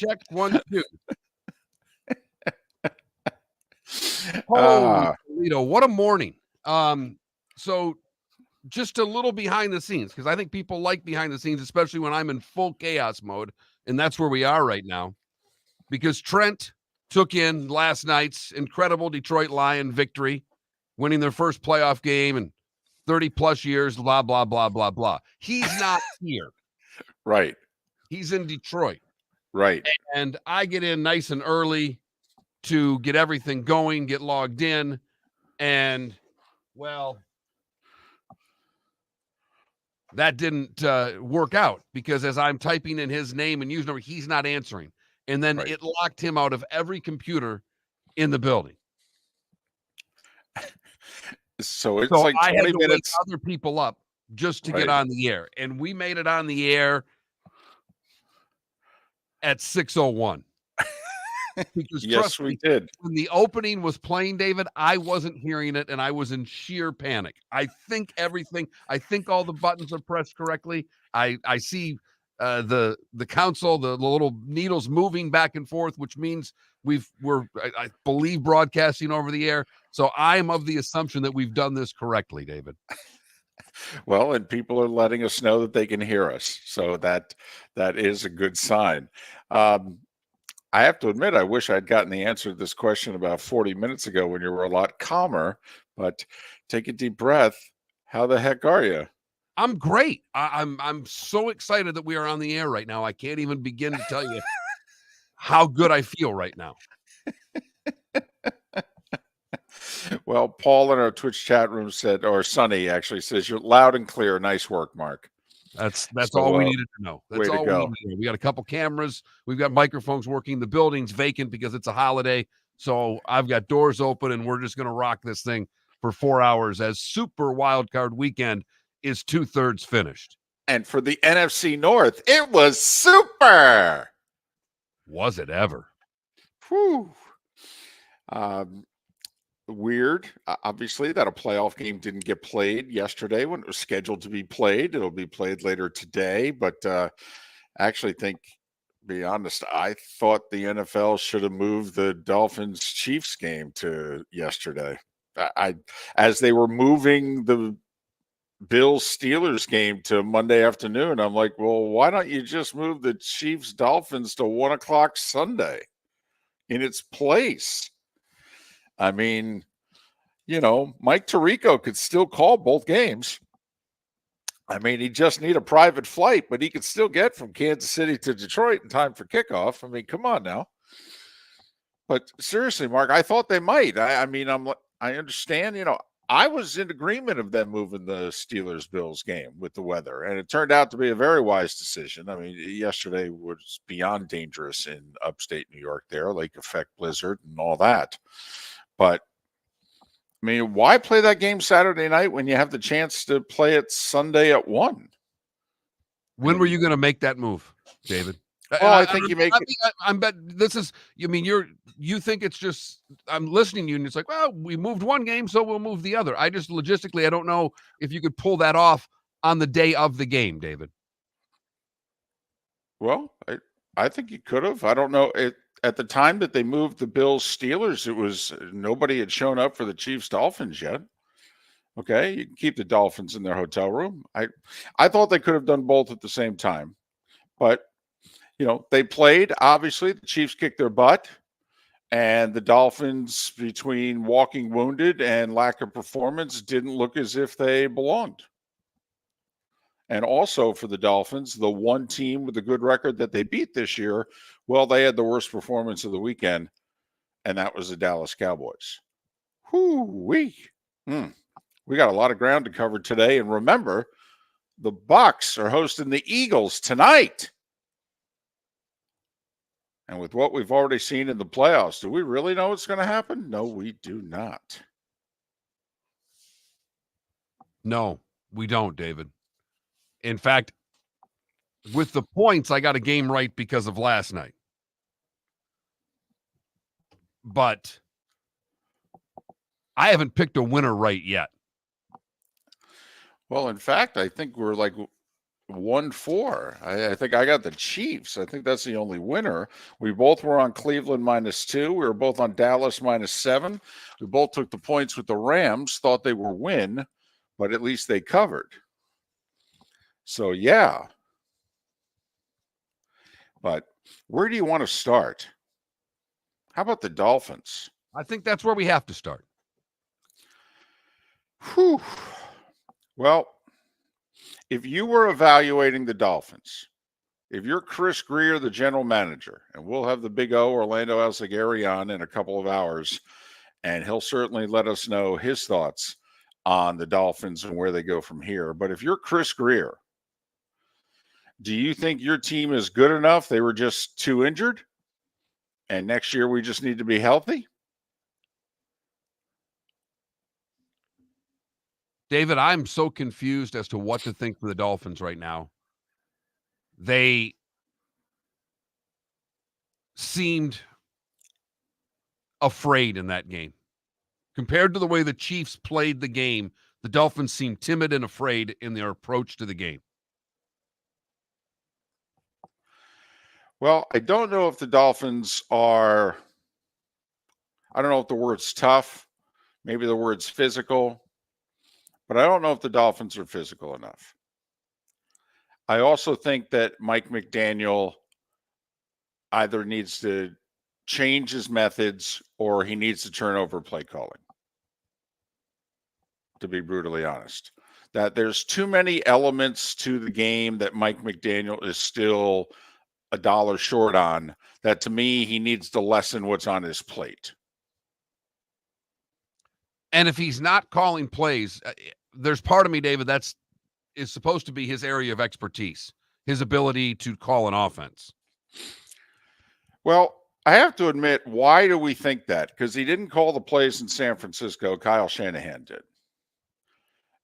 check 1, 2. Holy Toledo, what a morning. So just a little behind the scenes, because I think people like behind the scenes, especially when I'm in full chaos mode, and that's where we are right now. Because Trent took in last night's incredible Detroit Lion victory, winning their first playoff game in 30-plus years, blah, blah, blah, blah, blah. He's not here. Right. He's in Detroit. Right. And I get in nice and early to get everything going, get logged in, and, well, that didn't work out, because as I'm typing in his name and usernumber, he's not answering. And then it locked him out of every computer in the building. So it's like 20 I had to minutes. wake other people up just to get on the air. And we made it on the air at 6:01. Because Yes, we did. When the opening was playing, David, I wasn't hearing it, and I was in sheer panic. I think all the buttons are pressed correctly. I see the console, the little needles moving back and forth, which means I believe, broadcasting over the air. So I'm of the assumption that we've done this correctly, David. Well, and people are letting us know that they can hear us. So that is a good sign. I have to admit, I wish I'd gotten the answer to this question about 40 minutes ago when you were a lot calmer, but take a deep breath. How the heck are you? I'm great. I'm so excited that we are on the air right now. I can't even begin to tell you how good I feel right now. Well, Paul in our Twitch chat room said, or Sonny actually says, you're loud and clear. Nice work, Mark. That's all we needed to know. That's all we needed to know. We got a couple cameras. We've got microphones working. The building's vacant because it's a holiday. So I've got doors open, and we're just going to rock this thing for 4 hours as Super Wildcard Weekend is 2/3 finished. And for the NFC North, it was super. Was it ever? Whew. Weird, obviously, that a playoff game didn't get played yesterday when it was scheduled to be played. It'll be played later today, but I actually think, to be honest, I thought the NFL should have moved the Dolphins-Chiefs game to yesterday. As they were moving the Bills-Steelers game to Monday afternoon, I'm like, well, why don't you just move the Chiefs-Dolphins to 1 o'clock Sunday in its place? I mean, Mike Tirico could still call both games. I mean, he just need a private flight, but he could still get from Kansas City to Detroit in time for kickoff. I mean, come on now. But seriously, Mark, I thought they might. I understand, I was in agreement of them moving the Steelers-Bills game with the weather, and it turned out to be a very wise decision. I mean, yesterday was beyond dangerous in upstate New York there, lake effect blizzard and all that. But, I mean, why play that game Saturday night when you have the chance to play it Sunday at 1? When were you going to make that move, David? Well, I think you make it. I'm bet this is, you think it's just, I'm listening to you and it's like, well, we moved one game, so we'll move the other. I just logistically, I don't know if you could pull that off on the day of the game, David. Well, I think you could have. I don't know. At the time that they moved the Bills-Steelers, it was nobody had shown up for the Chiefs-Dolphins yet. Okay, you can keep the Dolphins in their hotel room. I thought they could have done both at the same time. But, they played. Obviously, the Chiefs kicked their butt. And the Dolphins, between walking wounded and lack of performance, didn't look as if they belonged. And also for the Dolphins, the one team with a good record that they beat this year, well, they had the worst performance of the weekend, and that was the Dallas Cowboys. Whoo-wee. We got a lot of ground to cover today. And remember, the Bucs are hosting the Eagles tonight. And with what we've already seen in the playoffs, do we really know what's going to happen? No, we do not. No, we don't, David. In fact, with the points, I got a game right because of last night. But I haven't picked a winner right yet. Well, in fact, I think we're like 1-4. I think I got the Chiefs. I think that's the only winner. We both were on Cleveland -2. We were both on Dallas -7. We both took the points with the Rams, thought they were win, but at least they covered. So, yeah. But where do you want to start? How about the Dolphins? I think that's where we have to start. Whew. Well, if you were evaluating the Dolphins, if you're Chris Greer, the general manager, and we'll have the big O, Orlando Alzagari, on in a couple of hours, and he'll certainly let us know his thoughts on the Dolphins and where they go from here. But if you're Chris Greer, do you think your team is good enough? They were just too injured, and next year we just need to be healthy? David, I'm so confused as to what to think for the Dolphins right now. They seemed afraid in that game. Compared to the way the Chiefs played the game, the Dolphins seemed timid and afraid in their approach to the game. Well, I don't know if the Dolphins are, I don't know if the word's tough, maybe the word's physical, but I don't know if the Dolphins are physical enough. I also think that Mike McDaniel either needs to change his methods or he needs to turn over play calling, to be brutally honest. That there's too many elements to the game that Mike McDaniel is still a dollar short on, that to me, he needs to lessen what's on his plate. And if he's not calling plays, there's part of me, David, is supposed to be his area of expertise, his ability to call an offense. Well, I have to admit, why do we think that? Because he didn't call the plays in San Francisco. Kyle Shanahan did.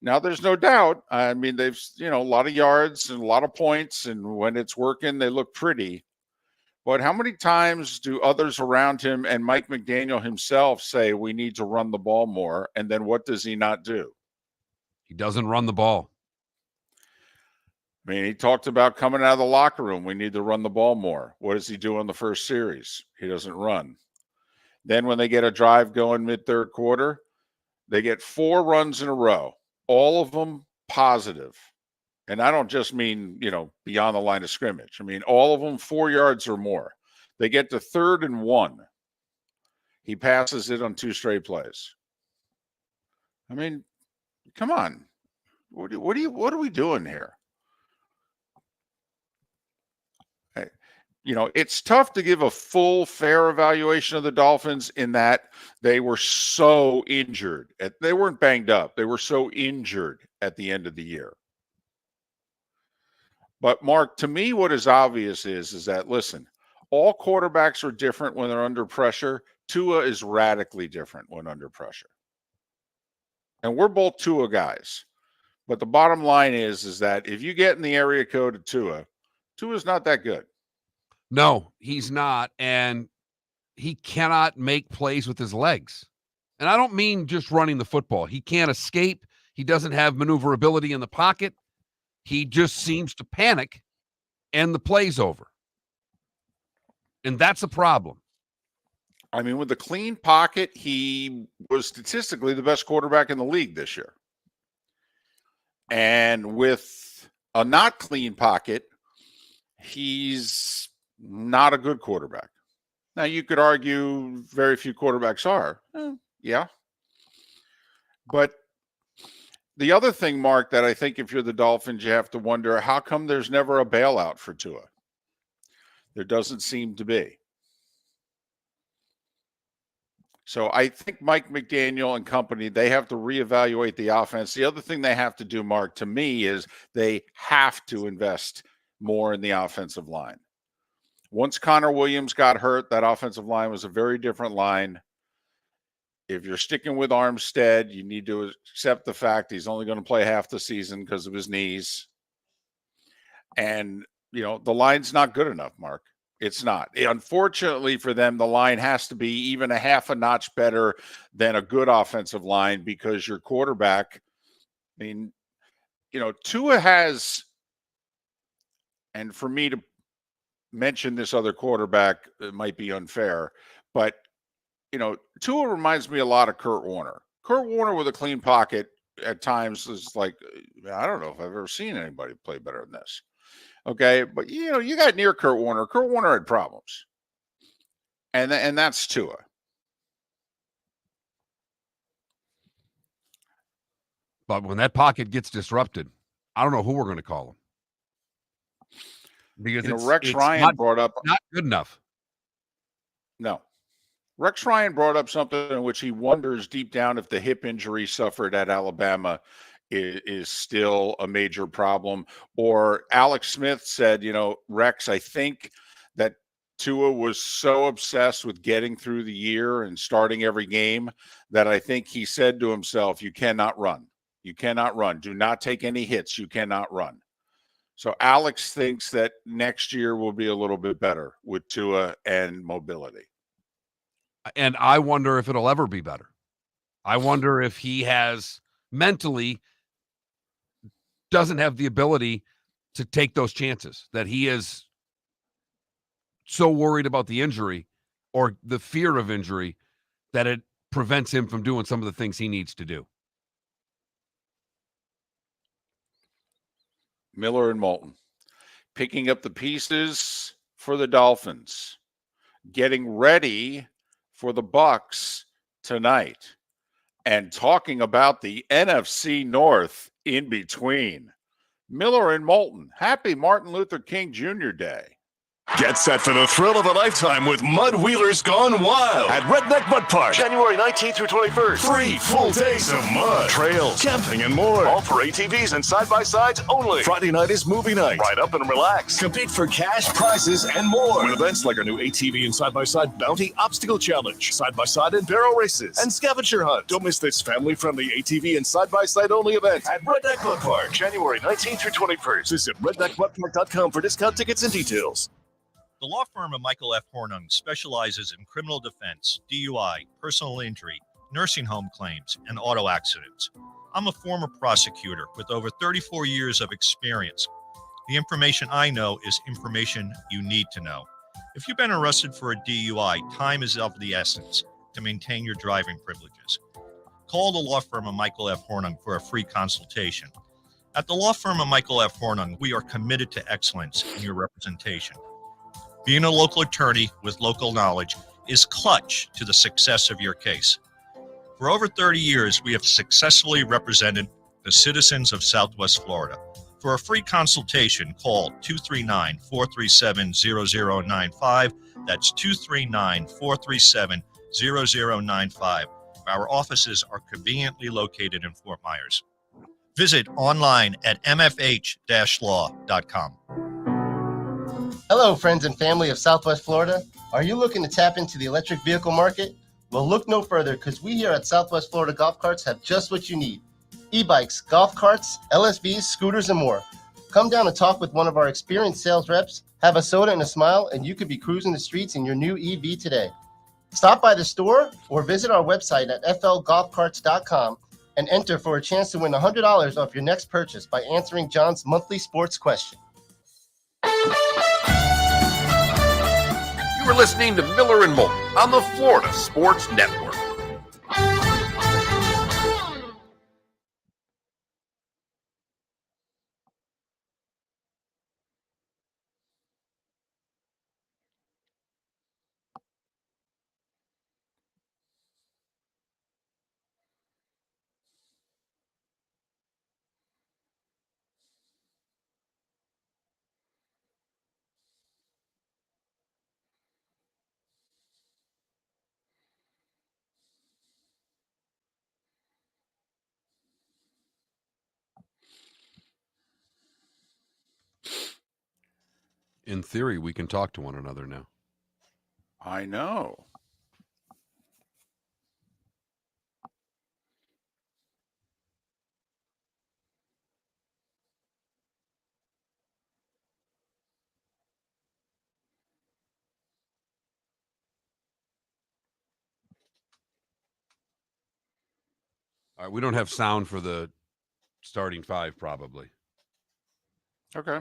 Now, there's no doubt. I mean, they've, a lot of yards and a lot of points, and when it's working, they look pretty. But how many times do others around him and Mike McDaniel himself say we need to run the ball more? And then what does he not do? He doesn't run the ball. I mean, he talked about coming out of the locker room. We need to run the ball more. What does he do in the first series? He doesn't run. Then when they get a drive going mid-third quarter, they get 4 runs in a row, all of them positive. And I don't just mean, beyond the line of scrimmage. I mean, all of them 4 yards or more. They get to 3rd and 1. He passes it on 2 straight plays. I mean, come on. What are we doing here? It's tough to give a full, fair evaluation of the Dolphins in that they were so injured. They weren't banged up. They were so injured at the end of the year. But, Mark, to me, what is obvious is that, listen, all quarterbacks are different when they're under pressure. Tua is radically different when under pressure. And we're both Tua guys. But the bottom line is that if you get in the area code of Tua's not that good. No, he's not. And he cannot make plays with his legs. And I don't mean just running the football. He can't escape. He doesn't have maneuverability in the pocket. He just seems to panic and the play's over. And that's a problem. I mean, with the clean pocket, he was statistically the best quarterback in the league this year. And with a not clean pocket, he's not a good quarterback. Now, you could argue very few quarterbacks are. Yeah. But the other thing, Mark, that I think if you're the Dolphins, you have to wonder, how come there's never a bailout for Tua? There doesn't seem to be. So I think Mike McDaniel and company, they have to reevaluate the offense. The other thing they have to do, Mark, to me, is they have to invest more in the offensive line. Once Connor Williams got hurt, that offensive line was a very different line. If you're sticking with Armstead, you need to accept the fact he's only going to play half the season because of his knees. And, the line's not good enough, Mark. It's not. Unfortunately for them, the line has to be even a half a notch better than a good offensive line because your quarterback, Tua has and for me to mention this other quarterback, it might be unfair, but Tua reminds me a lot of Kurt Warner. Kurt Warner with a clean pocket at times is like, I don't know if I've ever seen anybody play better than this. Okay, but you got near Kurt Warner. Kurt Warner had problems, and that's Tua. But when that pocket gets disrupted, I don't know who we're going to call him. Because Rex Ryan brought up not good enough. No. Rex Ryan brought up something in which he wonders deep down if the hip injury suffered at Alabama is still a major problem. Or Alex Smith said, Rex, I think that Tua was so obsessed with getting through the year and starting every game that I think he said to himself, you cannot run. You cannot run. Do not take any hits. You cannot run. So Alex thinks that next year will be a little bit better with Tua and mobility. And I wonder if it'll ever be better. I wonder if he has mentally doesn't have the ability to take those chances, that he is so worried about the injury or the fear of injury that it prevents him from doing some of the things he needs to do. Miller and Moulton picking up the pieces for the Dolphins, getting ready for the Bucs tonight, and talking about the NFC North in between. Miller and Moulton, happy Martin Luther King Jr. Day. Get set for the thrill of a lifetime with Mud Wheelers Gone Wild at Redneck Mud Park. January 19th through 21st. 3 full days of mud, trails, camping, and more. All for ATVs and side-by-sides only. Friday night is movie night. Ride up and relax. Compete for cash, prizes, and more. With events like our new ATV and side-by-side bounty obstacle challenge, side-by-side and barrel races, and scavenger hunt. Don't miss this family-friendly ATV and side-by-side only event at Redneck Mud Park. January 19th through 21st. Visit redneckmudpark.com for discount tickets and details. The law firm of Michael F. Hornung specializes in criminal defense, DUI, personal injury, nursing home claims, and auto accidents. I'm a former prosecutor with over 34 years of experience. The information I know is information you need to know. If you've been arrested for a DUI, time is of the essence to maintain your driving privileges. Call the law firm of Michael F. Hornung for a free consultation. At the law firm of Michael F. Hornung, we are committed to excellence in your representation. Being a local attorney with local knowledge is clutch to the success of your case. For over 30 years, we have successfully represented the citizens of Southwest Florida. For a free consultation, call 239-437-0095. That's 239-437-0095. Our offices are conveniently located in Fort Myers. Visit online at mfh-law.com. Hello, friends and family of Southwest Florida. Are you looking to tap into the electric vehicle market? Well, look no further, because we here at Southwest Florida Golf Carts have just what you need. E-bikes, golf carts, LSVs, scooters, and more. Come down and talk with one of our experienced sales reps, have a soda and a smile, and you could be cruising the streets in your new EV today. Stop by the store or visit our website at flgolfcarts.com and enter for a chance to win $100 off your next purchase by answering John's monthly sports question. You are listening to Miller and Moulton on the Florida Sports Network. In theory, we can talk to one another now. I know. All right, we don't have sound for the starting five, probably. Okay.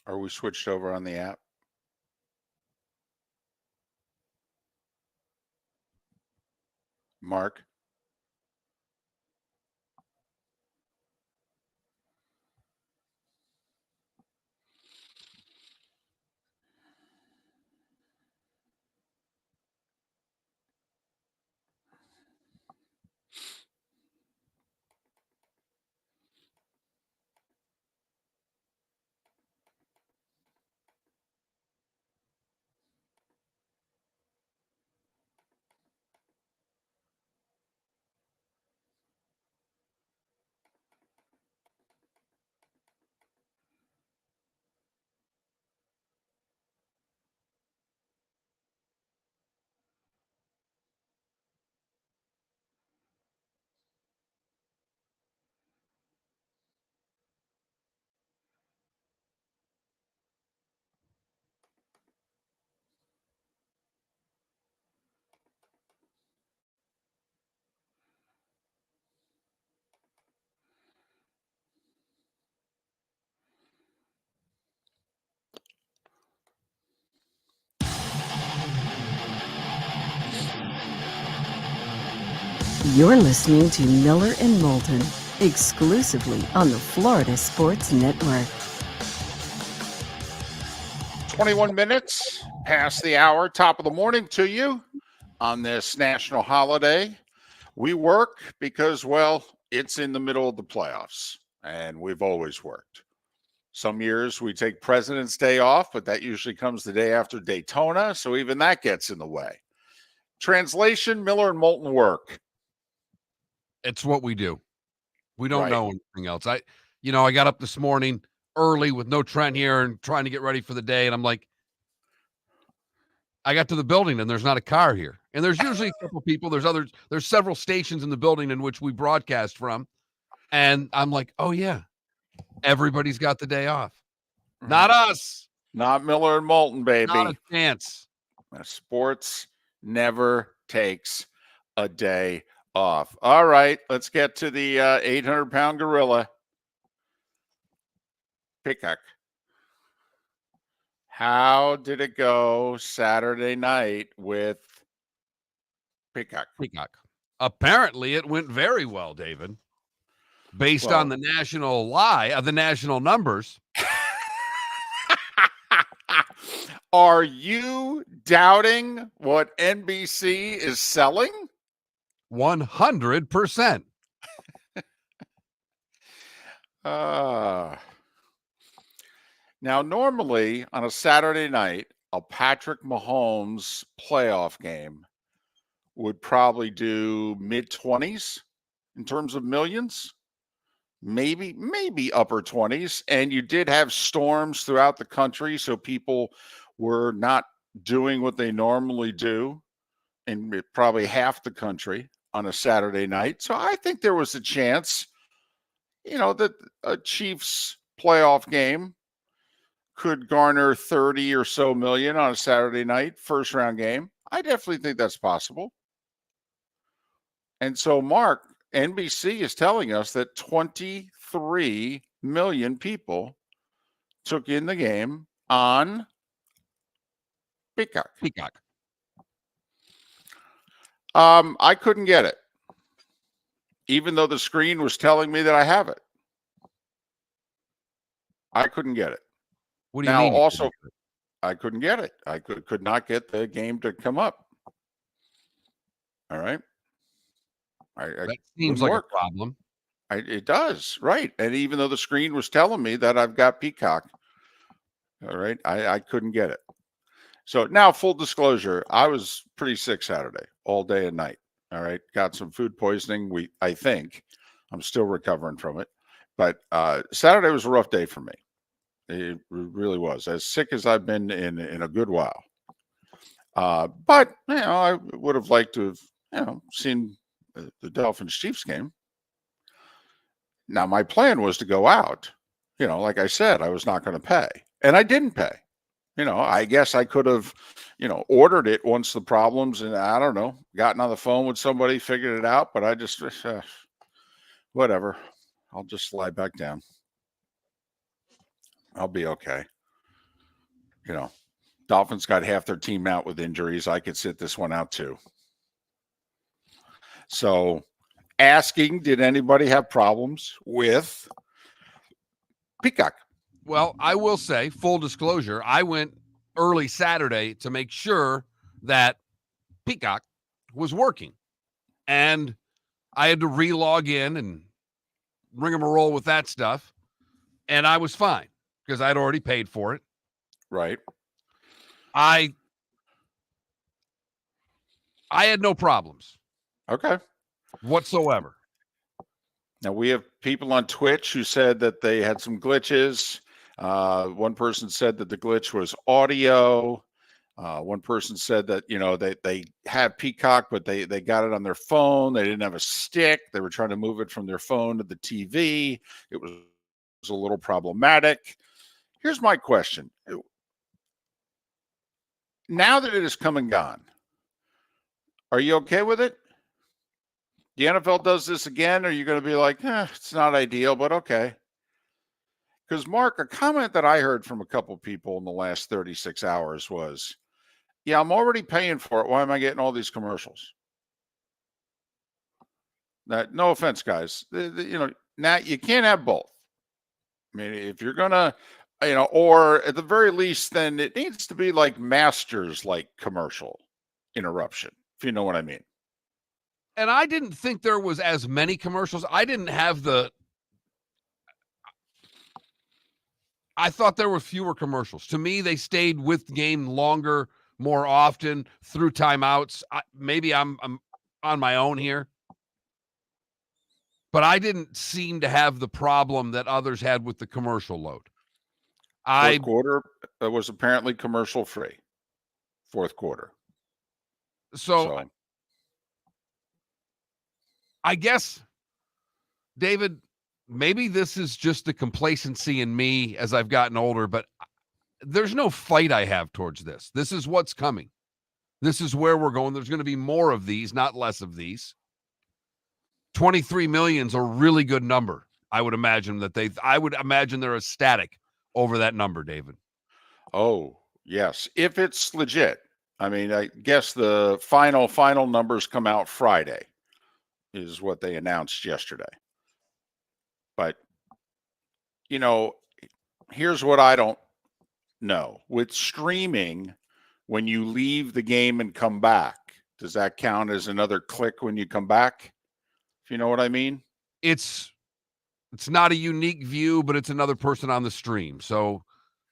Are we switched over on the app? Mark? You're listening to Miller and Moulton, exclusively on the Florida Sports Network. 21 minutes past the hour, top of the morning to you on this national holiday. We work because, well, it's in the middle of the playoffs, and we've always worked. Some years we take President's Day off, but that usually comes the day after Daytona, so even that gets in the way. Translation, Miller and Moulton work. It's what we do. We don't Right. know anything else. I got up this morning early with no Trent here and trying to get ready for the day. And I'm like, I got to the building and there's not a car here. And there's usually a couple people. There's several stations in the building in which we broadcast from. And I'm like, oh yeah, everybody's got the day off. Not us. Not Miller and Moulton, baby. Not a chance. Sports never takes a day off. All right, let's get to the 800-pound gorilla. Peacock. How did it go Saturday night with Peacock? Apparently it went very well, David. Based on the national numbers. Are you doubting what NBC is selling? 100%. Now, normally on a Saturday night, a Patrick Mahomes playoff game would probably do mid-20s in terms of millions, maybe upper 20s. And you did have storms throughout the country, so people were not doing what they normally do in probably half the country on a Saturday night. So I think there was a chance, that a Chiefs playoff game could garner 30 or so million on a Saturday night first round game. I definitely think that's possible. And so, Mark, NBC is telling us that 23 million people took in the game on Peacock. I couldn't get it, even though the screen was telling me that I have it. I couldn't get it. What do you mean? Also, I couldn't get it. I could not get the game to come up. All right. That seems like a problem. It does, right. And even though the screen was telling me that I've got Peacock, all right, I couldn't get it. So now, full disclosure, I was pretty sick Saturday, all day and night. All right. Got some food poisoning. I think I'm still recovering from it. But Saturday was a rough day for me. It really was, as sick as I've been in a good while. But I would have liked to have seen the Dolphins Chiefs game. Now my plan was to go out. Like I said, I was not going to pay, and I didn't pay. I guess I could have, ordered it once the problems, and I don't know, gotten on the phone with somebody, figured it out. But I just whatever. I'll just slide back down. I'll be okay. You know, Dolphins got half their team out with injuries. I could sit this one out too. So asking, did anybody have problems with Peacock? Well, I will say, full disclosure, I went early Saturday to make sure that Peacock was working. And I had to re-log in and rigmarole with that stuff. And I was fine because I'd already paid for it. Right. I had no problems. Okay. Whatsoever. Now, we have people on Twitch who said that they had some glitches. One person said that the glitch was audio. One person said that, they have Peacock, but they got it on their phone. They didn't have a stick. They were trying to move it from their phone to the TV. It was a little problematic. Here's my question. Now that it is come and gone, are you okay with it? The NFL does this again, or are you going to be like, it's not ideal, but okay? Because, Mark, a comment that I heard from a couple people in the last 36 hours was, yeah, I'm already paying for it. Why am I getting all these commercials? No offense, guys. Now you can't have both. I mean, if you're going to, or at the very least, then it needs to be like Masters, like commercial interruption, if you know what I mean. And I didn't think there was as many commercials. I didn't have I thought there were fewer commercials. To me, they stayed with the game longer, more often, through timeouts. Maybe I'm on my own here. But I didn't seem to have the problem that others had with the commercial load. Fourth quarter was apparently commercial free. Fourth quarter. So I guess, David, maybe this is just the complacency in me as I've gotten older, but there's no fight I have towards this. This is what's coming. This is where we're going. There's going to be more of these, not less of these. 23 million is a really good number. I would imagine they're ecstatic over that number, David. Oh, yes. If it's legit. I mean, I guess the final numbers come out Friday is what they announced yesterday. But, here's what I don't know. With streaming, when you leave the game and come back, does that count as another click when you come back? If you know what I mean? It's not a unique view, but it's another person on the stream. So,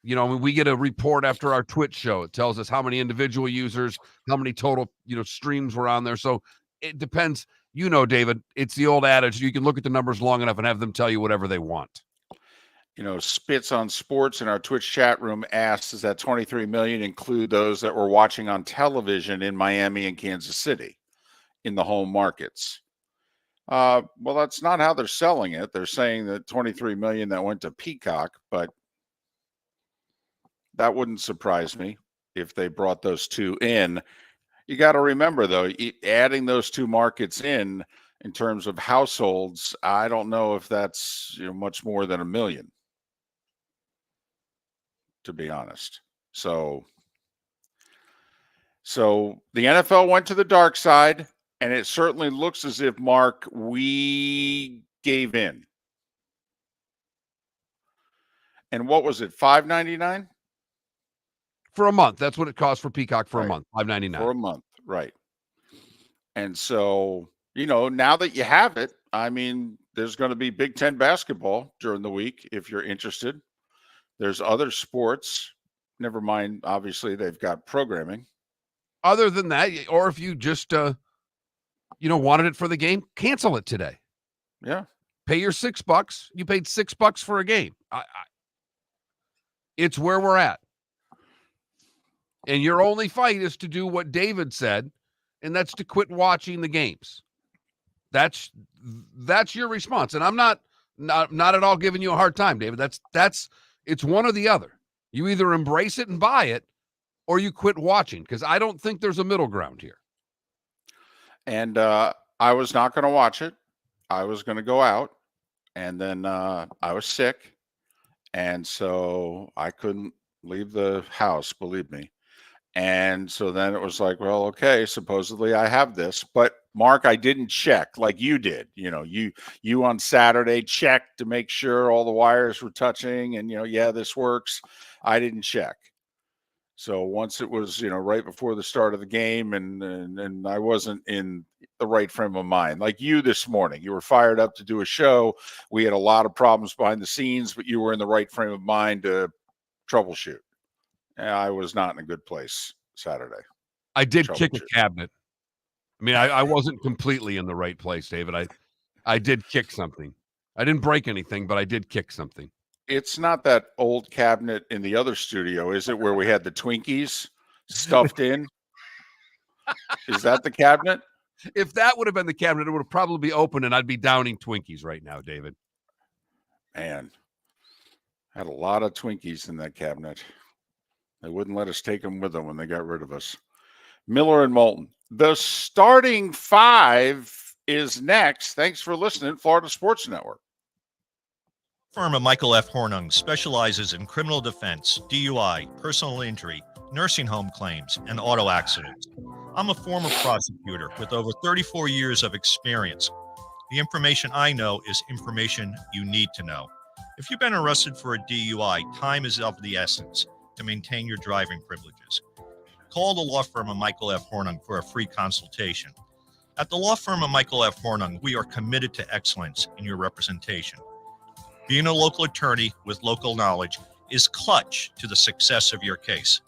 when we get a report after our Twitch show, it tells us how many individual users, how many total, streams were on there. So it depends. David, it's the old adage. You can look at the numbers long enough and have them tell you whatever they want. Spits on Sports in our Twitch chat room asks, does that 23 million include those that were watching on television in Miami and Kansas City in the home markets? Well, that's not how they're selling it. They're saying that 23 million that went to Peacock, but that wouldn't surprise me if they brought those two in. You got to remember, though, adding those two markets in terms of households, I don't know if that's much more than 1 million, to be honest. So the NFL went to the dark side, and it certainly looks as if, Mark, we gave in. And what was it, $5.99? For a month. That's what it costs for Peacock for Right. a month, $5.99. For a month, right. And so, now that you have it, I mean, there's going to be Big Ten basketball during the week if you're interested. There's other sports. Never mind, obviously, they've got programming. Other than that, or if you just, wanted it for the game, cancel it today. Yeah. Pay your $6. You paid $6 for a game. It's where we're at. And your only fight is to do what David said, and that's to quit watching the games. That's your response. And I'm not at all giving you a hard time, David. It's one or the other. You either embrace it and buy it, or you quit watching, because I don't think there's a middle ground here. And I was not going to watch it. I was going to go out, and then I was sick, and so I couldn't leave the house, believe me. And so then it was like, well, okay, supposedly I have this, but Mark, I didn't check like you did. You on Saturday checked to make sure all the wires were touching and yeah, this works. I didn't check. So once it was, right before the start of the game and I wasn't in the right frame of mind. Like you this morning, you were fired up to do a show. We had a lot of problems behind the scenes, but you were in the right frame of mind to troubleshoot. I was not in a good place Saturday. I did kick a Troubleshoot. cabinet. I mean, I wasn't completely in the right place, David. I did kick something. I didn't break anything, but I did kick something. It's not that old cabinet in the other studio, is it, where we had the Twinkies stuffed in? Is that the cabinet? If that would have been the cabinet, it would have probably be open and I'd be downing Twinkies right now, David. Man, had a lot of Twinkies in that cabinet. They wouldn't let us take them with them when they got rid of us. Miller and Moulton. The starting five is next. Thanks for listening, Florida Sports Network. Firm of Michael F. Hornung specializes in criminal defense, DUI, personal injury, nursing home claims, and auto accidents. I'm a former prosecutor with over 34 years of experience. The information I know is information you need to know. If you've been arrested for a DUI, time is of the essence to maintain your driving privileges. Call the law firm of Michael F. Hornung for a free consultation. At the law firm of Michael F. Hornung, we are committed to excellence in your representation. Being a local attorney with local knowledge is clutch to the success of your case.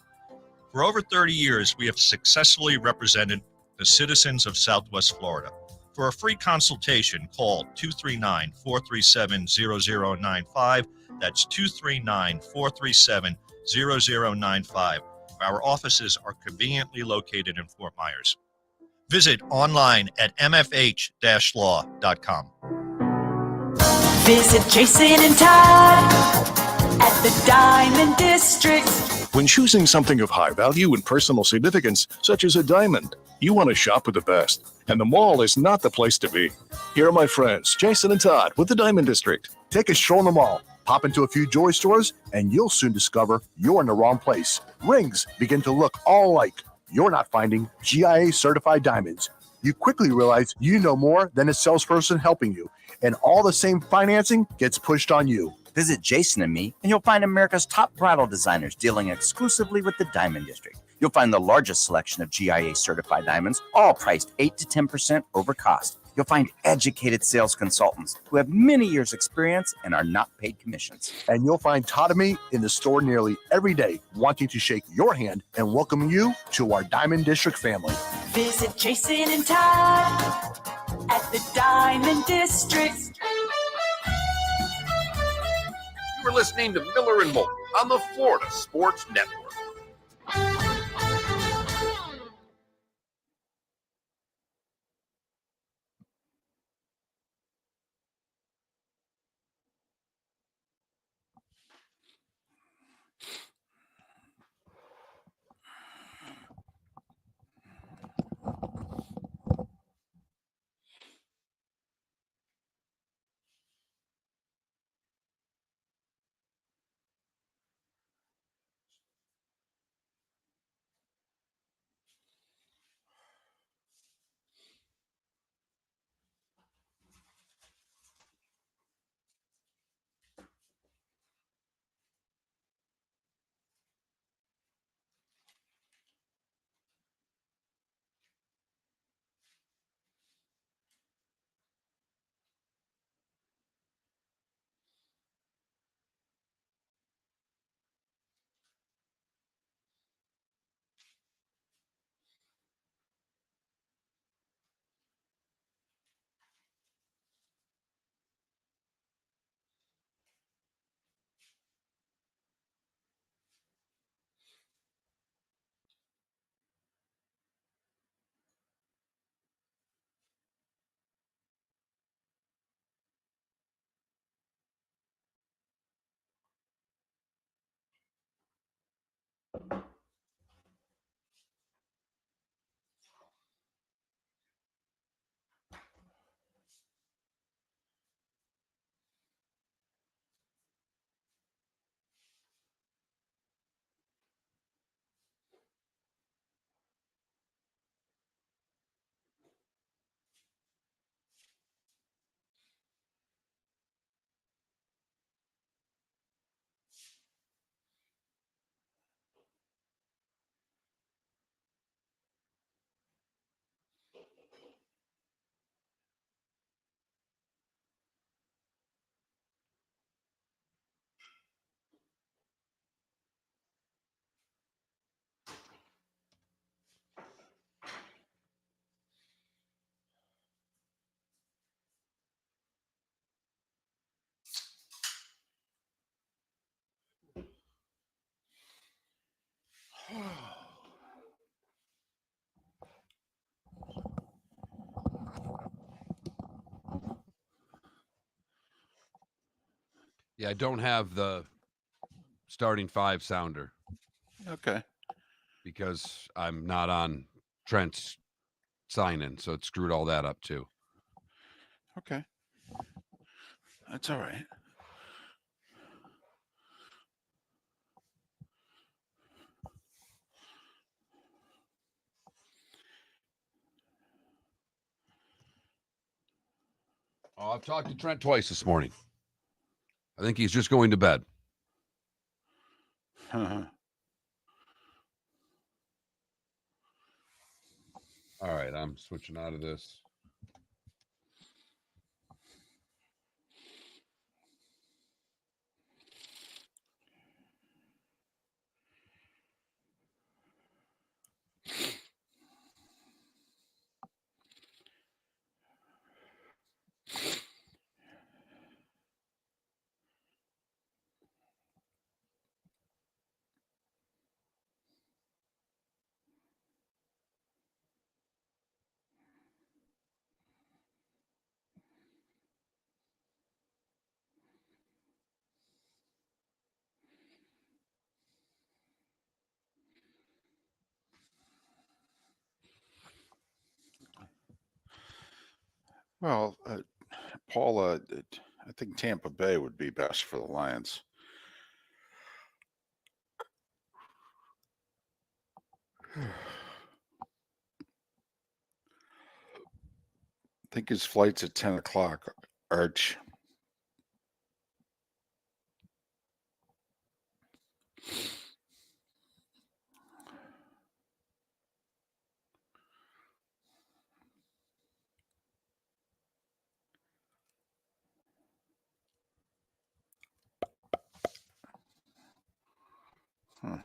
For over 30 years, we have successfully represented the citizens of Southwest Florida. For a free consultation, call 239-437-0095. That's 239-437-0095. Our offices are conveniently located in Fort Myers. Visit online at mfh-law.com. Visit Jason and Todd at the Diamond District. When choosing something of high value and personal significance, such as a diamond, you want to shop with the best, and the mall is not the place to be. Here are my friends, Jason and Todd with the Diamond District. Take a stroll in the mall, pop into a few jewelry stores, and you'll soon discover you're in the wrong place. Rings begin to look all alike. You're not finding GIA certified diamonds. You quickly realize you know more than a salesperson helping you, and all the same financing gets pushed on you. Visit Jason and me, and you'll find America's top bridal designers dealing exclusively with the Diamond District. You'll find the largest selection of GIA certified diamonds, all priced 8 to 10% over cost. You'll find educated sales consultants who have many years' experience and are not paid commissions. And you'll find Todd and me in the store nearly every day, wanting to shake your hand and welcome you to our Diamond District family. Visit Jason and Todd at the Diamond District. You are listening to Miller and Moulton on the Florida Sports Network. Yeah, I don't have the starting 5 sounder. Okay. Because I'm not on Trent's sign-in, so it screwed all that up too. Okay. That's all right. Oh, I've talked to Trent twice this morning. I think he's just going to bed. All right, I'm switching out of this. Well, Paula, I think Tampa Bay would be best for the Lions. I think his flight's at 10 o'clock, Arch. Huh.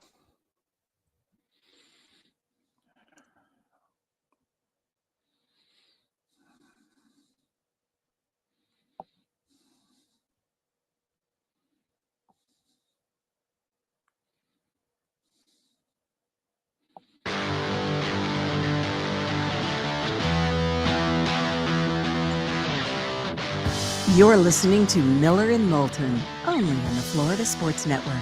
You're listening to Miller and Moulton, only on the Florida Sports Network.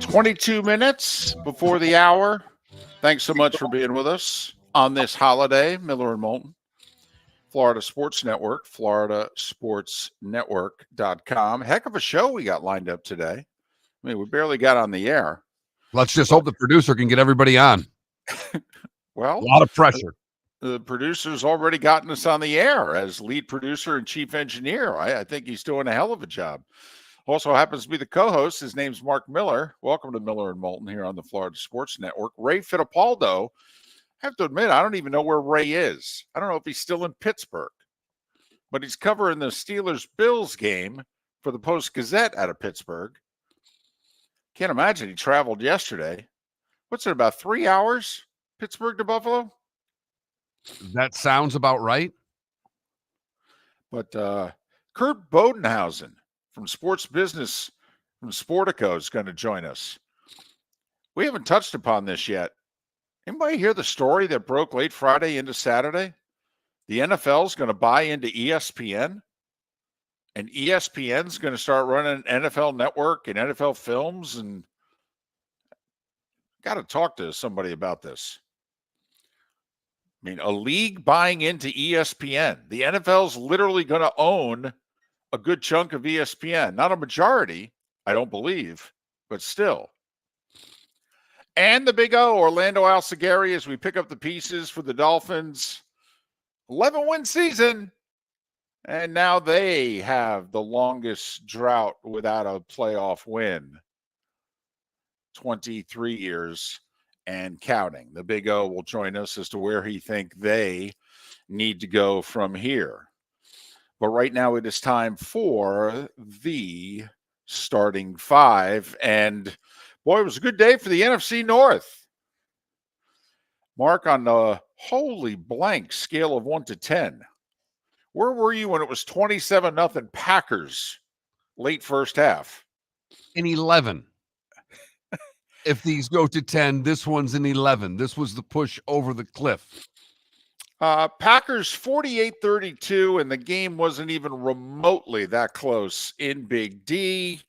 "22 minutes before the hour. Thanks so much for being with us on this holiday, Miller and Moulton. Florida Sports Network, floridasportsnetwork.com. Heck of a show we got lined up today. I mean, we barely got on the air. Let's just hope the producer can get everybody on. Well, A lot of pressure. The producer's already gotten us on the air as lead producer and chief engineer. I think he's doing a hell of a job. Also happens to be the co-host. His name's Mark Miller. Welcome to Miller and Moulton here on the Florida Sports Network. Ray Fittipaldo. I have to admit, I don't even know where Ray is. I don't know if he's still in Pittsburgh, but he's covering the Steelers-Bills game for the Post-Gazette out of Pittsburgh. Can't imagine he traveled yesterday. What's it, about 3 hours, Pittsburgh to Buffalo? That sounds about right. But Kurt Bodenhausen from Sports Business from Sportico is going to join us. We haven't touched upon this yet. Anybody hear the story that broke late Friday into Saturday? The NFL is going to buy into ESPN, and ESPN's going to start running NFL Network and NFL Films, and got to talk to somebody about this. I mean, a league buying into ESPN. The NFL's literally going to own a good chunk of ESPN. Not a majority, I don't believe, but still. And the Big O, Orlando Alcigari, as we pick up the pieces for the Dolphins. 11-win season. And now they have the longest drought without a playoff win. 23 years and counting. The Big O will join us as to where he think they need to go from here. But right now it is time for the starting 5. And boy, it was a good day for the NFC North. Mark, on the holy blank scale of 1 to 10, where were you when it was 27-0 Packers late first half? In 11. If these go to 10, this one's in 11. This was the push over the cliff. Packers 48-32, and the game wasn't even remotely that close in Big D.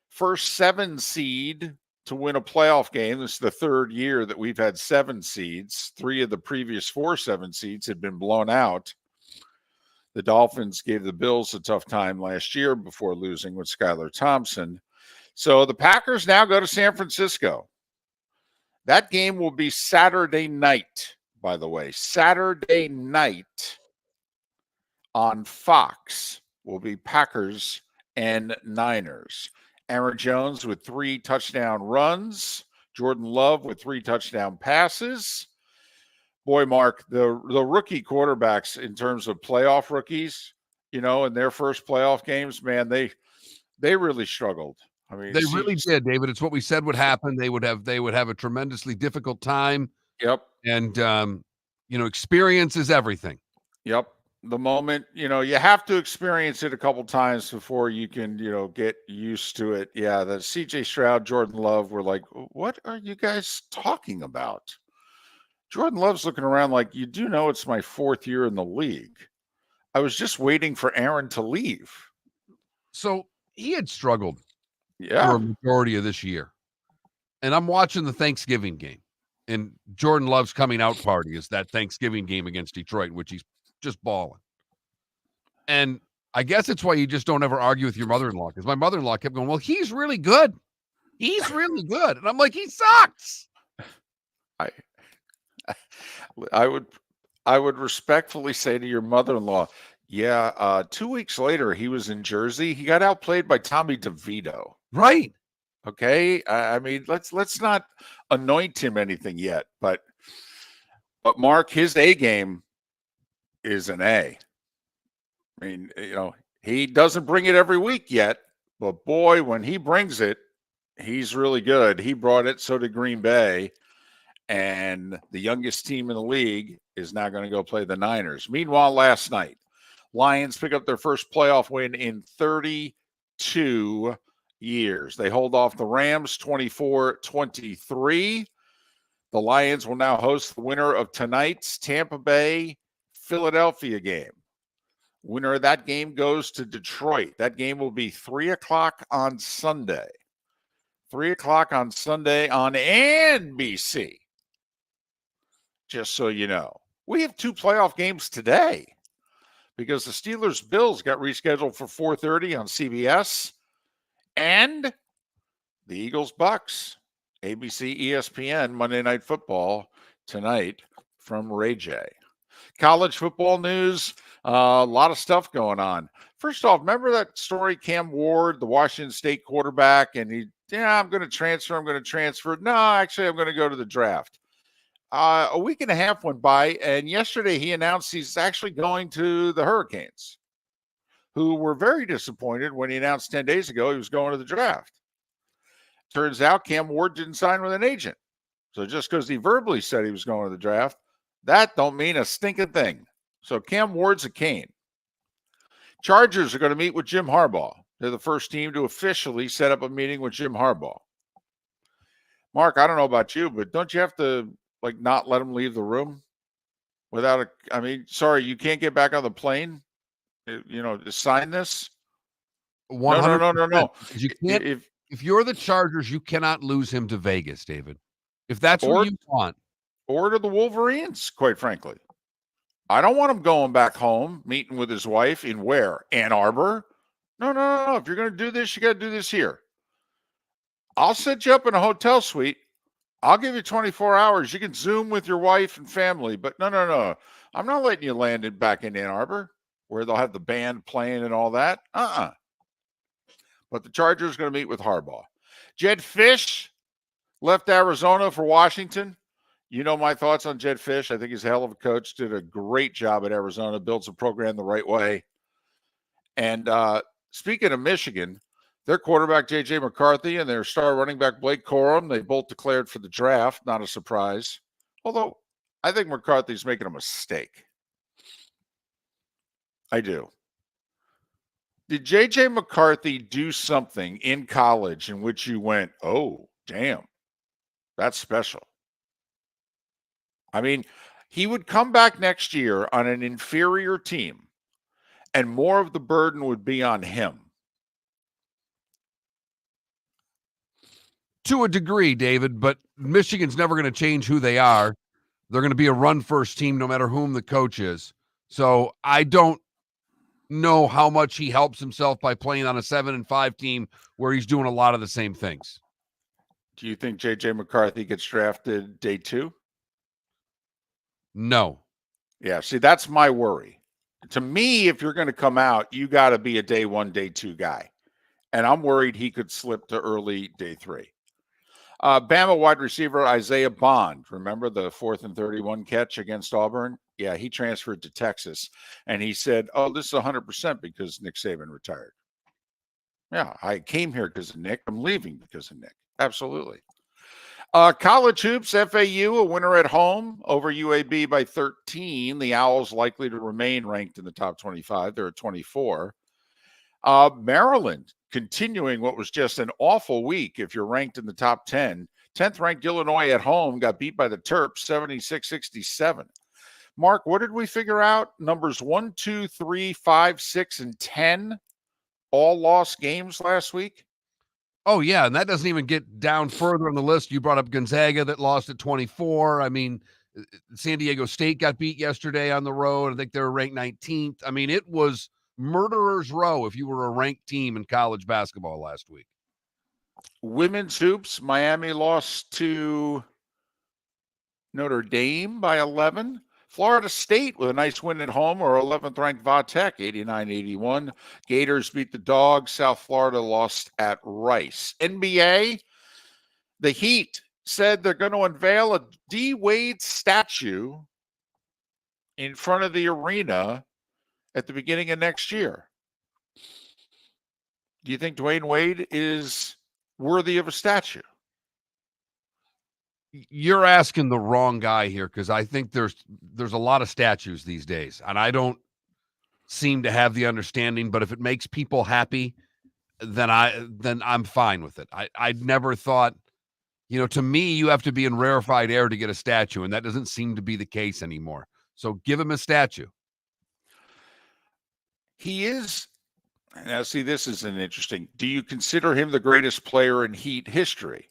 First 7 seed to win a playoff game. This is the third year that we've had 7 seeds. 3 of the previous 4 7 seeds had been blown out. The Dolphins gave the Bills a tough time last year before losing with Skylar Thompson. So the Packers now go to San Francisco. That game will be Saturday night, by the way. Saturday night on Fox will be Packers and Niners. Aaron Jones with 3 touchdown runs. Jordan Love with 3 touchdown passes. Boy, Mark, the rookie quarterbacks in terms of playoff rookies, in their first playoff games, man, they really struggled. I mean, they really did, David. It's what we said would happen. They would have a tremendously difficult time. Yep. And experience is everything. Yep. The moment, you have to experience it a couple times before you can, get used to it. Yeah, the CJ Stroud, Jordan Love were like, what are you guys talking about? Jordan Love's looking around like, you do know it's my 4th year in the league. I was just waiting for Aaron to leave. So he had struggled for a majority of this year. And I'm watching the Thanksgiving game. And Jordan Love's coming out party is that Thanksgiving game against Detroit, which he's just balling. And I guess it's why you just don't ever argue with your mother-in-law, because my mother-in-law kept going, well, he's really good. He's really good. And I'm like, he sucks. I would respectfully say to your mother-in-law, 2 weeks later, he was in Jersey. He got outplayed by Tommy DeVito. Right. Okay. I mean, let's not anoint him anything yet, but Mark, his A game is an A. I mean, he doesn't bring it every week yet, but boy, when he brings it, he's really good. He brought it, so did Green Bay. And the youngest team in the league is now going to go play the Niners. Meanwhile, last night, Lions pick up their first playoff win in 32 years. They hold off the Rams 24-23. The Lions will now host the winner of tonight's Tampa Bay-Philadelphia game. Winner of that game goes to Detroit. That game will be 3 o'clock on Sunday. 3 o'clock on Sunday on NBC. Just so you know. We have 2 playoff games today because the Steelers-Bills got rescheduled for 4:30 on CBS, and the Eagles-Bucks, ABC, ESPN, Monday Night Football tonight from Ray J. College football news, a lot of stuff going on. First off, remember that story, Cam Ward, the Washington State quarterback, and I'm going to transfer. No, actually, I'm going to go to the draft. A week and a half went by, and yesterday he announced he's actually going to the Hurricanes, who were very disappointed when he announced 10 days ago he was going to the draft. Turns out Cam Ward didn't sign with an agent. So just because he verbally said he was going to the draft, that don't mean a stinking thing. So Cam Ward's a Cane. Chargers are going to meet with Jim Harbaugh. They're the first team to officially set up a meeting with Jim Harbaugh. Mark, I don't know about you, but don't you have to not let him leave the room without sorry, you can't get back on the plane, to sign this? 100%. No. You can't, if you're the Chargers, you cannot lose him to Vegas, David. If that's what you want. Or to the Wolverines, quite frankly. I don't want him going back home, meeting with his wife in where? Ann Arbor? No. If you're going to do this, you got to do this here. I'll set you up in a hotel suite. I'll give you 24 hours. You can Zoom with your wife and family, but no. I'm not letting you land it back in Ann Arbor where they'll have the band playing and all that. But the Chargers are going to meet with Harbaugh. Jed Fish left Arizona for Washington. You know my thoughts on Jed Fish. I think he's a hell of a coach. Did a great job at Arizona. Builds a program the right way. And speaking of Michigan, their quarterback, J.J. McCarthy, and their star running back, Blake Corum, they both declared for the draft. Not a surprise. Although, I think McCarthy's making a mistake. I do. Did J.J. McCarthy do something in college in which you went, oh, damn, that's special? I mean, He would come back next year on an inferior team, and more of the burden would be on him. To a degree, David, but Michigan's never going to change who they are. They're going to be a run-first team no matter whom the coach is. So I don't know how much he helps himself by playing on a 7-5 team where he's doing a lot of the same things. Do you think J.J. McCarthy gets drafted day 2? No. Yeah, see, that's my worry. To me, if you're going to come out, you got to be a day 1, day 2 guy. And I'm worried he could slip to early day 3. Bama wide receiver Isaiah Bond, remember the 4th and 31 catch against Auburn? Yeah, he transferred to Texas, and he said, oh, this is 100% because Nick Saban retired. Yeah, I came here because of Nick. I'm leaving because of Nick. Absolutely. College hoops, FAU, a winner at home over UAB by 13. The Owls likely to remain ranked in the top 25. They're at 24. Maryland continuing what was just an awful week if you're ranked in the top 10. 10th ranked Illinois at home got beat by the Terps 76-67. Mark, what did we figure out? Numbers 1, 2, 3, 5, 6, and 10 all lost games last week? Oh, yeah, and that doesn't even get down further on the list. You brought up Gonzaga that lost at 24. I mean, San Diego State got beat yesterday on the road. I think they were ranked 19th. I mean, it was murderer's row if you were a ranked team in college basketball last week. Women's hoops, Miami lost to Notre Dame by 11. Florida State with a nice win at home, or 11th ranked Vatech, 89-81. Gators beat the Dogs. South Florida lost at Rice. NBA, the Heat said they're going to unveil a D. Wade statue in front of the arena at the beginning of next year. Do you think Dwayne Wade is worthy of a statue? You're asking the wrong guy here, because I think there's a lot of statues these days, and I don't seem to have the understanding. But if it makes people happy, then I'm fine with it. I'd never thought, to me, you have to be in rarefied air to get a statue, and that doesn't seem to be the case anymore. So give him a statue. He is. Now, see, this is an interesting. Do you consider him the greatest player in Heat history?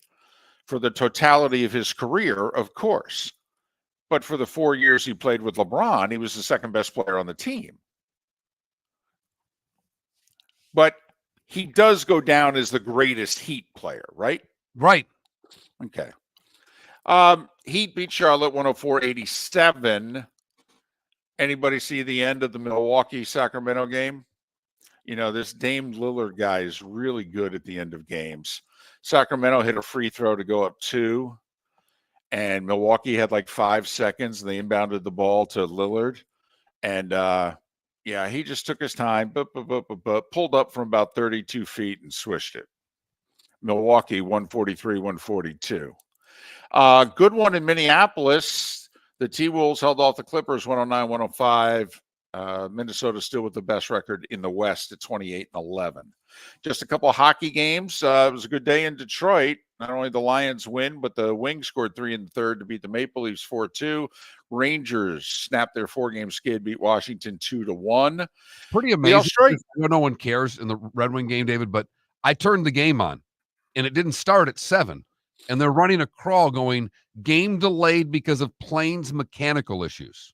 For the totality of his career, of course. But for the 4 years he played with LeBron, he was the second best player on the team. But he does go down as the greatest Heat player, right? Right. Okay. Heat beat Charlotte 104-87. Anybody see the end of the Milwaukee-Sacramento game? This Dame Lillard guy is really good at the end of games. Sacramento hit a free throw to go up 2, and Milwaukee had like 5 seconds, and they inbounded the ball to Lillard. And, he just took his time, but pulled up from about 32 feet and swished it. Milwaukee 143-142. Good one in Minneapolis. The T-Wolves held off the Clippers 109-105. Minnesota still with the best record in the West at 28-11. Just a couple of hockey games. It was a good day in Detroit. Not only the Lions win, but the Wings scored 3 in the third to beat the Maple Leafs 4-2. Rangers snapped their 4-game skid, beat Washington 2-1. Pretty amazing. I know no one cares in the Red Wing game, David, but I turned the game on, and it didn't start at 7. And they're running a crawl going, game delayed because of plane's mechanical issues.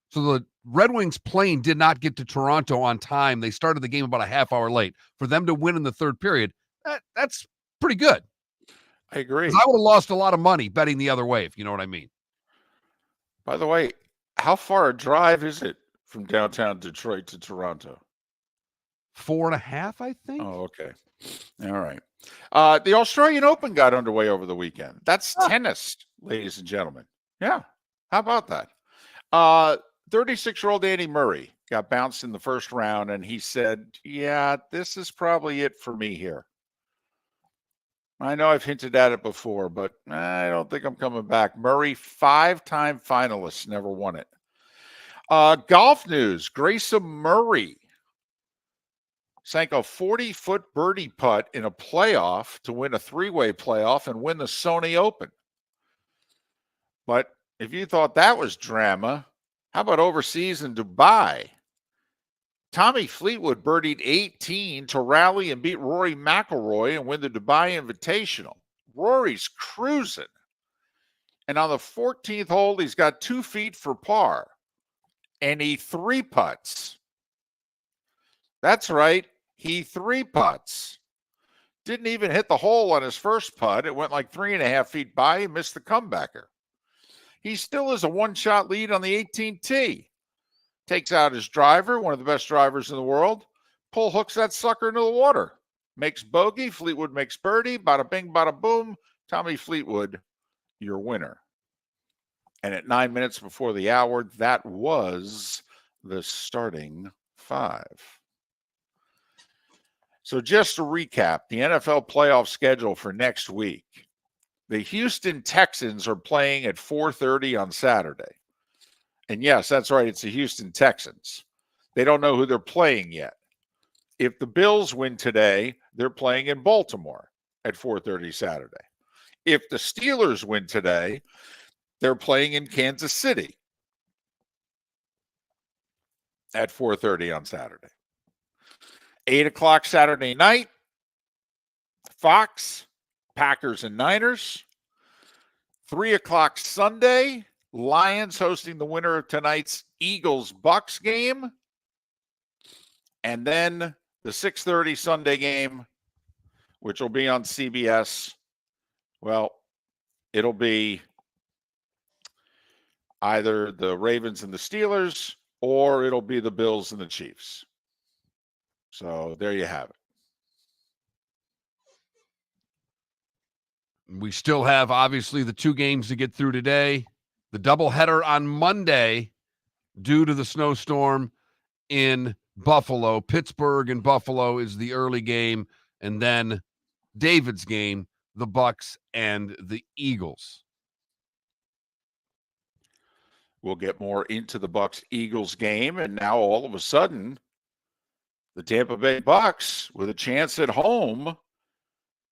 So the Red Wings plane did not get to Toronto on time. They started the game about a half hour late. For them to win in the third period, that's pretty good. I agree. I would have lost a lot of money betting the other way, if you know what I mean. By the way, how far a drive is it from downtown Detroit to Toronto? 4.5, I think. Oh, okay. All right. The Australian Open got underway over the weekend. That's tennis, ladies and gentlemen. Yeah. How about that? 36-year-old Andy Murray got bounced in the first round, and he said, yeah, this is probably it for me here. I know I've hinted at it before, but I don't think I'm coming back. Murray, 5-time finalist, never won it. Golf news, Grayson Murray sank a 40-foot birdie putt in a playoff to win a 3-way playoff and win the Sony Open. But if you thought that was drama, how about overseas in Dubai? Tommy Fleetwood birdied 18 to rally and beat Rory McIlroy and win the Dubai Invitational. Rory's cruising. And on the 14th hole, he's got 2 feet for par. And he 3-putts. That's right. He 3-putts. Didn't even hit the hole on his first putt. It went like 3.5 feet by. He missed the comebacker. He still has a 1-shot lead on the 18th tee. Takes out his driver, one of the best drivers in the world. Pull hooks that sucker into the water. Makes bogey. Fleetwood makes birdie. Bada bing, bada boom. Tommy Fleetwood, your winner. And at 9 minutes before the hour, that was the starting 5. So just to recap, the NFL playoff schedule for next week. The Houston Texans are playing at 4:30 on Saturday. And yes, that's right. It's the Houston Texans. They don't know who they're playing yet. If the Bills win today, they're playing in Baltimore at 4:30 Saturday. If the Steelers win today, they're playing in Kansas City at 4:30 on Saturday. 8 o'clock Saturday night, Fox, Packers and Niners. 3 o'clock Sunday, Lions hosting the winner of tonight's Eagles-Bucks game. And then the 6:30 Sunday game, which will be on CBS. Well, it'll be either the Ravens and the Steelers, or it'll be the Bills and the Chiefs. So there you have it. We still have, obviously, the 2 games to get through today. The doubleheader on Monday due to the snowstorm in Buffalo. Pittsburgh and Buffalo is the early game. And then David's game, the Bucks and the Eagles. We'll get more into the Bucks-Eagles game. And now all of a sudden, the Tampa Bay Bucks with a chance at home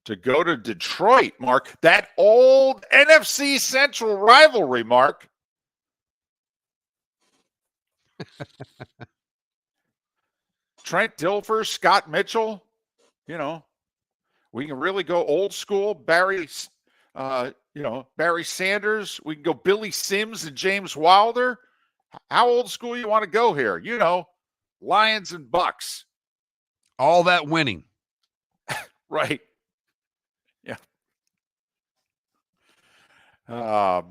to go to Detroit, Mark. That old NFC Central rivalry, Mark. Trent Dilfer, Scott Mitchell, we can really go old school. Barry Sanders. We can go Billy Sims and James Wilder. How old school you want to go here? Lions and Bucks. All that winning. Right. Yeah.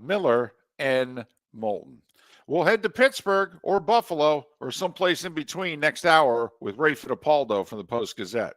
Miller and Moulton. We'll head to Pittsburgh or Buffalo or someplace in between next hour with Ray Fittipaldo from the Post-Gazette.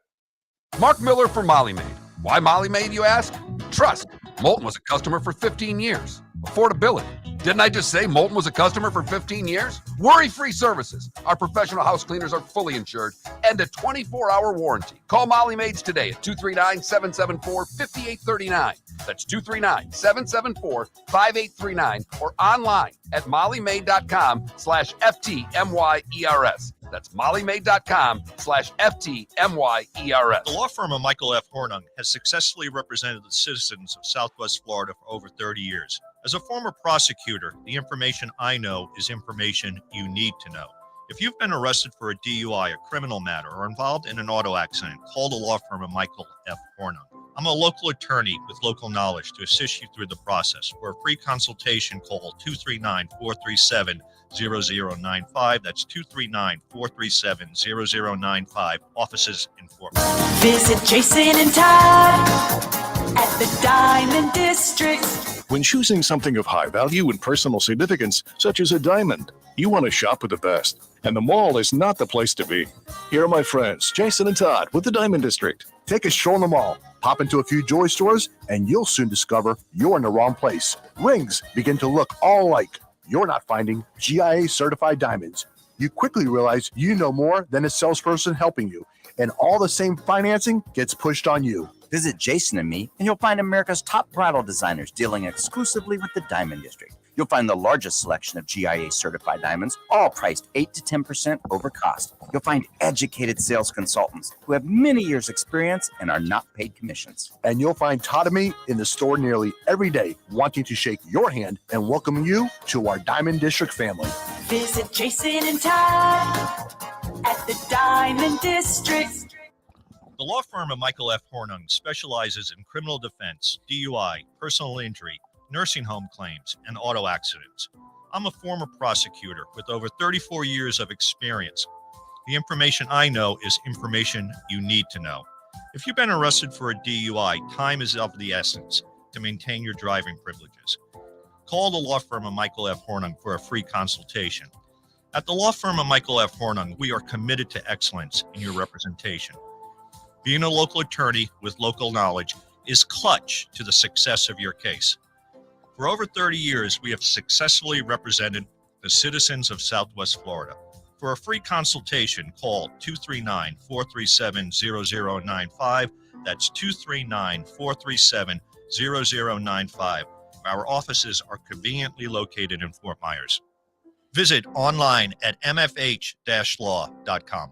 Mark Miller for Molly Maid. Why Molly Maid, you ask? Trust. Moulton was a customer for 15 years. Affordability. Didn't I just say Moulton was a customer for 15 years? Worry-free services. Our professional house cleaners are fully insured and a 24-hour warranty. Call Molly Maids today at 239-774-5839. That's 239-774-5839 or online at mollymaid.com/FTMYERS. That's mollymaid.com/FTMYERS. The law firm of Michael F. Hornung has successfully represented the citizens of Southwest Florida for over 30 years. As a former prosecutor, the information I know is information you need to know. If you've been arrested for a DUI, a criminal matter, or involved in an auto accident, call the law firm of Michael F. Hornung. I'm a local attorney with local knowledge to assist you through the process. For a free consultation, call 239-437-0095. That's 239-437-0095. Offices in Fort Worth. Visit Jason and Todd at the Diamond District. When choosing something of high value and personal significance, such as a diamond, you want to shop with the best. And the mall is not the place to be. Here are my friends, Jason and Todd with the Diamond District. Take a stroll in the mall, pop into a few joy stores, and you'll soon discover you're in the wrong place. Rings begin to look all alike. You're not finding GIA certified diamonds. You quickly realize you know more than a salesperson helping you, and all the same financing gets pushed on you. Visit Jason and me, and you'll find America's top bridal designers dealing exclusively with the Diamond District. You'll find the largest selection of GIA certified diamonds, all priced 8 to 10% over cost. You'll find educated sales consultants who have many years' experience and are not paid commissions. And you'll find Todd and me in the store nearly every day, wanting to shake your hand and welcome you to our Diamond District family. Visit Jason and Todd at the Diamond District. The law firm of Michael F. Hornung specializes in criminal defense, DUI, personal injury, nursing home claims, and auto accidents. I'm a former prosecutor with over 34 years of experience. The information I know is information you need to know. If you've been arrested for a DUI, time is of the essence to maintain your driving privileges. Call the law firm of Michael F. Hornung for a free consultation. At the law firm of Michael F. Hornung, we are committed to excellence in your representation. Being a local attorney with local knowledge is clutch to the success of your case. For over 30 years, we have successfully represented the citizens of Southwest Florida. For a free consultation, call 239-437-0095. That's 239-437-0095. Our offices are conveniently located in Fort Myers. Visit online at mfh-law.com.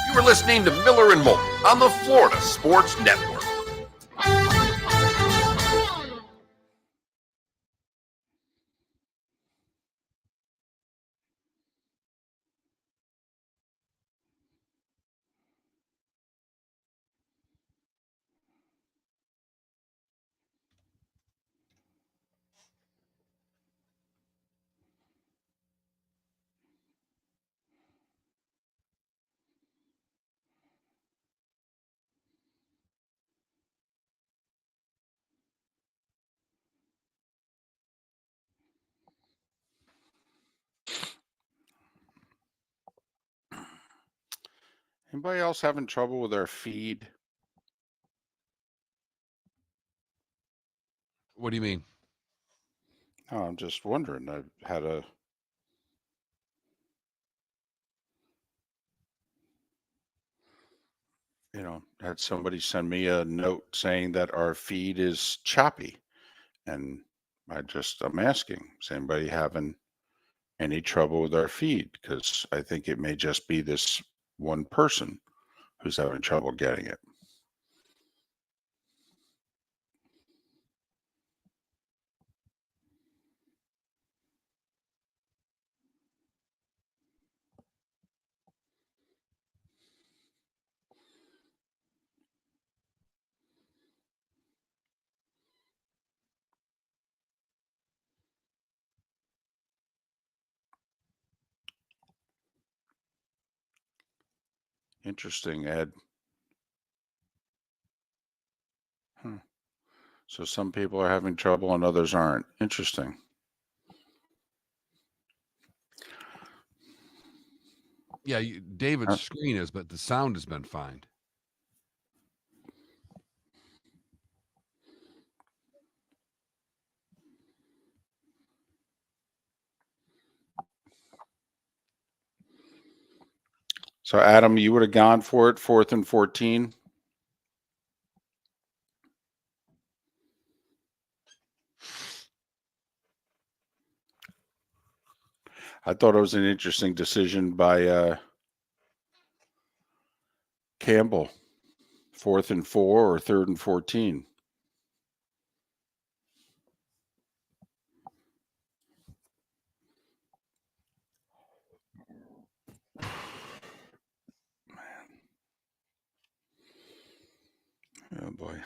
You were listening to Miller and Moulton on the Florida Sports Network. Anybody else having trouble with their feed? What do you mean? Oh, I'm just wondering. I've had had somebody send me a note saying that our feed is choppy. And I'm asking, is anybody having any trouble with our feed? Because I think it may just be this one person who's having trouble getting it. Interesting, Ed. So some people are having trouble and others aren't. Interesting. Yeah, David's screen is, but the sound has been fine. So Adam, you would have gone for it, 4th and 14. I thought it was an interesting decision by Campbell. 4th and 4 or 3rd and 14. Oh boy.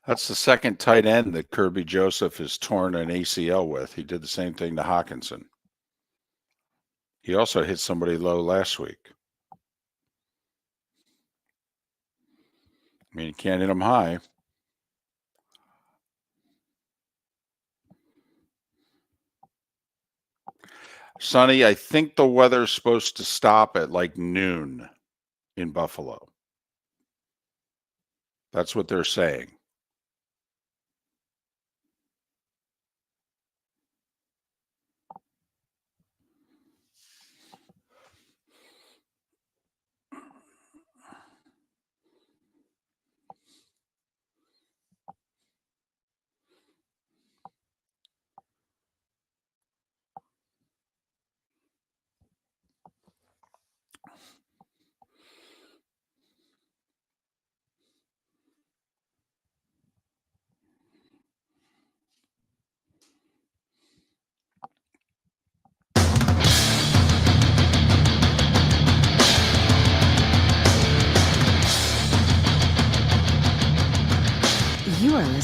That's the second tight end that Kirby Joseph has torn an ACL with. He did the same thing to Hawkinson. He also hit somebody low last week. I mean, you can't hit him high. Sonny, I think the weather's supposed to stop at like noon in Buffalo. That's what they're saying.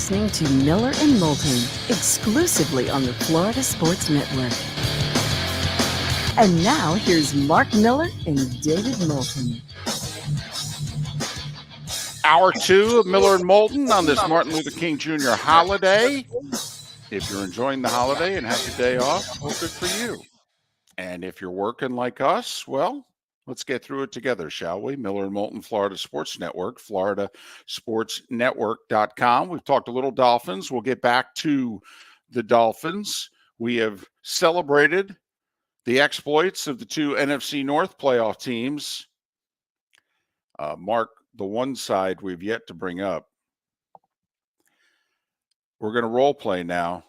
listening to Miller and Moulton, exclusively on the Florida Sports Network. And now here's Mark Miller and David Moulton. Hour 2 of Miller and Moulton on this Martin Luther King Jr. holiday. If you're enjoying the holiday and have your day off, well, good for you. And if you're working like us, well, let's get through it together, shall we? Miller and Moulton, Florida Sports Network, floridasportsnetwork.com. We've talked a little Dolphins. We'll get back to the Dolphins. We have celebrated the exploits of the two NFC North playoff teams. Mark, the one side we've yet to bring up. We're going to role play now.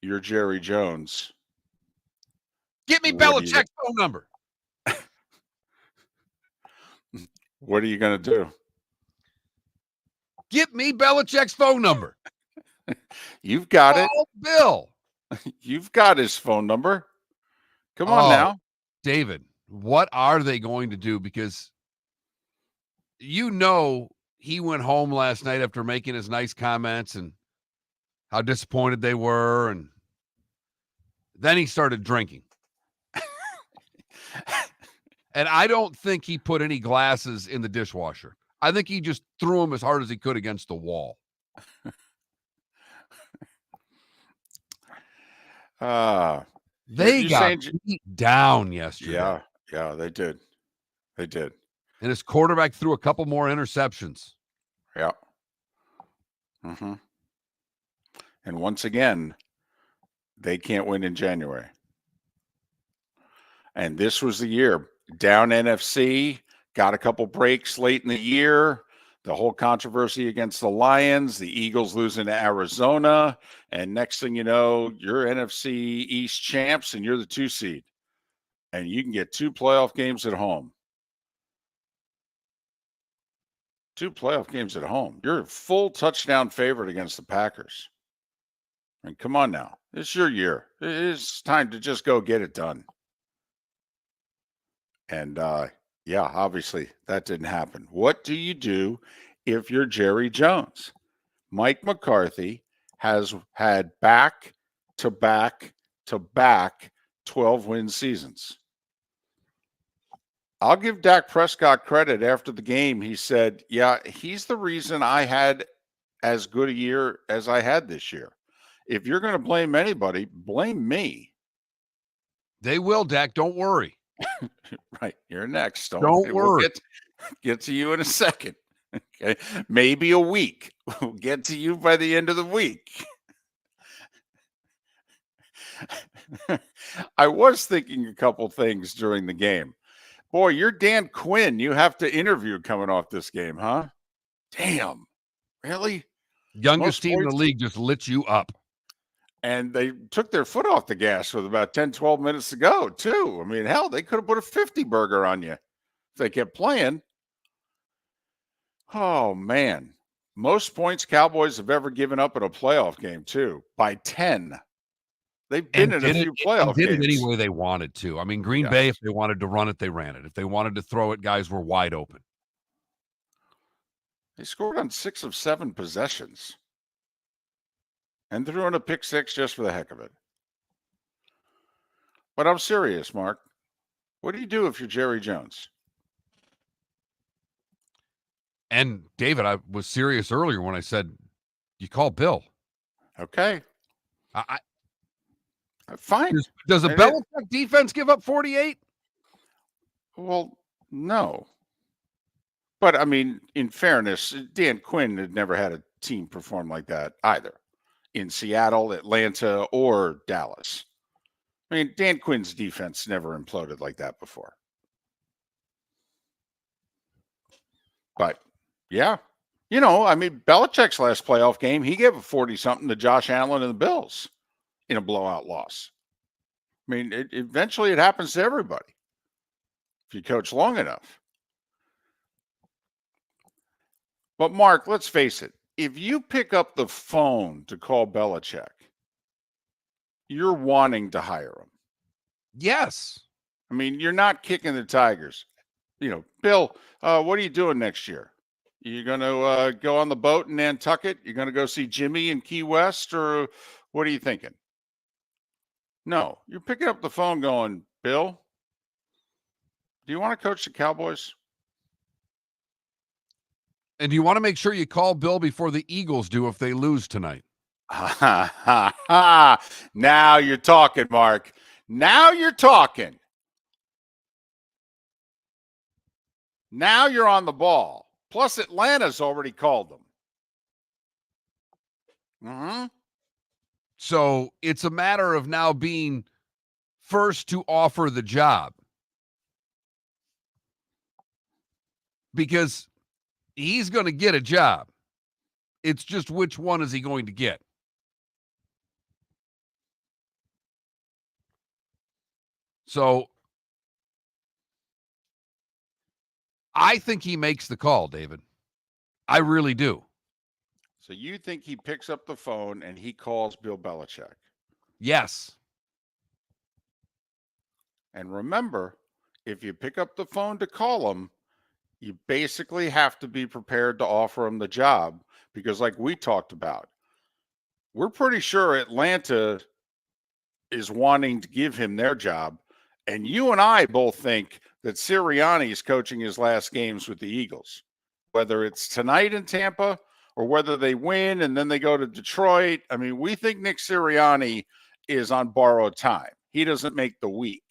You're Jerry Jones. Get me Belichick's phone number. What are you going to do? Get me Belichick's phone number. You've got it. Bill. You've got his phone number. Come on now. David, what are they going to do? Because you know he went home last night after making his nice comments and how disappointed they were. And then he started drinking. And I don't think he put any glasses in the dishwasher. I think he just threw them as hard as he could against the wall. They got beat down yesterday. Yeah, they did. They did. And his quarterback threw a couple more interceptions. Yeah. Mm-hmm. And once again, they can't win in January. And this was the year. Down NFC, got a couple breaks late in the year. The whole controversy against the Lions, the Eagles losing to Arizona. And next thing you know, you're NFC East champs and you're the 2 seed. And you can get 2 playoff games at home. 2 playoff games at home. You're a full touchdown favorite against the Packers. I mean, come on now. It's your year. It's time to just go get it done. And, obviously that didn't happen. What do you do if you're Jerry Jones? Mike McCarthy has had back-to-back 12-win seasons. I'll give Dak Prescott credit after the game. He said, yeah, he's the reason I had as good a year as I had this year. If you're going to blame anybody, blame me. They will, Dak. Don't worry. Right. You're next. Don't worry. We'll get to you in a second. Okay. Maybe a week. We'll get to you by the end of the week. I was thinking a couple things during the game. Boy, you're Dan Quinn. You have to interview coming off this game, huh? Damn. Really? Youngest team in the league just lit you up. And they took their foot off the gas with about 10, 12 minutes to go, too. I mean, hell, they could have put a 50 burger on you if they kept playing. Oh, man. Most points Cowboys have ever given up in a playoff game, too, by 10. They've been in a few playoff games. Did it any way they wanted to. I mean, Green Bay, if they wanted to run it, they ran it. If they wanted to throw it, guys were wide open. They scored on 6 of 7 possessions. And threw in a pick 6 just for the heck of it. But I'm serious, Mark. What do you do if you're Jerry Jones? And, David, I was serious earlier when I said, you call Bill. Okay. Fine. Does a Belichick defense give up 48? Well, no. But, I mean, in fairness, Dan Quinn had never had a team perform like that either. In Seattle, Atlanta, or Dallas. I mean, Dan Quinn's defense never imploded like that before. But, yeah. You know, I mean, Belichick's last playoff game, he gave a 40-something to Josh Allen and the Bills in a blowout loss. I mean, eventually it happens to everybody if you coach long enough. But, Mark, let's face it. If you pick up the phone to call Belichick, you're wanting to hire him. Yes. I mean, you're not kicking the Tigers. You know, Bill, what are you doing next year? You going to go on the boat in Nantucket? You're going to go see Jimmy in Key West, or what are you thinking? No, you're picking up the phone going, Bill, do you want to coach the Cowboys? And do you want to make sure you call Bill before the Eagles do if they lose tonight? Now you're talking, Mark. Now you're talking. Now you're on the ball. Plus, Atlanta's already called them. Mm-hmm. So it's a matter of now being first to offer the job. Because he's going to get a job. It's just which one is he going to get? So I think he makes the call, David. I really do. So you think he picks up the phone and he calls Bill Belichick? Yes. And remember, if you pick up the phone to call him, you basically have to be prepared to offer him the job because, like we talked about, we're pretty sure Atlanta is wanting to give him their job. And you and I both think that Sirianni is coaching his last games with the Eagles, whether it's tonight in Tampa or whether they win and then they go to Detroit. I mean, we think Nick Sirianni is on borrowed time. He doesn't make the week.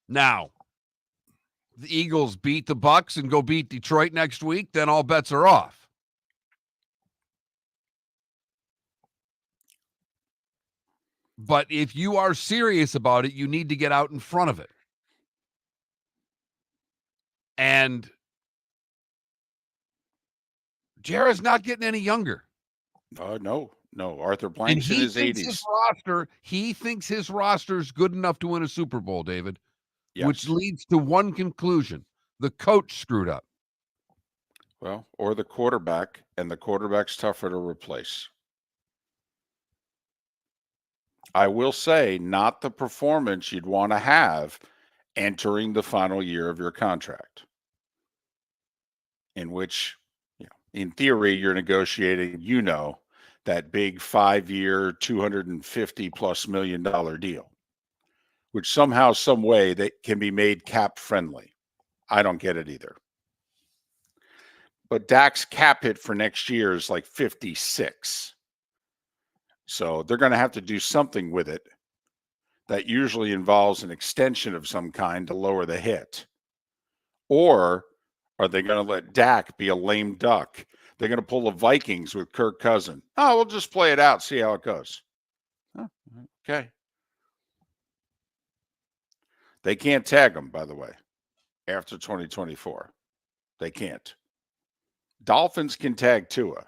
Now, the Eagles beat the Bucs and go beat Detroit next week, then all bets are off. But if you are serious about it, you need to get out in front of it. And Jared's not getting any younger. No. Arthur Blank's in his 80s. He thinks his roster is good enough to win a Super Bowl, David, Yes. which leads to one conclusion. The coach screwed up. Well, or the quarterback, and the quarterback's tougher to replace. I will say, not the performance you'd want to have entering the final year of your contract, in which, in theory, you're negotiating, that big 5-year, $250+ million deal, which somehow, some way, that can be made cap friendly. I don't get it either. But Dak's cap hit for next year is like 56. So they're going to have to do something with it that usually involves an extension of some kind to lower the hit. Or are they going to let Dak be a lame duck? They're going to pull the Vikings with Kirk Cousins. Oh, we'll just play it out, see how it goes. Oh, okay. They can't tag him, by the way, after 2024. They can't. Dolphins can tag Tua.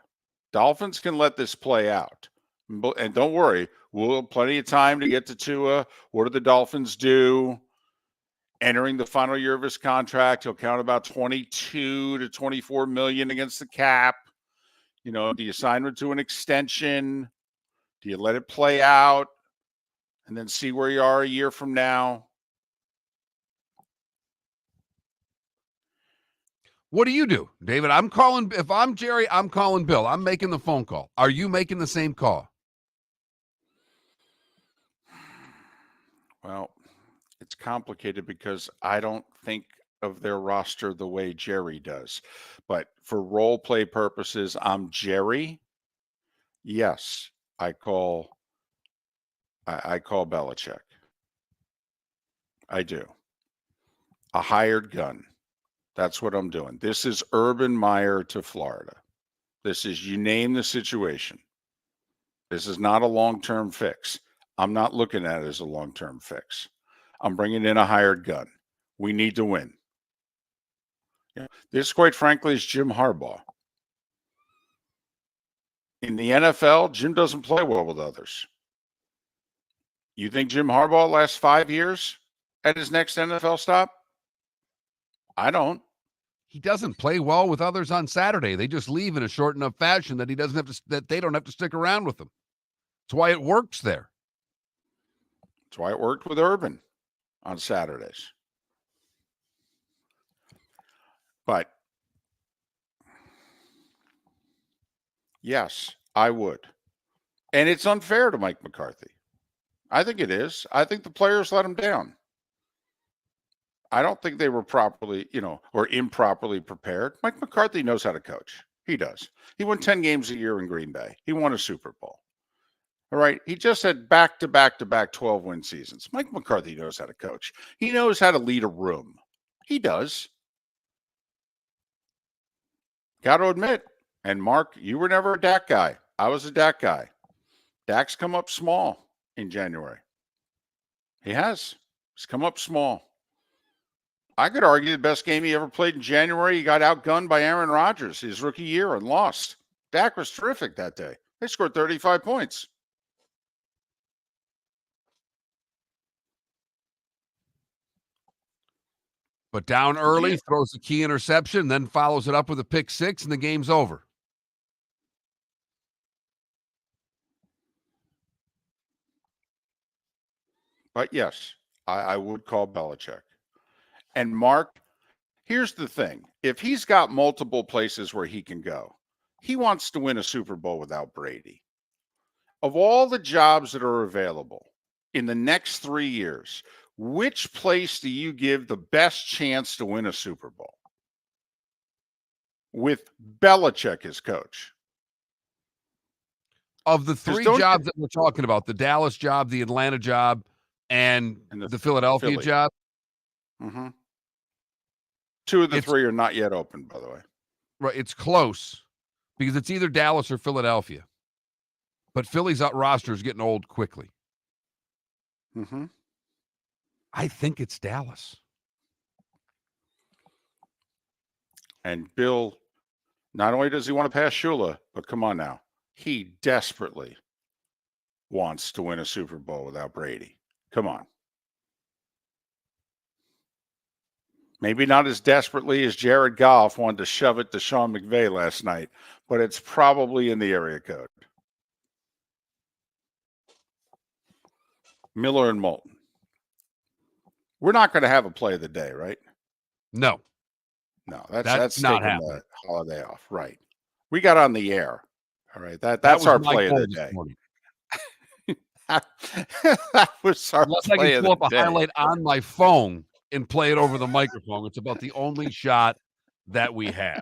Dolphins can let this play out. And don't worry, we'll have plenty of time to get to Tua. What do the Dolphins do? Entering the final year of his contract, he'll count about 22 to 24 million against the cap. Do you sign him to an extension? Do you let it play out and then see where you are a year from now? What do you do, David? I'm calling. If I'm Jerry, I'm calling Bill. I'm making the phone call. Are you making the same call? Well, it's complicated because I don't think of their roster the way Jerry does. But for role play purposes, I'm Jerry. Yes, I call Belichick. I do. A hired gun. That's what I'm doing. This is Urban Meyer to Florida. This is, you name the situation. This is not a long-term fix. I'm not looking at it as a long-term fix. I'm bringing in a hired gun. We need to win. This, quite frankly, is Jim Harbaugh. In the NFL, Jim doesn't play well with others. You think Jim Harbaugh lasts 5 years at his next NFL stop? I don't. He doesn't play well with others on Saturday. They just leave in a short enough fashion that they don't have to stick around with them. That's why it works there. That's why it worked with Urban on Saturdays. But yes, I would. And it's unfair to Mike McCarthy. I think it is. I think the players let him down. I don't think they were properly, or improperly prepared. Mike McCarthy knows how to coach. He does. He won 10 games a year in Green Bay. He won a Super Bowl. All right. He just had back-to-back 12-win seasons. Mike McCarthy knows how to coach. He knows how to lead a room. He does. Got to admit, and Mark, you were never a Dak guy. I was a Dak guy. Dak's come up small in January. He has. He's come up small. I could argue the best game he ever played in January, he got outgunned by Aaron Rodgers his rookie year and lost. Dak was terrific that day. They scored 35 points. But down early, throws a key interception, then follows it up with a pick six, and the game's over. But yes, I would call Belichick. And Mark, here's the thing. If he's got multiple places where he can go, he wants to win a Super Bowl without Brady. Of all the jobs that are available in the next 3 years, which place do you give the best chance to win a Super Bowl? With Belichick as coach. Of the three jobs that we're talking about, the Dallas job, the Atlanta job, and the Philadelphia job. Mm-hmm. 2 of the 3 are not yet open, by the way. Right. It's close because it's either Dallas or Philadelphia. But Philly's roster is getting old quickly. Mm-hmm. I think it's Dallas. And Bill, not only does he want to pass Shula, but come on now. He desperately wants to win a Super Bowl without Brady. Come on. Maybe not as desperately as Jared Goff wanted to shove it to Sean McVay last night, but it's probably in the area code. Miller and Moulton. We're not going to have a play of the day, right? No. No, that's not taking happening. the holiday off. Right. We got on the air. All right. That's our play of the day. That was our Unless play I can pull up a highlight on my phone and play it over the microphone. It's about the only shot that we have.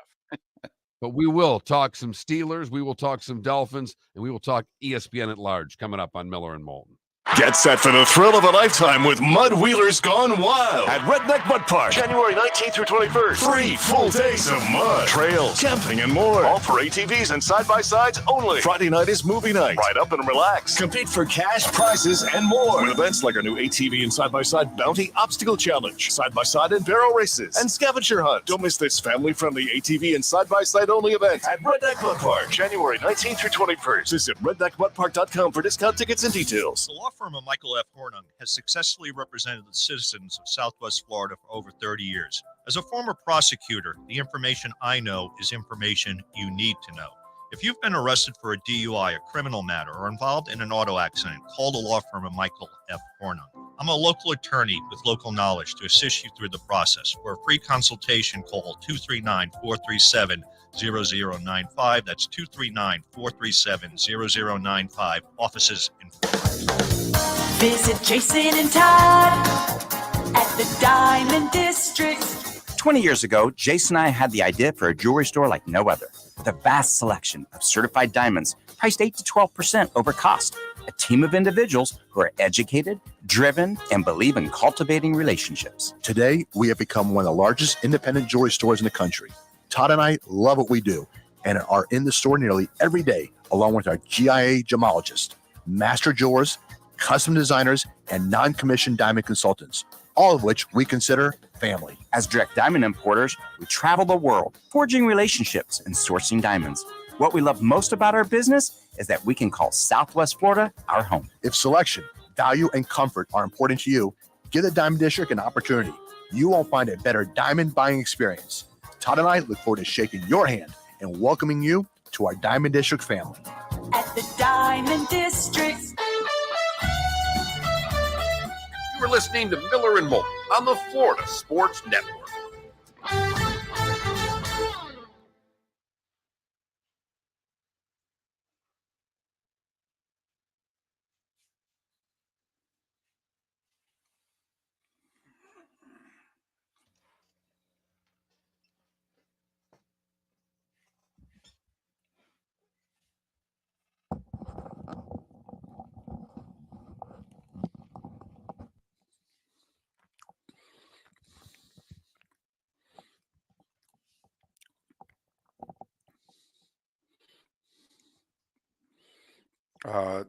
But we will talk some Steelers, we will talk some Dolphins, and we will talk ESPN at large coming up on Miller and Moulton. Get set for the thrill of a lifetime with Mud Wheelers Gone Wild at Redneck Mud Park, January 19th through 21st. 3 full days of mud, trails, camping, and more. All for ATVs and side-by-sides only. Friday night is movie night. Ride up and relax. Compete for cash, prizes, and more. With events like our new ATV and side-by-side bounty obstacle challenge, side-by-side and barrel races, and scavenger hunt. Don't miss this family-friendly ATV and side-by-side only event at Redneck Mud Park, January 19th through 21st. Visit redneckmudpark.com for discount tickets and details. The law firm of Michael F. Hornung has successfully represented the citizens of Southwest Florida for over 30 years. As a former prosecutor, the information I know is information you need to know. If you've been arrested for a DUI, a criminal matter, or involved in an auto accident, call the law firm of Michael F. Hornung. I'm a local attorney with local knowledge to assist you through the process. For a free consultation, call 239-437-0095. That's 239-437-0095. Offices in Visit Jason and Todd at the Diamond District. 20 years ago, Jason and I had the idea for a jewelry store like no other, with a vast selection of certified diamonds priced 8 to 12% over cost. A team of individuals who are educated, driven, and believe in cultivating relationships. Today, we have become one of the largest independent jewelry stores in the country. Todd and I love what we do and are in the store nearly every day, along with our GIA gemologists, master jewelers, custom designers, and non-commissioned diamond consultants, all of which we consider family. As direct diamond importers, we travel the world, forging relationships and sourcing diamonds. What we love most about our business is that we can call Southwest Florida our home. If selection, value, and comfort are important to you, give the Diamond District an opportunity. You won't find a better diamond buying experience. Todd and I look forward to shaking your hand and welcoming you to our Diamond District family. At the Diamond District. You were listening to Miller and Moulton on the Florida Sports Network.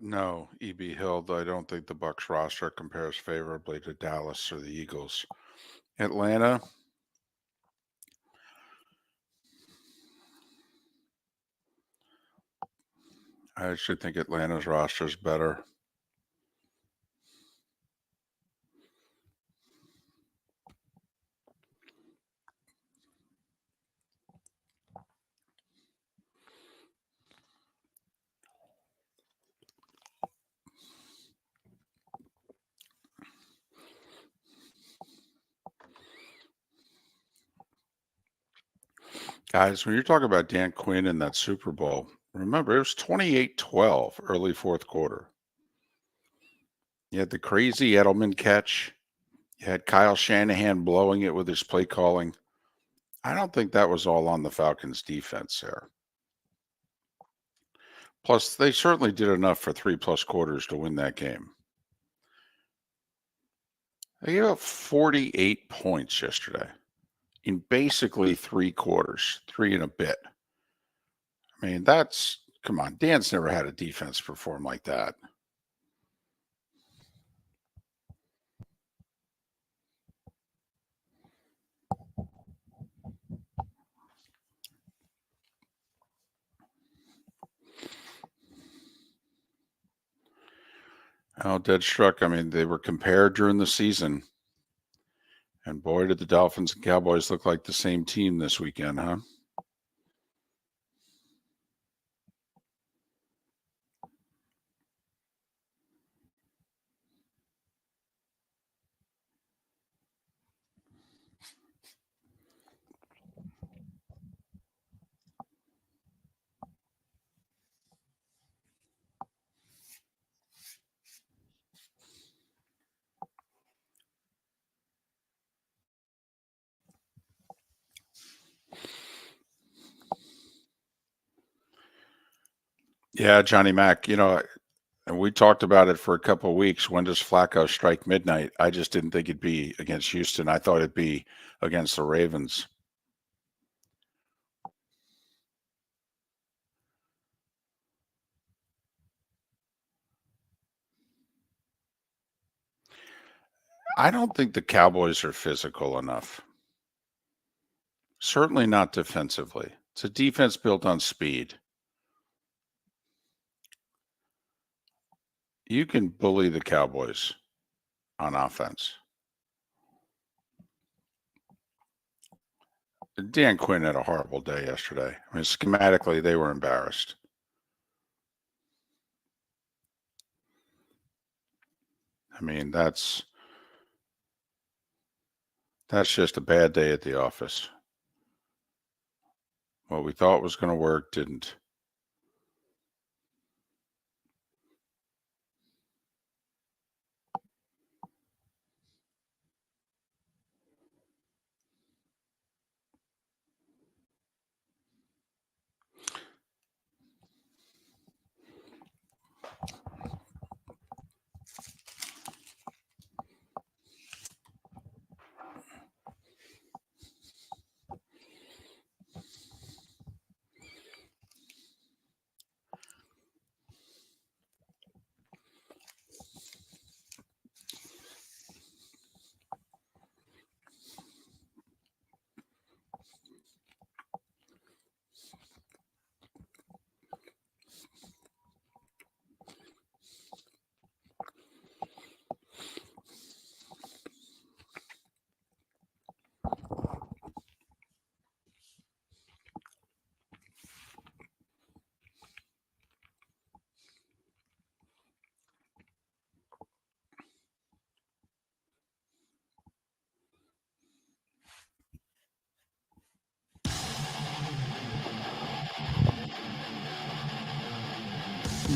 No, EB Hill. I don't think the Bucks roster compares favorably to Dallas or the Eagles. Atlanta. I actually think Atlanta's roster is better. Guys, when you're talking about Dan Quinn in that Super Bowl, remember it was 28-12 early fourth quarter. You had the crazy Edelman catch. You had Kyle Shanahan blowing it with his play calling. I don't think that was all on the Falcons defense there. Plus, they certainly did enough for 3+ quarters to win that game. They gave up 48 points yesterday in basically 3 quarters, 3 and a bit. I mean, come on. Dan's never had a defense perform like that. Oh, dead struck. I mean, they were compared during the season. And boy, did the Dolphins and Cowboys look like the same team this weekend, huh? Yeah, Johnny Mack, and we talked about it for a couple of weeks. When does Flacco strike midnight? I just didn't think it'd be against Houston. I thought it'd be against the Ravens. I don't think the Cowboys are physical enough. Certainly not defensively. It's a defense built on speed. You can bully the Cowboys on offense. Dan Quinn had a horrible day yesterday. I mean, schematically, they were embarrassed. I mean, that's just a bad day at the office. What we thought was going to work didn't.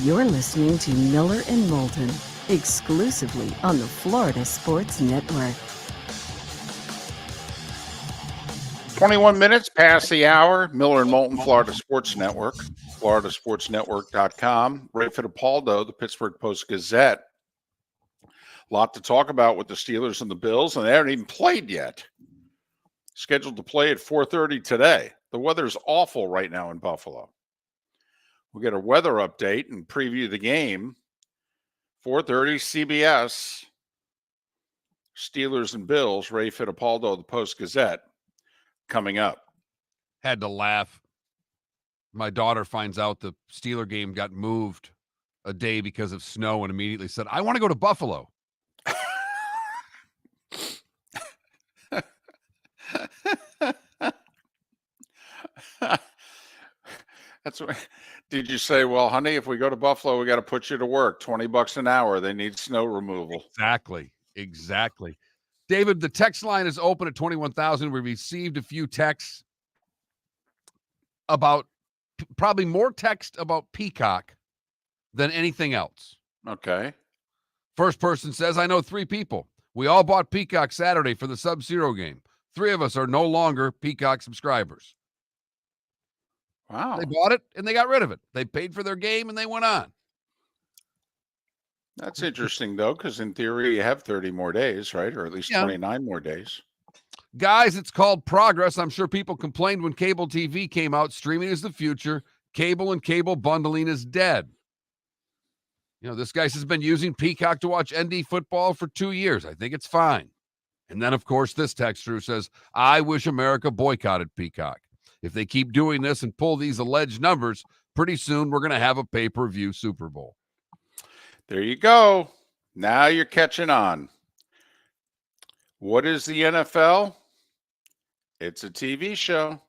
You're listening to Miller and Moulton, exclusively on the Florida Sports Network. 21 minutes past the hour. Miller and Moulton, Florida Sports Network, floridasportsnetwork.com. Ray Fittipaldo, the Pittsburgh Post-Gazette. A lot to talk about with the Steelers and the Bills, and they haven't even played yet. Scheduled to play at 4:30 today. The weather's awful right now in Buffalo. We'll get a weather update and preview the game. 4:30 CBS. Steelers and Bills. Ray Fittipaldo, the Post-Gazette, coming up. Had to laugh. My daughter finds out the Steeler game got moved a day because of snow and immediately said, I want to go to Buffalo. That's what. Did you say, well, honey, if we go to Buffalo, we got to put you to work. $20 an hour. They need snow removal. Exactly. David, the text line is open at 21,000. We received a few texts about probably more text about Peacock than anything else. Okay. First person says, I know 3 people. We all bought Peacock Saturday for the Sub-Zero game. 3 of us are no longer Peacock subscribers. Wow. They bought it and they got rid of it. They paid for their game and they went on. That's interesting, though, because in theory, you have 30 more days, right? Or at least 29 more days. Guys, it's called progress. I'm sure people complained when cable TV came out. Streaming is the future. Cable and cable bundling is dead. You know, this guy has been using Peacock to watch ND football for 2 years. I think it's fine. And then, of course, this texter says, I wish America boycotted Peacock. If they keep doing this and pull these alleged numbers, pretty soon we're going to have a pay-per-view Super Bowl. There you go. Now you're catching on. What is the NFL? It's a TV show.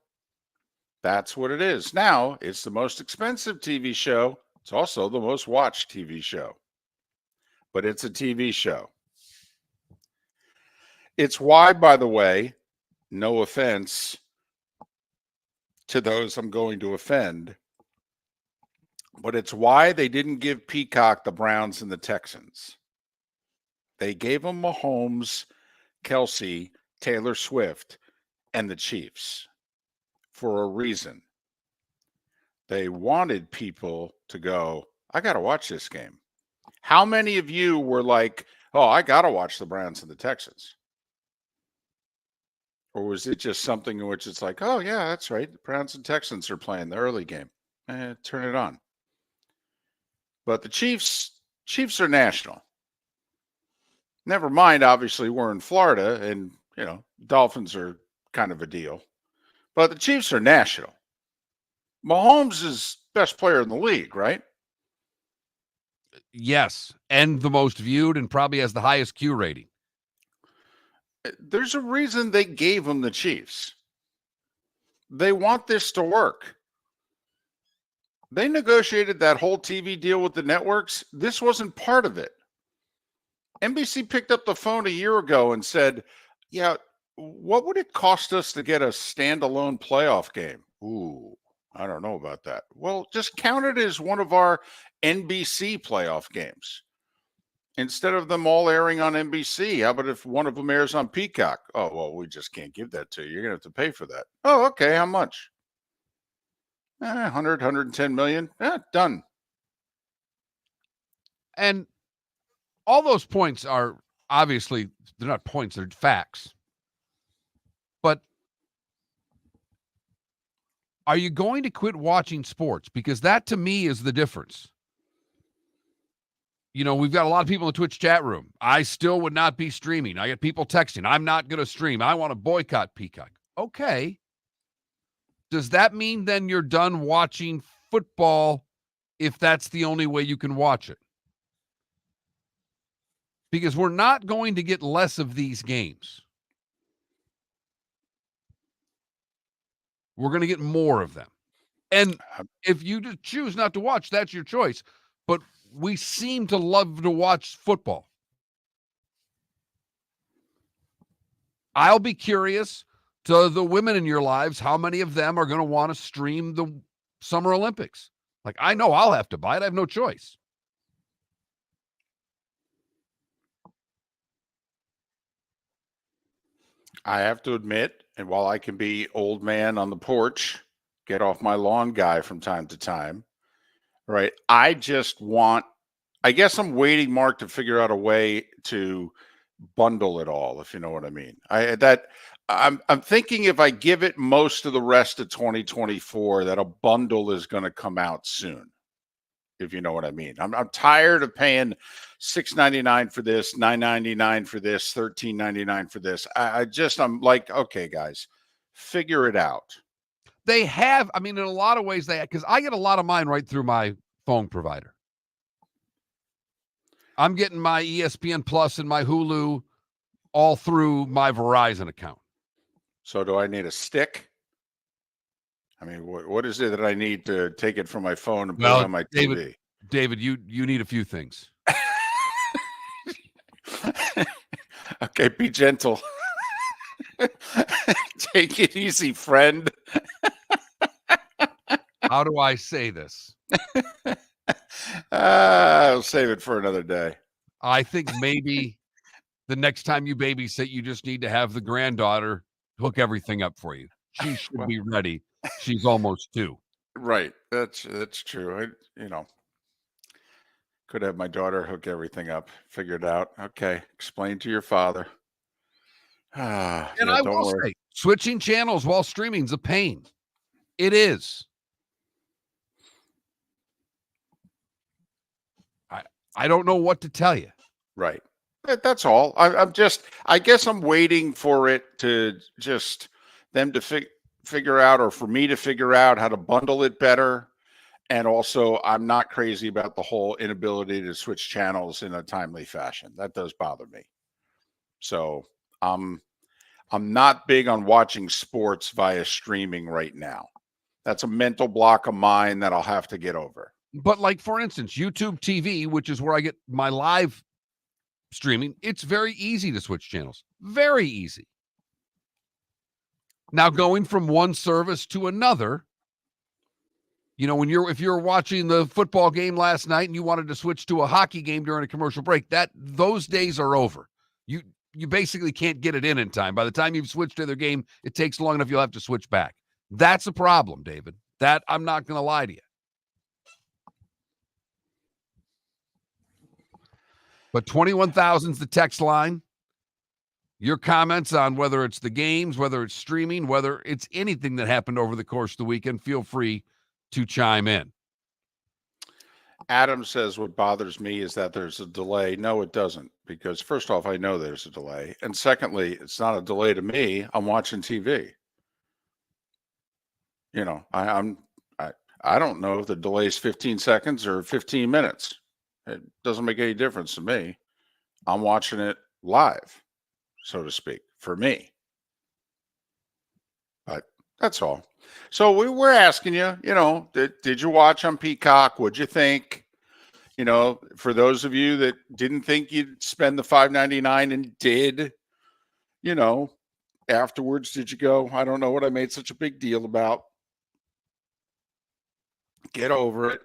That's what it is. Now, it's the most expensive TV show. It's also the most watched TV show. But it's a TV show. It's why, by the way, no offense to those I'm going to offend, but it's why they didn't give Peacock the Browns and the Texans. They gave them Mahomes, Kelsey, Taylor Swift, and the Chiefs for a reason. They wanted people to go, I got to watch this game. How many of you were like, oh, I got to watch the Browns and the Texans? Or was it just something in which it's like, oh, yeah, that's right. The Browns and Texans are playing the early game. Turn it on. But the Chiefs are national. Never mind, obviously, we're in Florida, and, you know, Dolphins are kind of a deal. But the Chiefs are national. Mahomes is best player in the league, right? Yes, and the most viewed and probably has the highest Q rating. There's a reason they gave him the Chiefs. They want this to work. They negotiated that whole TV deal with the networks. This wasn't part of it. NBC picked up the phone a year ago and said, yeah, what would it cost us to get a standalone playoff game? Ooh, I don't know about that. Well, just count it as one of our NBC playoff games. Instead of them all airing on NBC, how about if one of them airs on Peacock? Oh, well, we just can't give that to you. You're going to have to pay for that. Oh, okay. How much? 100, 110 million. Done. And all those points are obviously, they're not points, they're facts. But are you going to quit watching sports? Because that, to me, is the difference. You know, we've got a lot of people in the Twitch chat room. I still would not be streaming. I get people texting, I'm not going to stream. I want to boycott Peacock. Okay. Does that mean then you're done watching football if that's the only way you can watch it? Because we're not going to get less of these games. We're going to get more of them. And if you just choose not to watch, that's your choice. But we seem to love to watch football. I'll be curious to the women in your lives, how many of them are going to want to stream the Summer Olympics? Like, I know I'll have to buy it. I have no choice. I have to admit, and while I can be old man on the porch, get off my lawn guy from time to time, right? I guess I'm waiting, Mark, to figure out a way to bundle it all, if you know what I mean. I'm thinking if I give it most of the rest of 2024, that a bundle is going to come out soon. if you know what I mean. I'm tired of paying $6.99 for this, $9.99 for this, $13.99 for this. I'm like, okay, guys, figure it out. They have, I mean, in a lot of ways, because I get a lot of mine right through my phone provider. I'm getting my ESPN Plus and my Hulu all through my Verizon account. So do I need a stick? I mean, what is it that I need to take it from my phone and put it on my TV? David, you need a few things. Okay, be gentle. Take it easy, friend. How do I say this? I'll save it for another day. I think maybe the next time you babysit, you just need to have the granddaughter hook everything up for you. She should be ready. She's almost 2. Right. That's true. Could have my daughter hook everything up, figure it out. Okay. Explain to your father. And I will say, switching channels while streaming is a pain. It is. I don't know what to tell you. Right. That's all. I guess I'm waiting for it to just them to figure out, or for me to figure out how to bundle it better. And also, I'm not crazy about the whole inability to switch channels in a timely fashion. That does bother me. So I'm not big on watching sports via streaming right now. That's a mental block of mine that I'll have to get over. But like, for instance, YouTube TV, which is where I get my live streaming, it's very easy to switch channels. Very easy. Now, going from one service to another, if you're watching the football game last night and you wanted to switch to a hockey game during a commercial break, those days are over. You basically can't get it in time. By the time you've switched to their game, it takes long enough, you'll have to switch back. That's a problem, David. That I'm not going to lie to you. But 21,000's the text line. Your comments on whether it's the games, whether it's streaming, whether it's anything that happened over the course of the weekend, feel free to chime in. Adam says what bothers me is that there's a delay. No, it doesn't, because first off, I know there's a delay. And secondly, it's not a delay to me. I'm watching TV. I don't know if the delay is 15 seconds or 15 minutes. It doesn't make any difference to me. I'm watching it live, so to speak, for me. But that's all. So we're asking you, did you watch on Peacock? What'd you think? For those of you that didn't think you'd spend the $5.99 and did, afterwards, did you go, I don't know what I made such a big deal about. Get over it.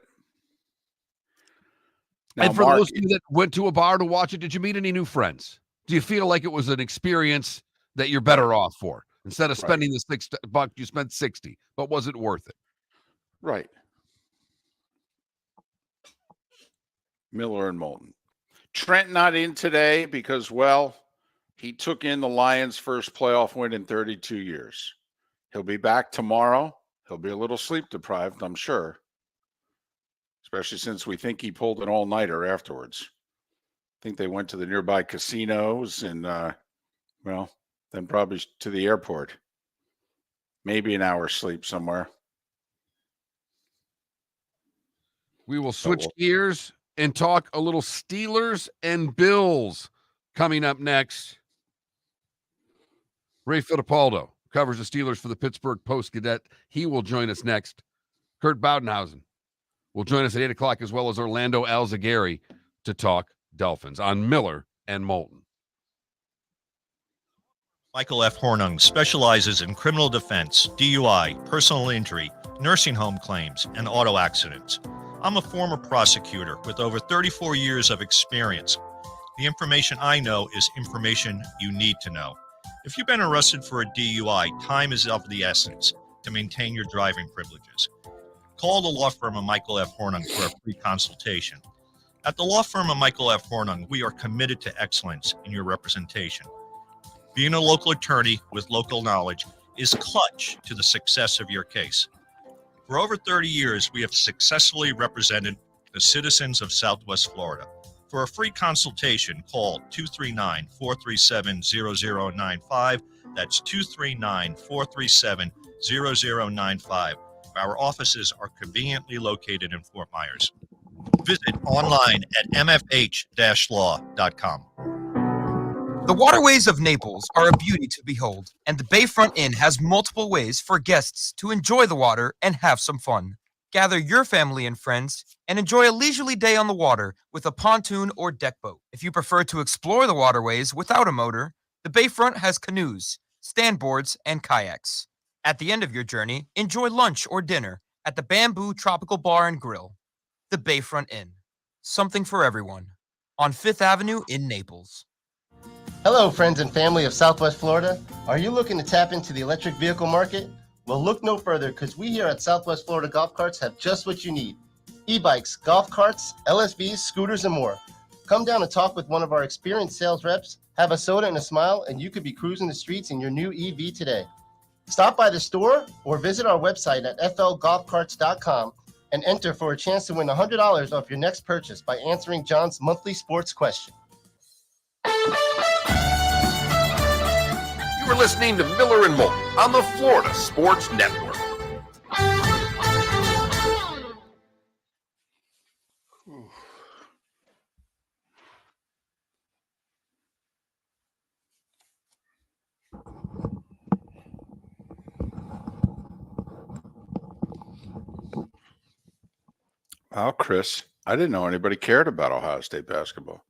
Now, and for those of you that went to a bar to watch it, did you meet any new friends? Do you feel like it was an experience that you're better off for? Instead of spending the $6, you spent $60. But was it worth it? Right. Miller and Moulton. Trent not in today because, he took in the Lions' first playoff win in 32 years. He'll be back tomorrow. He'll be a little sleep deprived, I'm sure. Especially since we think he pulled an all-nighter afterwards. I think they went to the nearby casinos and, then probably to the airport. Maybe an hour's sleep somewhere. We will switch gears and talk a little Steelers and Bills coming up next. Ray Fittipaldo covers the Steelers for the Pittsburgh Post-Gazette. He will join us next. Kurt Baudenhausen will join us at 8 o'clock, as well as Orlando Alzagari to talk Dolphins on Miller and Moulton. Michael F. Hornung specializes in criminal defense, DUI, personal injury, nursing home claims, and auto accidents. I'm a former prosecutor with over 34 years of experience. The information I know is information you need to know. If you've been arrested for a DUI, time is of the essence to maintain your driving privileges. Call the law firm of Michael F. Hornung for a free consultation. At the law firm of Michael F. Hornung, we are committed to excellence in your representation. Being a local attorney with local knowledge is clutch to the success of your case. For over 30 years, we have successfully represented the citizens of Southwest Florida. For a free consultation, call 239-437-0095. That's 239-437-0095. Our offices are conveniently located in Fort Myers. Visit online at mfh-law.com. The waterways of Naples are a beauty to behold, and the Bayfront Inn has multiple ways for guests to enjoy the water and have some fun. Gather your family and friends and enjoy a leisurely day on the water with a pontoon or deck boat. If you prefer to explore the waterways without a motor, the Bayfront has canoes, standboards, and kayaks. At the end of your journey, enjoy lunch or dinner at the Bamboo Tropical Bar and Grill. The Bayfront Inn. Something for everyone. On 5th Avenue in Naples. Hello, friends and family of Southwest Florida. Are you looking to tap into the electric vehicle market? Well, look no further, because we here at Southwest Florida Golf Carts have just what you need. E-bikes, golf carts, LSVs, scooters, and more. Come down and talk with one of our experienced sales reps, have a soda and a smile, and you could be cruising the streets in your new EV today. Stop by the store or visit our website at flgolfcarts.com and enter for a chance to win $100 off your next purchase by answering John's monthly sports question. You are listening to Miller and Moulton on the Florida Sports Network. Well, Chris, I didn't know anybody cared about Ohio State basketball.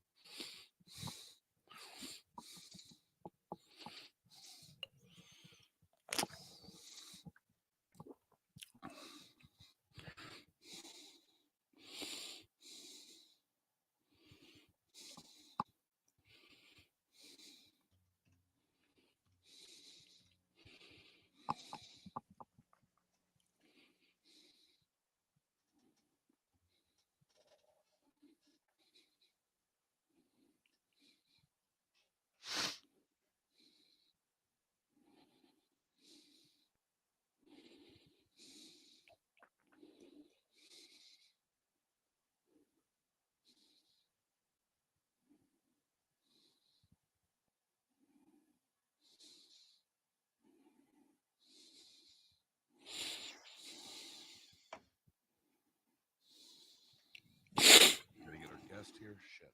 Gotta get our guest here. Shit.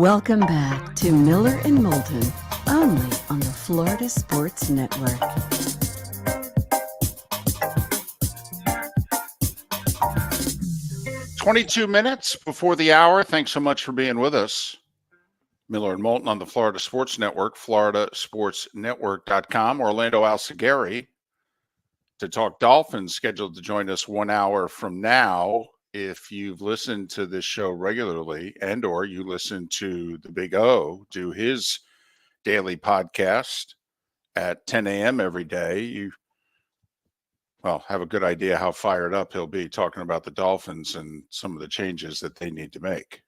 Welcome back to Miller and Moulton, only on the Florida Sports Network. 22 minutes before the hour. Thanks so much for being with us. Miller and Moulton on the Florida Sports Network, floridasportsnetwork.com. Orlando Alcigari to talk Dolphins, scheduled to join us 1 hour from now. If you've listened to this show regularly and or you listen to the Big O do his daily podcast at 10 a.m. every day, you have a good idea how fired up he'll be talking about the Dolphins and some of the changes that they need to make.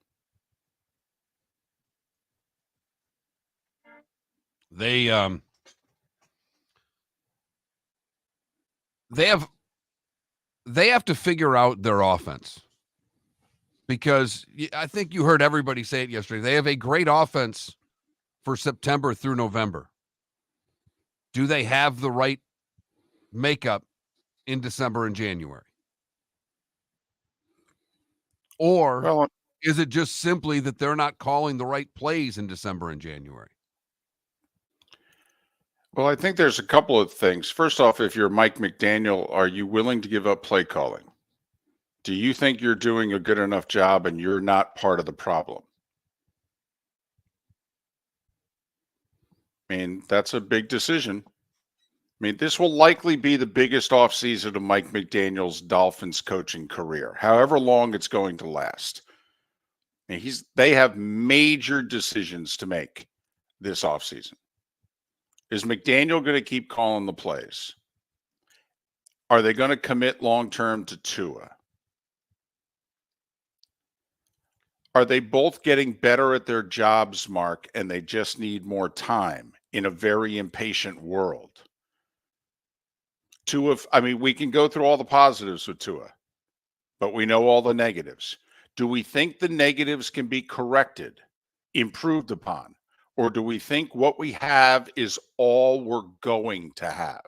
They have to figure out their offense, because I think you heard everybody say it yesterday. They have a great offense for September through November. Do they have the right makeup in December and January? Or is it just simply that they're not calling the right plays in December and January? Well, I think there's a couple of things. First off, if you're Mike McDaniel, are you willing to give up play calling? Do you think you're doing a good enough job and you're not part of the problem? I mean, that's a big decision. I mean, this will likely be the biggest offseason of Mike McDaniel's Dolphins coaching career, however long it's going to last. I mean, they have major decisions to make this offseason. Is McDaniel going to keep calling the plays? Are they going to commit long-term to Tua? Are they both getting better at their jobs, Mark, and they just need more time in a very impatient world? Tua, I mean, we can go through all the positives with Tua, but we know all the negatives. Do we think the negatives can be corrected, improved upon, or do we think what we have is all we're going to have?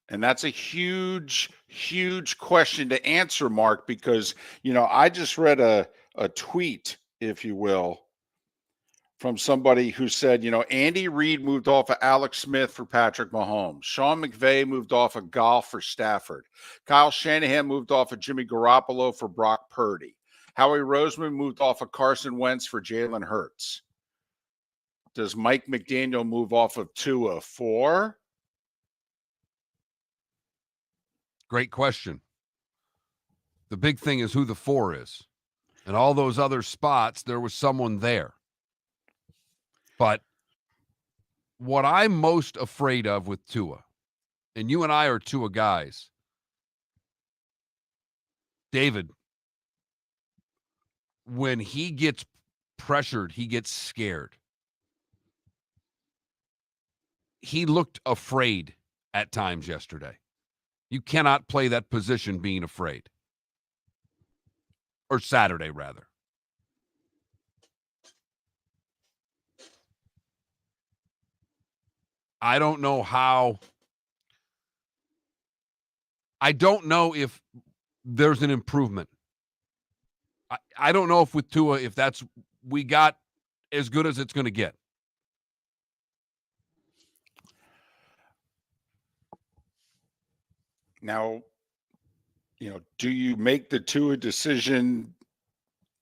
And that's a huge, huge question to answer, Mark, because, I just read a tweet, if you will, from somebody who said, Andy Reid moved off of Alex Smith for Patrick Mahomes. Sean McVay moved off of Goff for Stafford. Kyle Shanahan moved off of Jimmy Garoppolo for Brock Purdy. Howie Roseman moved off of Carson Wentz for Jalen Hurts. Does Mike McDaniel move off of Tua for? Great question. The big thing is who the 4 is. And all those other spots, there was someone there. But what I'm most afraid of with Tua, and you and I are Tua guys, David, when he gets pressured, he gets scared. He looked afraid at times yesterday. You cannot play that position being afraid. Or Saturday, rather. I don't know how. I don't know if there's an improvement. I don't know if with Tua, if we got as good as it's going to get. Now, do you make the Tua decision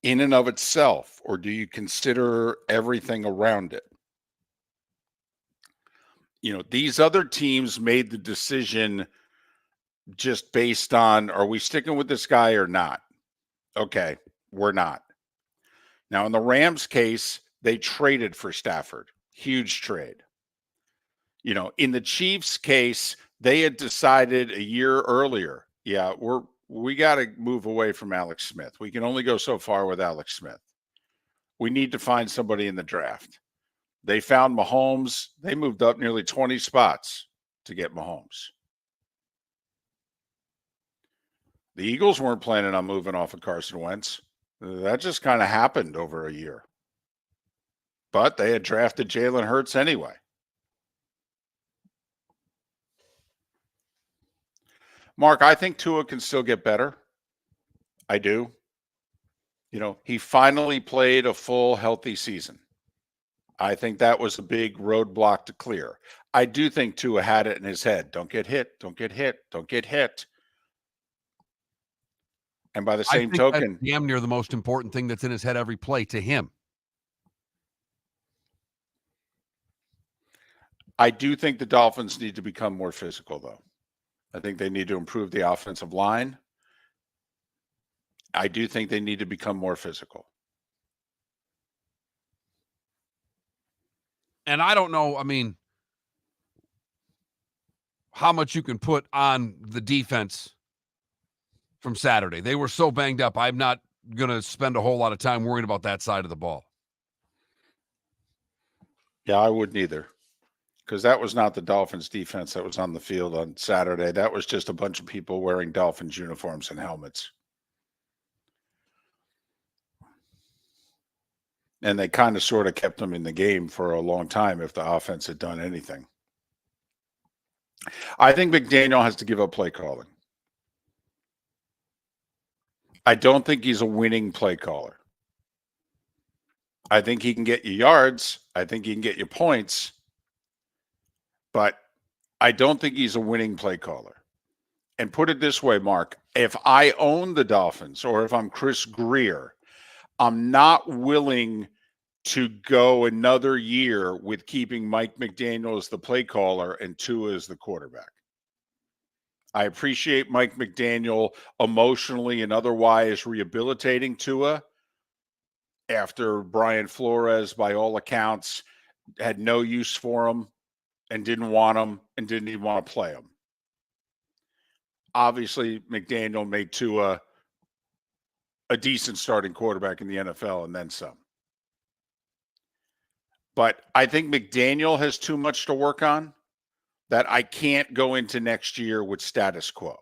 in and of itself, or do you consider everything around it? These other teams made the decision just based on, are we sticking with this guy or not? Okay, we're not. Now, in the Rams case, they traded for Stafford. Huge trade. In the Chiefs case, they had decided a year earlier, we got to move away from Alex Smith. We can only go so far with Alex Smith. We need to find somebody in the draft. They found Mahomes. They moved up nearly 20 spots to get Mahomes. The Eagles weren't planning on moving off of Carson Wentz. That just kind of happened over a year. But they had drafted Jalen Hurts anyway. Mark, I think Tua can still get better. I do. He finally played a full healthy season. I think that was a big roadblock to clear. I do think Tua had it in his head. Don't get hit. Don't get hit. Don't get hit. And by the I same think that's token, damn near the most important thing that's in his head every play to him. I do think the Dolphins need to become more physical, though. I think they need to improve the offensive line. I do think they need to become more physical. And I don't know, I mean, how much you can put on the defense from Saturday. They were so banged up. I'm not going to spend a whole lot of time worrying about that side of the ball. Yeah, I wouldn't either. Because that was not the Dolphins defense that was on the field on Saturday. That was just a bunch of people wearing Dolphins uniforms and helmets. And they kind of sort of kept them in the game for a long time if the offense had done anything. I think McDaniel has to give up play calling. I don't think he's a winning play caller. I think he can get you yards. I think he can get you points. But I don't think he's a winning play caller. And put it this way, Mark, if I own the Dolphins or if I'm Chris Greer, I'm not willing to go another year with keeping Mike McDaniel as the play caller and Tua as the quarterback. I appreciate Mike McDaniel emotionally and otherwise rehabilitating Tua after Brian Flores, by all accounts, had no use for him and didn't want him and didn't even want to play him. Obviously, McDaniel made Tua a decent starting quarterback in the NFL and then some. But I think McDaniel has too much to work on that I can't go into next year with status quo.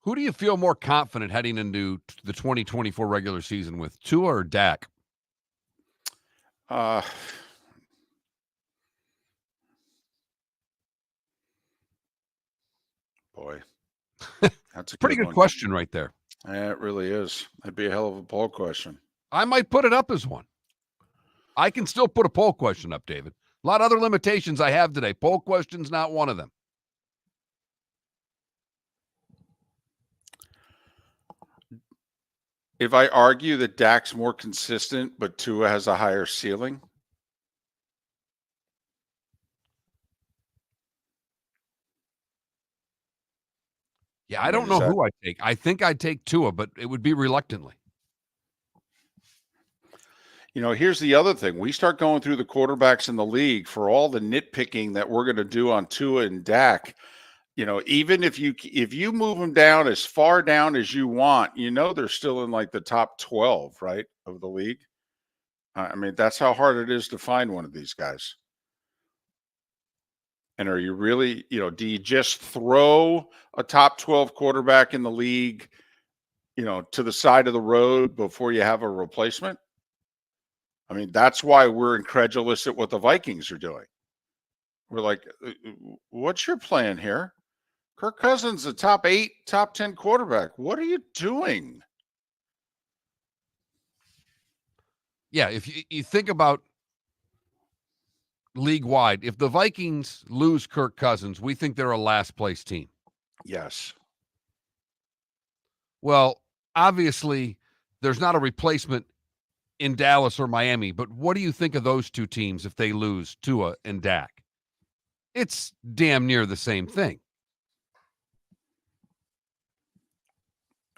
Who do you feel more confident heading into the 2024 regular season with, Tua or Dak? Boy, that's a Pretty good one. question right there. Yeah, it really is. That'd be a hell of a poll question. I might put it up as one. I can still put a poll question up, David. A lot of other limitations I have today. Poll question's not one of them. If I argue that Dak's more consistent, but Tua has a higher ceiling, Yeah, I don't know who I'd take. I think I'd take Tua, but it would be reluctantly. Here's the other thing. We start going through the quarterbacks in the league for all the nitpicking that we're going to do on Tua and Dak. Even if you move them down as far down as you want, they're still in like the top 12, right, of the league. I mean, that's how hard it is to find one of these guys. And are you really, do you just throw a top 12 quarterback in the league, to the side of the road before you have a replacement? I mean, that's why we're incredulous at what the Vikings are doing. We're like, what's your plan here? Kirk Cousins, a top 8, top 10 quarterback. What are you doing? Yeah, if you think about league-wide, if the Vikings lose Kirk Cousins, we think they're a last-place team. Yes. Well, obviously, there's not a replacement in Dallas or Miami, but what do you think of those two teams if they lose Tua and Dak? It's damn near the same thing.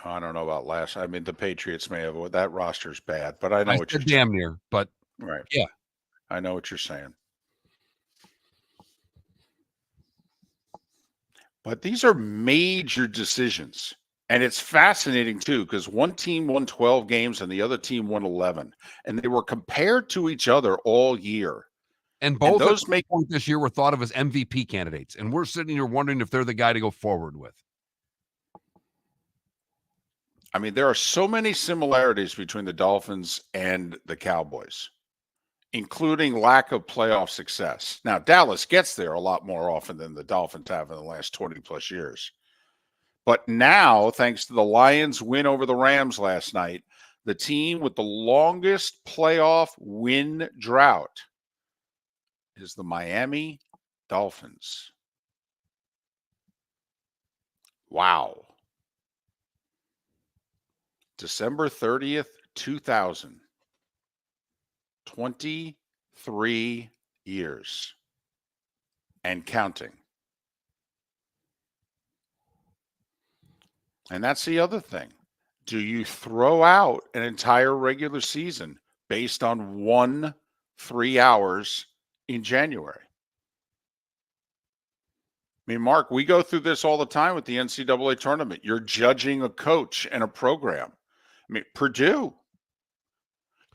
I don't know about last. I mean, the Patriots may have. That roster's bad, but I know what you're damn near, but right. Yeah, I know what you're saying. But these are major decisions. And it's fascinating, too, because one team won 12 games and the other team won 11. And they were compared to each other all year. And both of those point this year were thought of as MVP candidates. And we're sitting here wondering if they're the guy to go forward with. I mean, there are so many similarities between the Dolphins and the Cowboys, including lack of playoff success. Now, Dallas gets there a lot more often than the Dolphins have in the last 20 plus years. But now, thanks to the Lions' win over the Rams last night, the team with the longest playoff win drought is the Miami Dolphins. Wow. December 30th, 2000. 23 years and counting. And that's the other thing. Do you throw out an entire regular season based on 3 hours in January? I mean, Mark, we go through this all the time with the NCAA tournament. You're judging a coach and a program. I mean, Purdue,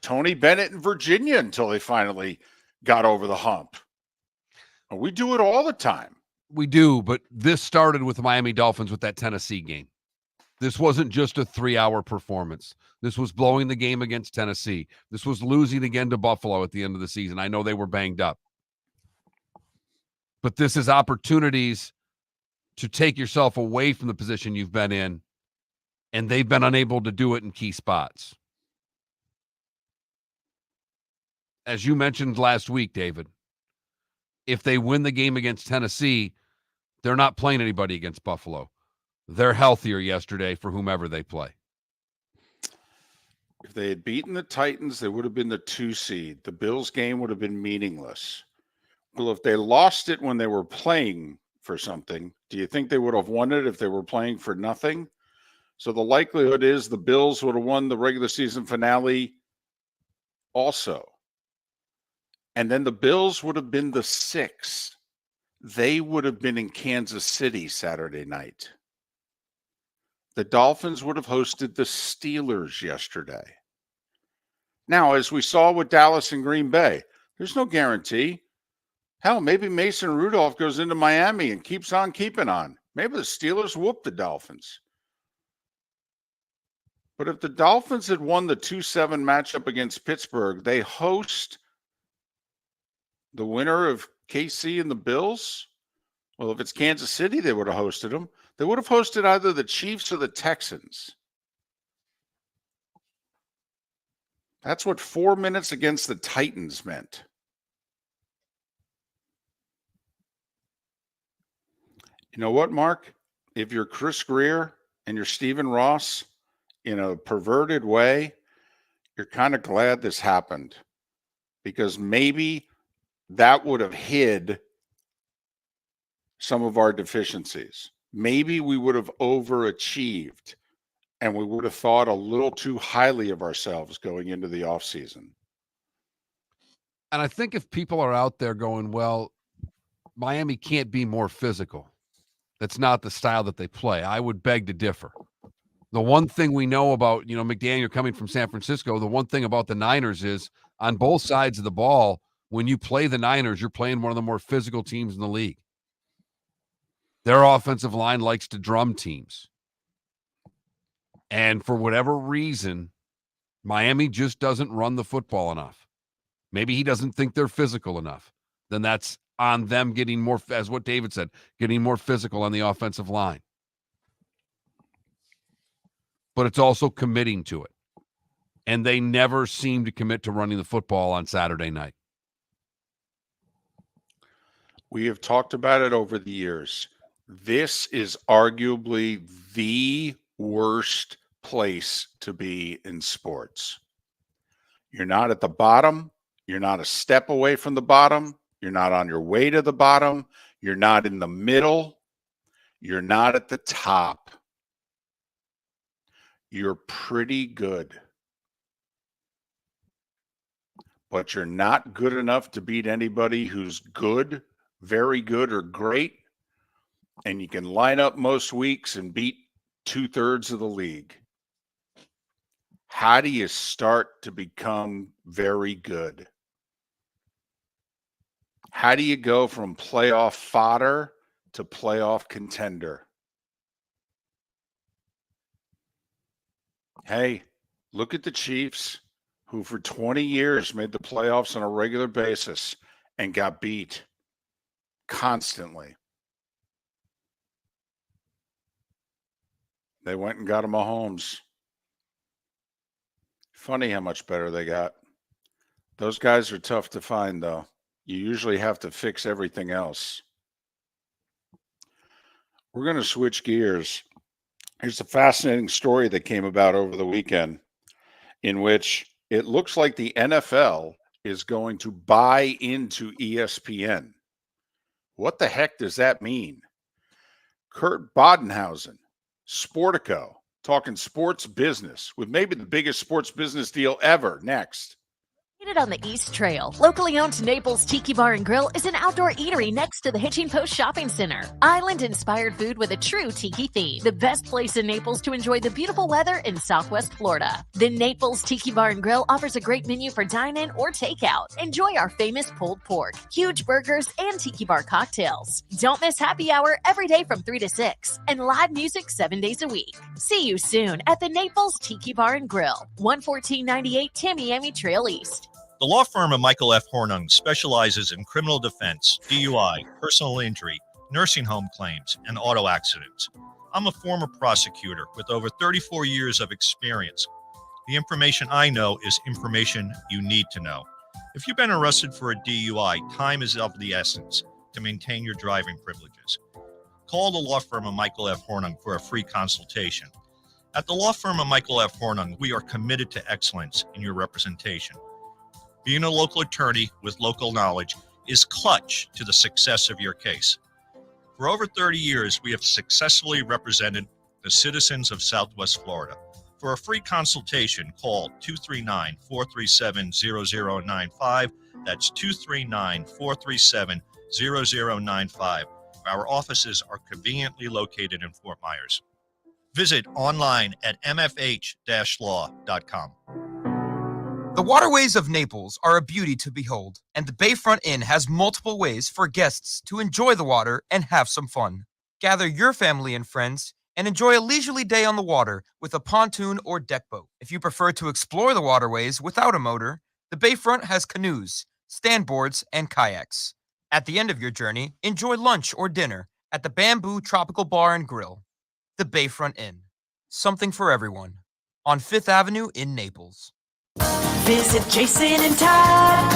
Tony Bennett in Virginia until they finally got over the hump. We do it all the time. We do, but this started with the Miami Dolphins with that Tennessee game. This wasn't just a 3-hour performance. This was blowing the game against Tennessee. This was losing again to Buffalo at the end of the season. I know they were banged up. But this is opportunities to take yourself away from the position you've been in, and they've been unable to do it in key spots. As you mentioned last week, David, if they win the game against Tennessee, they're not playing anybody against Buffalo. They're healthier yesterday for whomever they play. If they had beaten the Titans, they would have been the 2 seed. The Bills game would have been meaningless. Well, if they lost it when they were playing for something, do you think they would have won it if they were playing for nothing? So the likelihood is the Bills would have won the regular season finale also. And then the Bills would have been the 6. They would have been in Kansas City Saturday night. The Dolphins would have hosted the Steelers yesterday. Now, as we saw with Dallas and Green Bay, there's no guarantee. Hell, maybe Mason Rudolph goes into Miami and keeps on keeping on. Maybe the Steelers whoop the Dolphins. But if the Dolphins had won the 2-7 matchup against Pittsburgh, they host the winner of KC and the Bills. Well, if it's Kansas City, they would have hosted them. They would have hosted either the Chiefs or the Texans. That's what 4 minutes against the Titans meant. You know what, Mark? If you're Chris Greer and you're Stephen Ross, in a perverted way, you're kind of glad this happened, because maybe that would have hid some of our deficiencies. Maybe we would have overachieved and we would have thought a little too highly of ourselves going into the offseason. And I think if people are out there going, well, Miami can't be more physical, that's not the style that they play, I would beg to differ. The one thing we know about, McDaniel coming from San Francisco, the one thing about the Niners is on both sides of the ball, when you play the Niners, you're playing one of the more physical teams in the league. Their offensive line likes to drum teams. And for whatever reason, Miami just doesn't run the football enough. Maybe he doesn't think they're physical enough. Then that's on them getting more, as what David said, getting more physical on the offensive line. But it's also committing to it. And they never seem to commit to running the football on Saturday night. We have talked about it over the years. This is arguably the worst place to be in sports. You're not at the bottom. You're not a step away from the bottom. You're not on your way to the bottom. You're not in the middle. You're not at the top. You're pretty good. But you're not good enough to beat anybody who's good, very good, or great. And you can line up most weeks and beat 2/3 of the league. How do you start to become very good? How do you go from playoff fodder to playoff contender? Hey, look at the Chiefs, who for 20 years made the playoffs on a regular basis and got beat constantly. They went and got a Mahomes. Funny how much better they got. Those guys are tough to find, though. You usually have to fix everything else. We're going to switch gears. Here's a fascinating story that came about over the weekend in which it looks like the NFL is going to buy into ESPN. What the heck does that mean? Kurt Bodenhausen, Sportico, talking sports business with maybe the biggest sports business deal ever next. Located on the East Trail, locally owned Naples Tiki Bar and Grill is an outdoor eatery next to the Hitching Post Shopping Center. Island-inspired food with a true tiki theme. The best place in Naples to enjoy the beautiful weather in Southwest Florida. The Naples Tiki Bar and Grill offers a great menu for dine-in or takeout. Enjoy our famous pulled pork, huge burgers, and tiki bar cocktails. Don't miss happy hour every day from 3 to 6 and live music 7 days a week. See you soon at the Naples Tiki Bar and Grill, 11498 Tamiami Trail East. The law firm of Michael F. Hornung specializes in criminal defense, DUI, personal injury, nursing home claims, and auto accidents. I'm a former prosecutor with over 34 years of experience. The information I know is information you need to know. If you've been arrested for a DUI, time is of the essence to maintain your driving privileges. Call the law firm of Michael F. Hornung for a free consultation. At the law firm of Michael F. Hornung, we are committed to excellence in your representation. Being a local attorney with local knowledge is clutch to the success of your case. For over 30 years, we have successfully represented the citizens of Southwest Florida. For a free consultation, call 239-437-0095. That's 239-437-0095. Our offices are conveniently located in Fort Myers. Visit online at mfh-law.com. The waterways of Naples are a beauty to behold, and the Bayfront Inn has multiple ways for guests to enjoy the water and have some fun. Gather your family and friends and enjoy a leisurely day on the water with a pontoon or deck boat. If you prefer to explore the waterways without a motor, the Bayfront has canoes, standboards, and kayaks. At the end of your journey, enjoy lunch or dinner at the Bamboo Tropical Bar and Grill. The Bayfront Inn. Something for everyone. On 5th Avenue in Naples. Visit Jason and Todd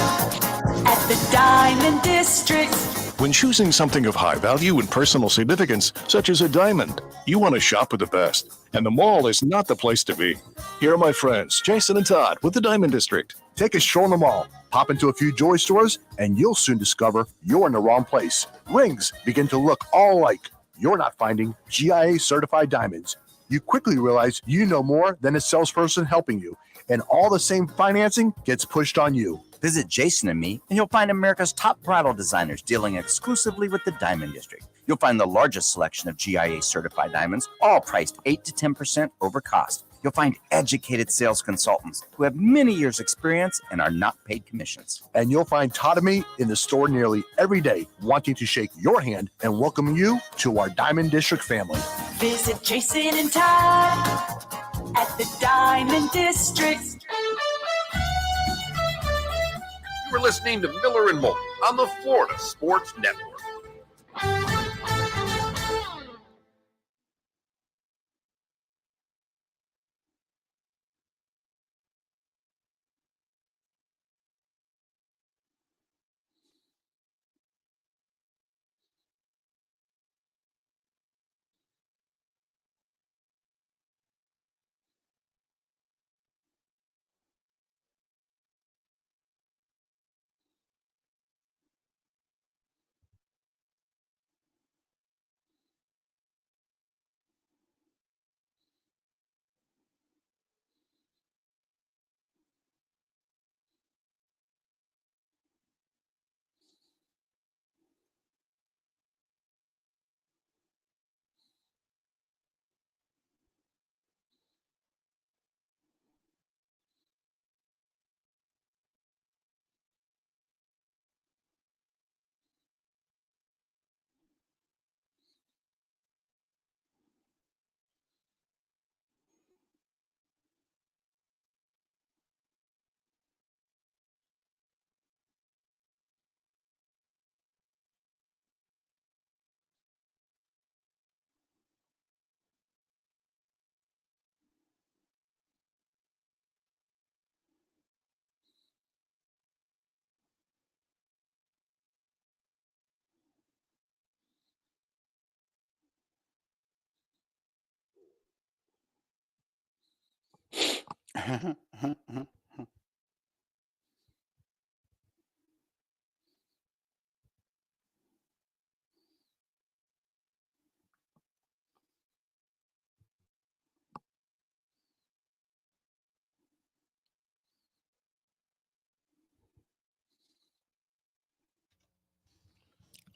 at the Diamond District. When choosing something of high value and personal significance, such as a diamond, you want to shop with the best, and the mall is not the place to be. Here are my friends, Jason and Todd with the Diamond District. Take a stroll in the mall, pop into a few jewelry stores, and you'll soon discover you're in the wrong place. Rings begin to look all alike. You're not finding GIA certified diamonds. You quickly realize you know more than a salesperson helping you, and all the same financing gets pushed on you. Visit Jason and me, and you'll find America's top bridal designers dealing exclusively with the Diamond District. You'll find the largest selection of GIA certified diamonds, all priced 8 to 10% over cost. You'll find educated sales consultants who have many years' experience and are not paid commissions. And you'll find Todd and me in the store nearly every day, wanting to shake your hand and welcome you to our Diamond District family. Visit Jason and Todd at the Diamond District. You were listening to Miller and Moulton on the Florida Sports Network.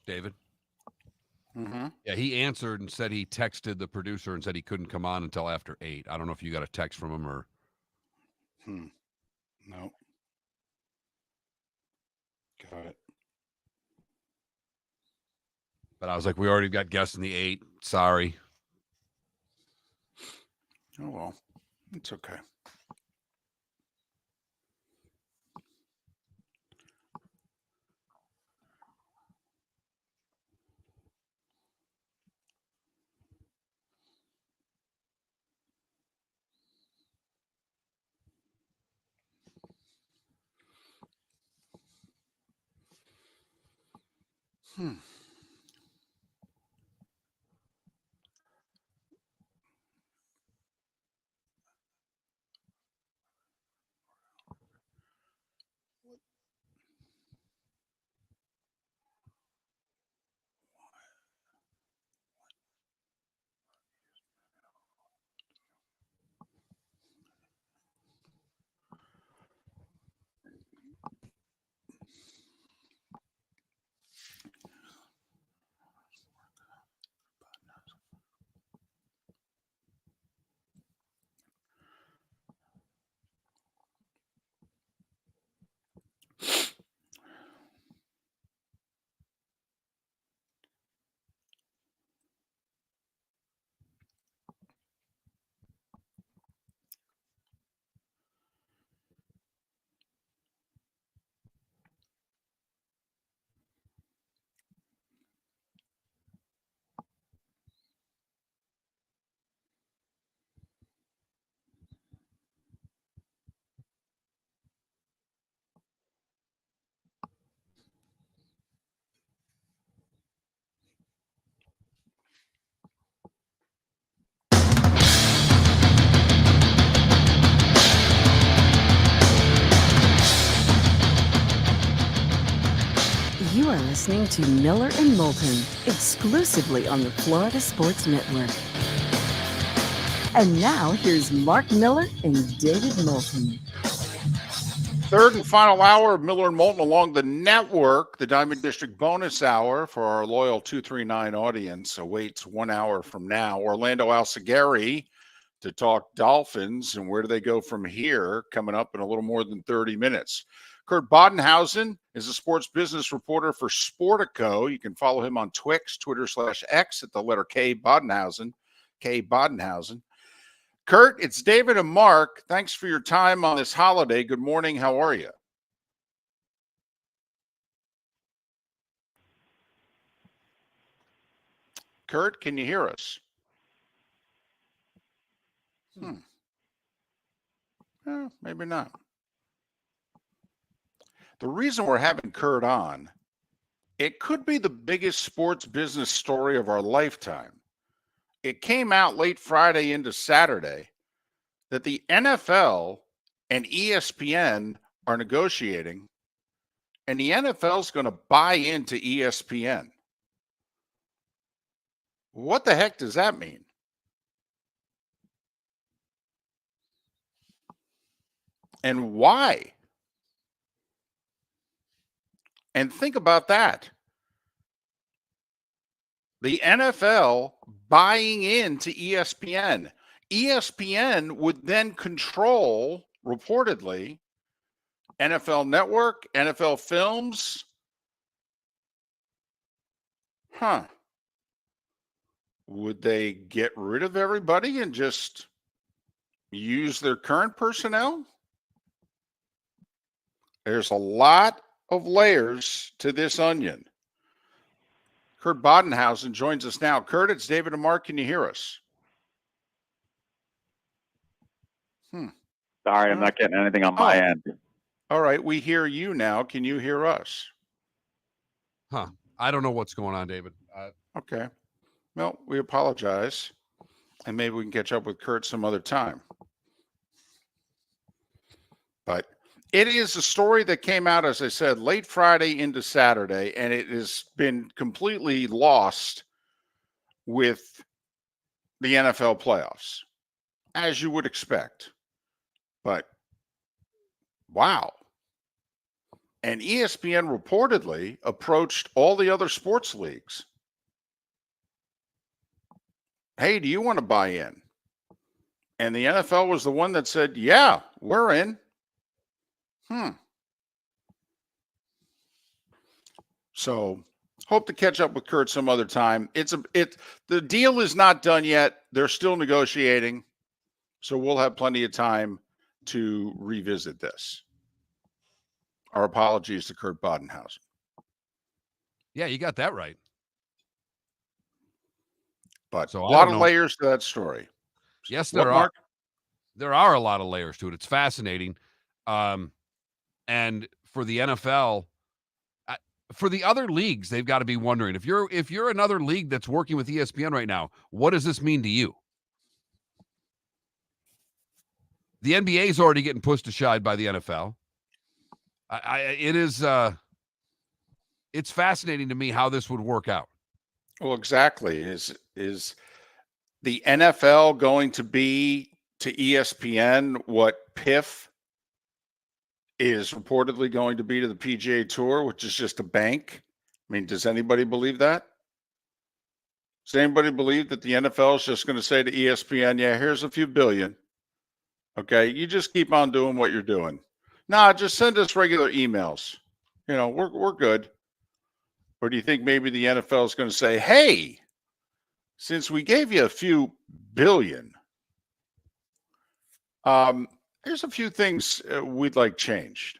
David. Mm-hmm. Yeah, he answered and said he texted the producer and said he couldn't come on until after 8. I don't know if you got a text from him or. No. Got it. But I was like, we already got guests in the 8. Sorry. Oh, well, it's okay. You are listening to Miller and Moulton, exclusively on the Florida Sports Network. And now, here's Mark Miller and David Moulton. Third and final hour of Miller and Moulton along the network. The Diamond District bonus hour for our loyal 239 audience awaits 1 hour from now. Orlando Alcigari to talk Dolphins and where do they go from here, coming up in a little more than 30 minutes. Kurt Bodenhausen is a sports business reporter for Sportico. You can follow him on Twix, Twitter/X at the letter K Bodenhausen. Kurt, it's David and Mark. Thanks for your time on this holiday. Good morning. How are you? Kurt, can you hear us? Maybe not. The reason we're having Kurt on, it could be the biggest sports business story of our lifetime. It came out late Friday into Saturday that the NFL and ESPN are negotiating, and the NFL is going to buy into ESPN. What the heck does that mean? And why? And think about that. The NFL buying into ESPN. ESPN would then control, reportedly, NFL Network, NFL Films. Would they get rid of everybody and just use their current personnel? There's a lot of layers to this onion. Kurt Bodenhausen joins us now. Kurt, it's David and Mark. Can you hear us? Sorry, I'm not getting anything on my end. All right, we hear you now. Can you hear us? I don't know what's going on, David. Okay. Well, we apologize. And maybe we can catch up with Kurt some other time. It is a story that came out, as I said, late Friday into Saturday, and it has been completely lost with the NFL playoffs, as you would expect. But wow. And ESPN reportedly approached all the other sports leagues. Hey, do you want to buy in? And the NFL was the one that said, yeah, we're in. So hope to catch up with Kurt some other time. The deal is not done yet. They're still negotiating. So we'll have plenty of time to revisit this. Our apologies to Kurt Bodenhausen. Yeah, you got that right. But so a lot of layers to that story. Yes, there are. There are a lot of layers to it. It's fascinating. And for the NFL, for the other leagues, they've got to be wondering, if you're another league that's working with ESPN right now, what does this mean to you? The NBA is already getting pushed aside by the NFL. It's fascinating to me how this would work out. Well, exactly. Is the NFL going to be to ESPN what PIF is reportedly going to be to the PGA Tour, which is just a bank? I mean, does anybody believe that? Does anybody believe that the NFL is just going to say to ESPN, yeah, here's a few billion. Okay, you just keep on doing what you're doing. Nah, just send us regular emails. You know, we're good. Or do you think maybe the NFL is going to say, hey, since we gave you a few billion, there's a few things we'd like changed.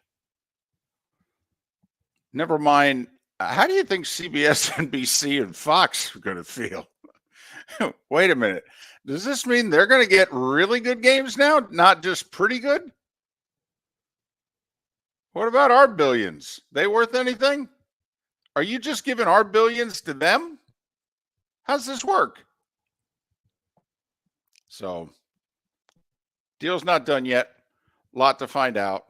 Never mind. How do you think CBS, NBC, and Fox are going to feel? Wait a minute. Does this mean they're going to get really good games now, not just pretty good? What about our billions? They worth anything? Are you just giving our billions to them? How's this work? So, deal's not done yet. A lot to find out,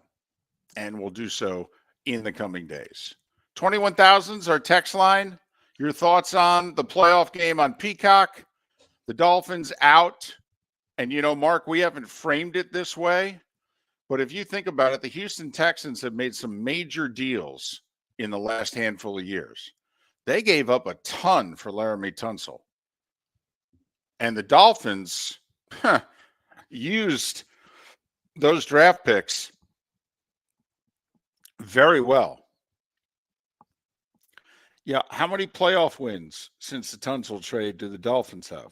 and we'll do so in the coming days. 21,000's our text line. Your thoughts on the playoff game on Peacock? The Dolphins out. And, you know, Mark, we haven't framed it this way, but if you think about it, the Houston Texans have made some major deals in the last handful of years. They gave up a ton for Laramie Tunsil. And the Dolphins used those draft picks very well. Yeah, how many playoff wins since the Tunsil trade do the Dolphins have?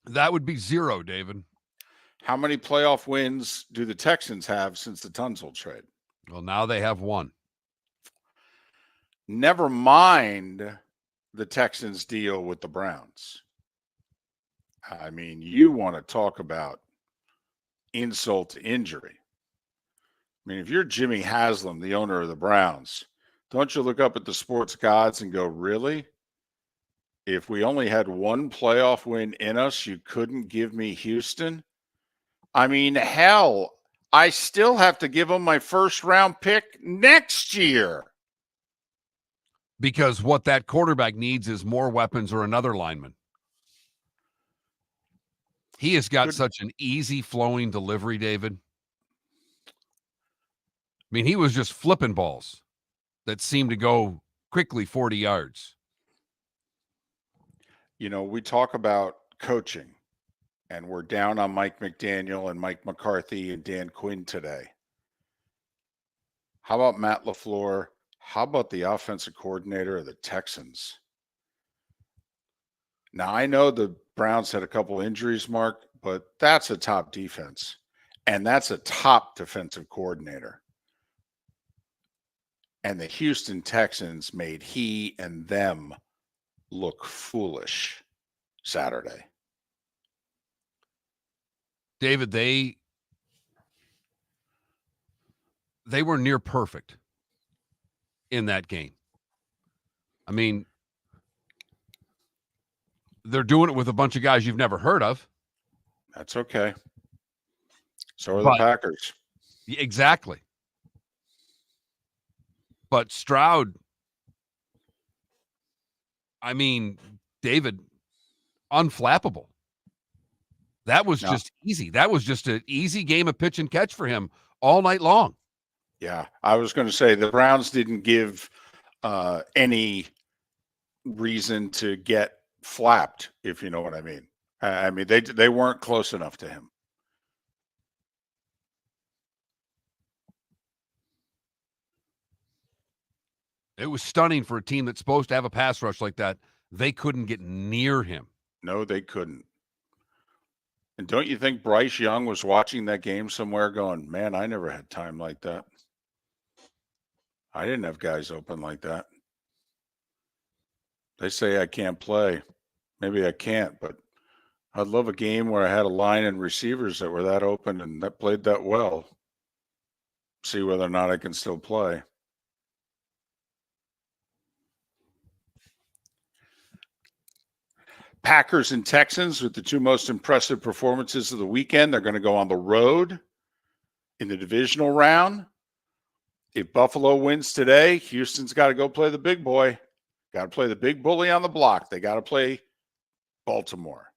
That would be 0, David. How many playoff wins do the Texans have since the Tunsil trade? Well, now they have 1. Never mind the Texans' deal with the Browns. I mean, you want to talk about insult to injury. I mean, if you're Jimmy Haslam, the owner of the Browns, don't you look up at the sports gods and go, really? If we only had 1 playoff win in us, you couldn't give me Houston? I mean, hell, I still have to give them my first-round pick next year. Because what that quarterback needs is more weapons or another lineman. He has got such an easy flowing delivery, David. I mean, he was just flipping balls that seemed to go quickly 40 yards. You know, we talk about coaching, and we're down on Mike McDaniel and Mike McCarthy and Dan Quinn today. How about Matt LaFleur? How about the offensive coordinator of the Texans? Now, I know the Browns had a couple injuries, Mark, but that's a top defense, and that's a top defensive coordinator. And the Houston Texans made he and them look foolish Saturday. David, they were near perfect in that game. I mean, they're doing it with a bunch of guys you've never heard of. That's okay. So are the Packers. Exactly. But Stroud, I mean, David, unflappable. That was just easy. That was just an easy game of pitch and catch for him all night long. Yeah, I was going to say the Browns didn't give any reason to get flapped, if you know what I mean. I mean, they weren't close enough to him. It was stunning for a team that's supposed to have a pass rush like that. They couldn't get near him. No, they couldn't. And don't you think Bryce Young was watching that game somewhere going, man, I never had time like that. I didn't have guys open like that. They say I can't play. Maybe I can't, but I'd love a game where I had a line and receivers that were that open and that played that well. See whether or not I can still play. Packers and Texans with the two most impressive performances of the weekend. They're going to go on the road in the divisional round. If Buffalo wins today, Houston's got to go play the big boy. Got to play the big bully on the block. They got to play Baltimore.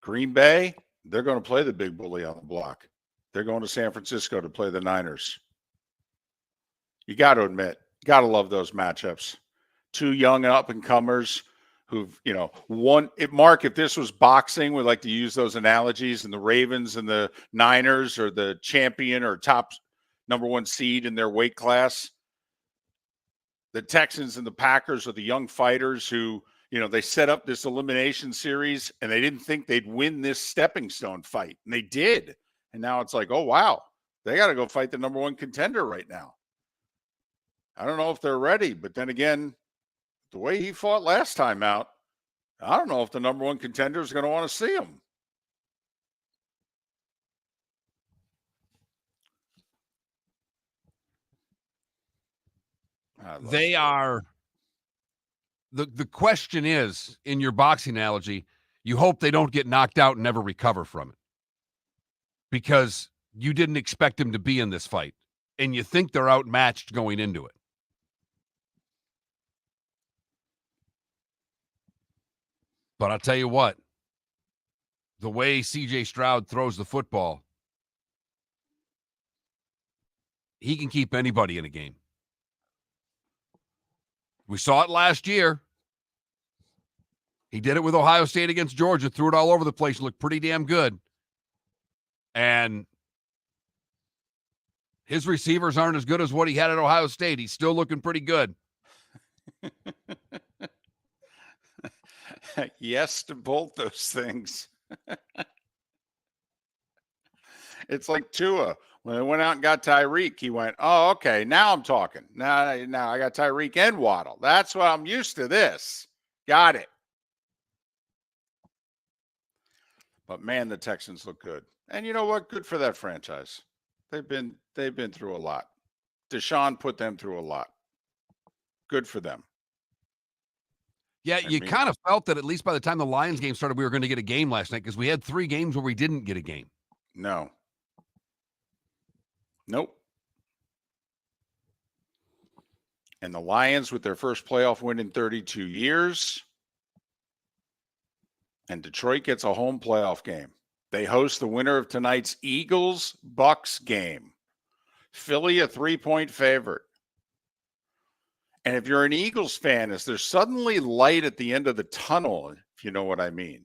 Green Bay, they're going to play the big bully on the block. They're going to San Francisco to play the Niners. You got to admit, got to love those matchups. Two young up-and-comers who've, Mark, if this was boxing, we like to use those analogies, and the Ravens and the Niners are the champion or top number one seed in their weight class. The Texans and the Packers are the young fighters who, they set up this elimination series and they didn't think they'd win this stepping stone fight. And they did. And now it's like, oh, wow, they got to go fight the number one contender right now. I don't know if they're ready, but then again, the way he fought last time out, I don't know if the number one contender is going to want to see him. They are. The question is, in your boxing analogy, you hope they don't get knocked out and never recover from it. Because you didn't expect him to be in this fight. And you think they're outmatched going into it. But I'll tell you what, the way C.J. Stroud throws the football, he can keep anybody in a game. We saw it last year. He did it with Ohio State against Georgia, threw it all over the place, looked pretty damn good. And his receivers aren't as good as what he had at Ohio State. He's still looking pretty good. Yes to both those things. It's like Tua. When they went out and got Tyreek, he went, oh, okay, now I'm talking. Now I got Tyreek and Waddle. That's what I'm used to this. Got it. But, man, the Texans look good. And you know what? Good for that franchise. They've been through a lot. Deshaun put them through a lot. Good for them. Yeah, you kind of felt that at least by the time the Lions game started, we were going to get a game last night because we had 3 games where we didn't get a game. No. Nope. And the Lions with their first playoff win in 32 years. And Detroit gets a home playoff game. They host the winner of tonight's Eagles-Bucks game. Philly a 3-point favorite. And if you're an Eagles fan, is there suddenly light at the end of the tunnel, if you know what I mean?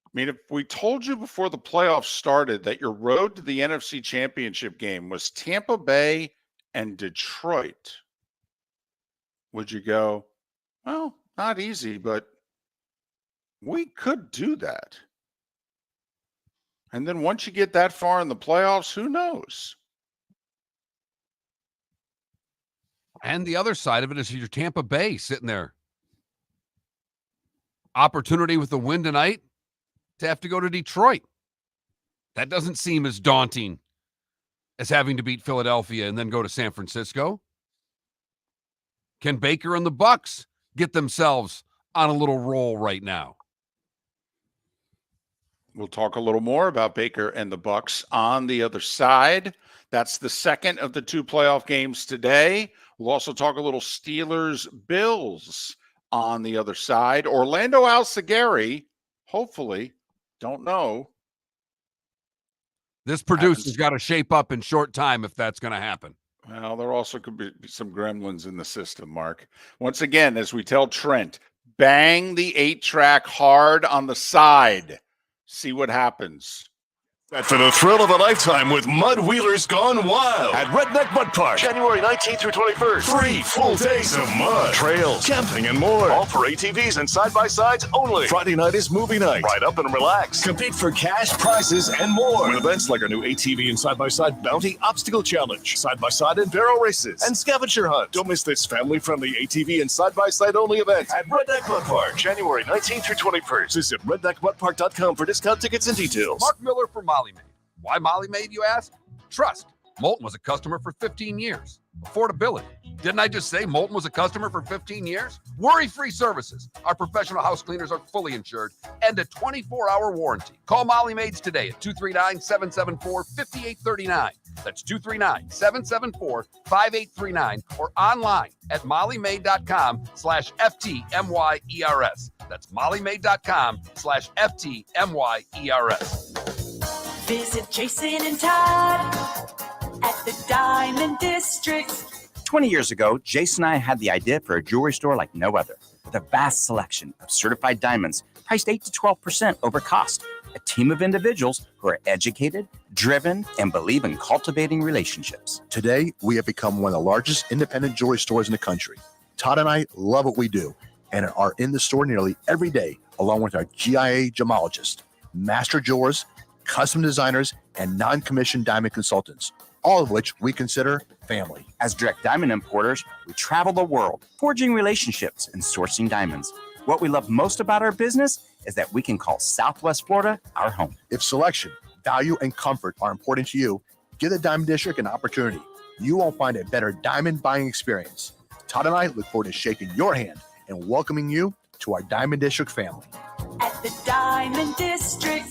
I mean, if we told you before the playoffs started that your road to the NFC Championship game was Tampa Bay and Detroit, would you go, well, not easy, but we could do that. And then once you get that far in the playoffs, who knows? And the other side of it is your Tampa Bay sitting there. Opportunity with the win tonight to have to go to Detroit. That doesn't seem as daunting as having to beat Philadelphia and then go to San Francisco. Can Baker and the Bucks get themselves on a little roll right now? We'll talk a little more about Baker and the Bucks on the other side. That's the second of the 2 playoff games today. We'll also talk a little Steelers Bills on the other side. Orlando Alcigari, hopefully, don't know. This producer's got to shape up in short time if that's going to happen. Well, there also could be some gremlins in the system, Mark. Once again, as we tell Trent, bang the 8-track hard on the side. See what happens. Bet for the thrill of a lifetime with Mud Wheelers Gone Wild at Redneck Mud Park, January 19th through 21st. 3 full days of mud, trails, camping, and more. All for ATVs and side-by-sides only. Friday night is movie night. Ride up and relax. Compete for cash, prizes, and more. With events like our new ATV and side-by-side bounty obstacle challenge, side-by-side and barrel races, and scavenger hunt. Don't miss this family-friendly ATV and side-by-side only event at Redneck Mud Park, January 19th through 21st. Visit redneckmudpark.com for discount tickets and details. Mark Miller for Molly Maid. Why Molly Maid, you ask? Trust. Moulton was a customer for 15 years. Affordability. Didn't I just say Moulton was a customer for 15 years? Worry-free services. Our professional house cleaners are fully insured and a 24-hour warranty. Call Molly Maids today at 239-774-5839. That's 239-774-5839 or online at mollymaid.com/FTMYERS. That's mollymaid.com/FTMYERS. Visit Jason and Todd at the Diamond District. 20 years ago, Jason and I had the idea for a jewelry store like no other, with a vast selection of certified diamonds priced 8 to 12% over cost. A team of individuals who are educated, driven, and believe in cultivating relationships. Today, we have become one of the largest independent jewelry stores in the country. Todd and I love what we do and are in the store nearly every day, along with our GIA gemologists, master jewelers, custom designers, and non-commissioned diamond consultants, all of which we consider family. As direct diamond importers, we travel the world, forging relationships and sourcing diamonds. What we love most about our business is that we can call Southwest Florida our home. If selection, value, and comfort are important to you, give the Diamond District an opportunity. You won't find a better diamond buying experience. Todd and I look forward to shaking your hand and welcoming you to our Diamond District family. At the Diamond District.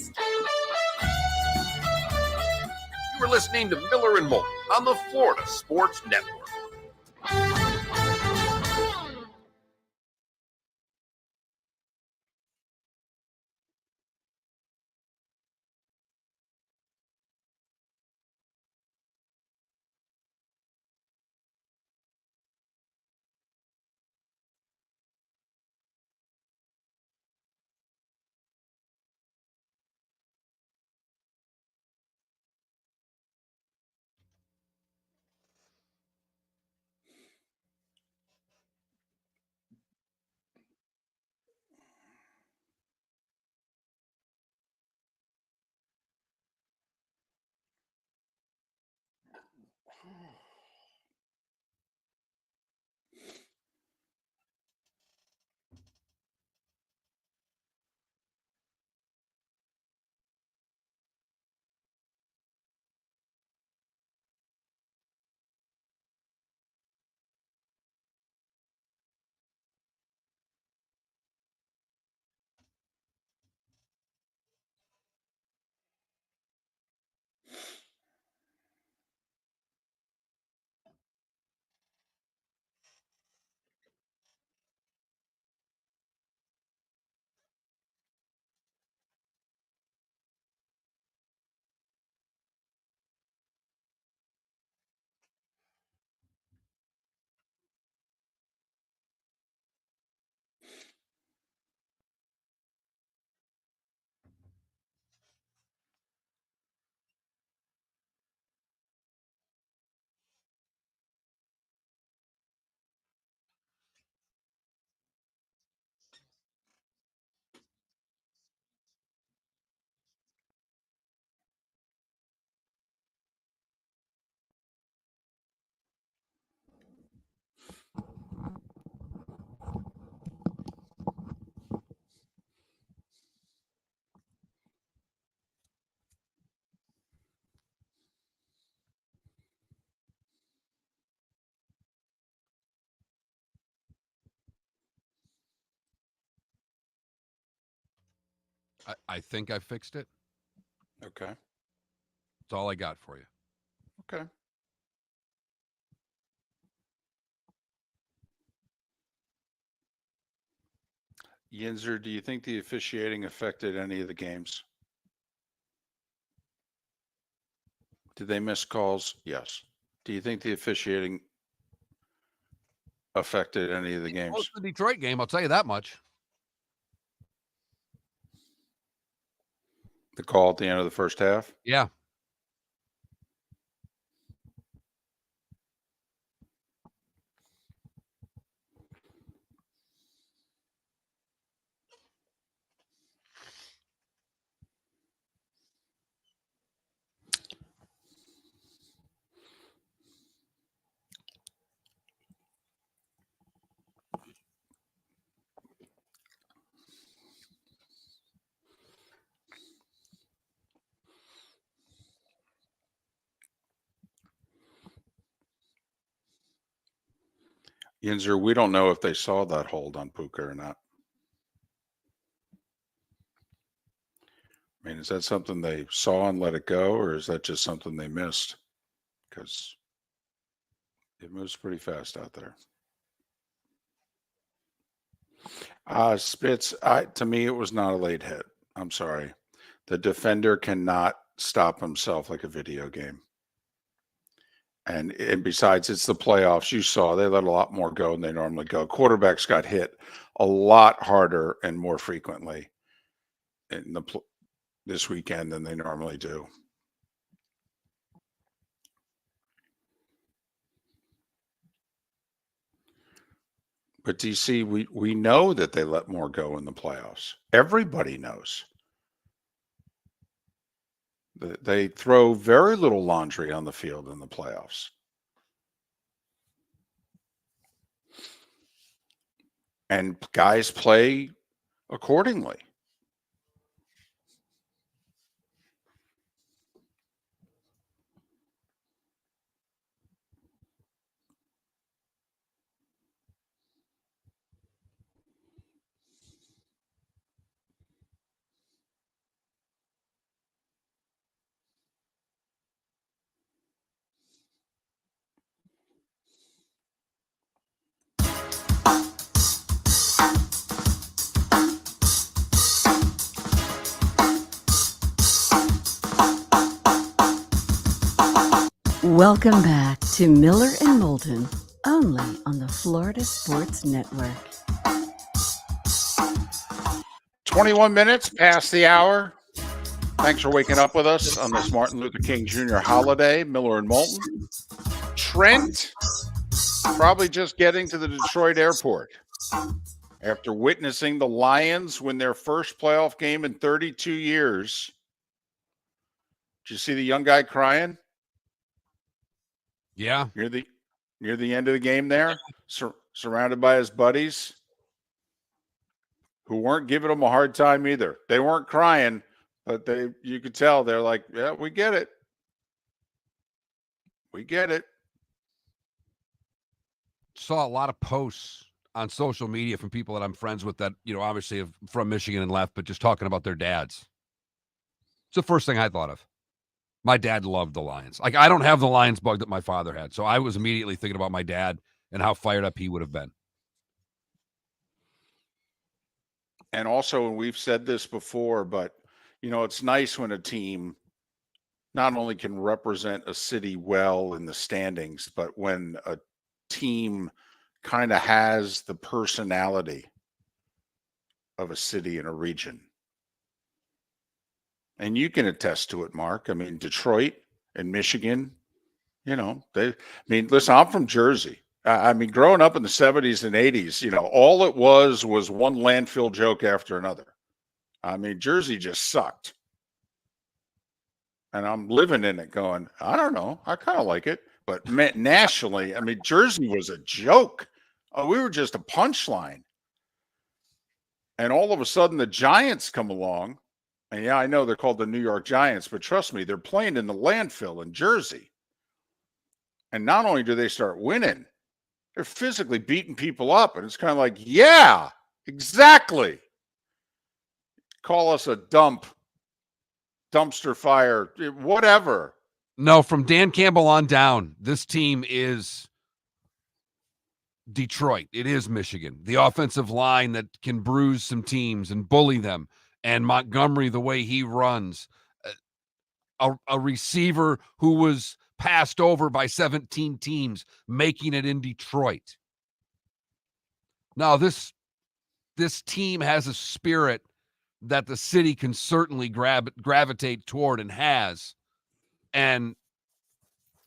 You were listening to Miller and Moulton on the Florida Sports Network. I think I fixed it. Okay. That's all I got for you. Okay. Yinzer, do you think the officiating affected any of the games? Did they miss calls? Yes. Do you think the officiating affected any of the games? Most of the Detroit game, I'll tell you that much. The call at the end of the first half? Yeah. Yinzer, we don't know if they saw that hold on Puka or not. I mean, is that something they saw and let it go, or is that just something they missed? Because it moves pretty fast out there. Spitz, to me, it was not a late hit. I'm sorry. The defender cannot stop himself like a video game. And besides, it's the playoffs. You saw they let a lot more go than they normally go. Quarterbacks got hit a lot harder and more frequently in this weekend than they normally do. But DC, we know that they let more go in the playoffs. Everybody knows. They throw very little laundry on the field in the playoffs. And guys play accordingly. Welcome back to Miller and Moulton, only on the Florida Sports Network. 21 minutes past the hour. Thanks for waking up with us on this Martin Luther King Jr. holiday. Miller and Moulton. Trent probably just getting to the Detroit airport after witnessing the Lions win their first playoff game in 32 years. Did you see the young guy crying? Yeah. Near the end of the game there, surrounded by his buddies who weren't giving him a hard time either. They weren't crying, but you could tell they're like, yeah, we get it. We get it. Saw a lot of posts on social media from people that I'm friends with that, obviously have from Michigan and left, but just talking about their dads. It's the first thing I thought of. My dad loved the Lions. Like, I don't have the Lions bug that my father had. So I was immediately thinking about my dad and how fired up he would have been. And also, we've said this before, but, it's nice when a team not only can represent a city well in the standings, but when a team kind of has the personality of a city and a region. And you can attest to it, Mark. I mean, Detroit and Michigan, listen, I'm from Jersey. Growing up in the 70s and 80s, all it was one landfill joke after another. Jersey just sucked. And I'm living in it going, I don't know. I kind of like it. But nationally, Jersey was a joke. We were just a punchline. And all of a sudden, the Giants come along. And yeah, I know they're called the New York Giants, but trust me, they're playing in the landfill in Jersey. And not only do they start winning, they're physically beating people up. And it's kind of like, yeah, exactly. Call us a dumpster fire, whatever. No, from Dan Campbell on down, this team is Detroit. It is Michigan. The offensive line that can bruise some teams and bully them. And Montgomery, the way he runs. A receiver who was passed over by 17 teams, making it in Detroit. Now, this team has a spirit that the city can certainly gravitate toward and has. And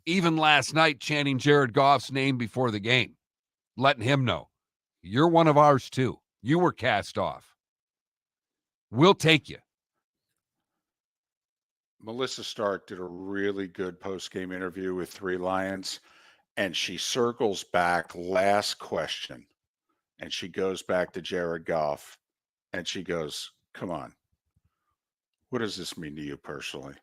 even last night, chanting Jared Goff's name before the game, letting him know, you're one of ours too. You were cast off. We'll take you. Melissa Stark did a really good post-game interview with Three Lions, and she circles back last question, and she goes back to Jared Goff, and she goes, come on, what does this mean to you personally?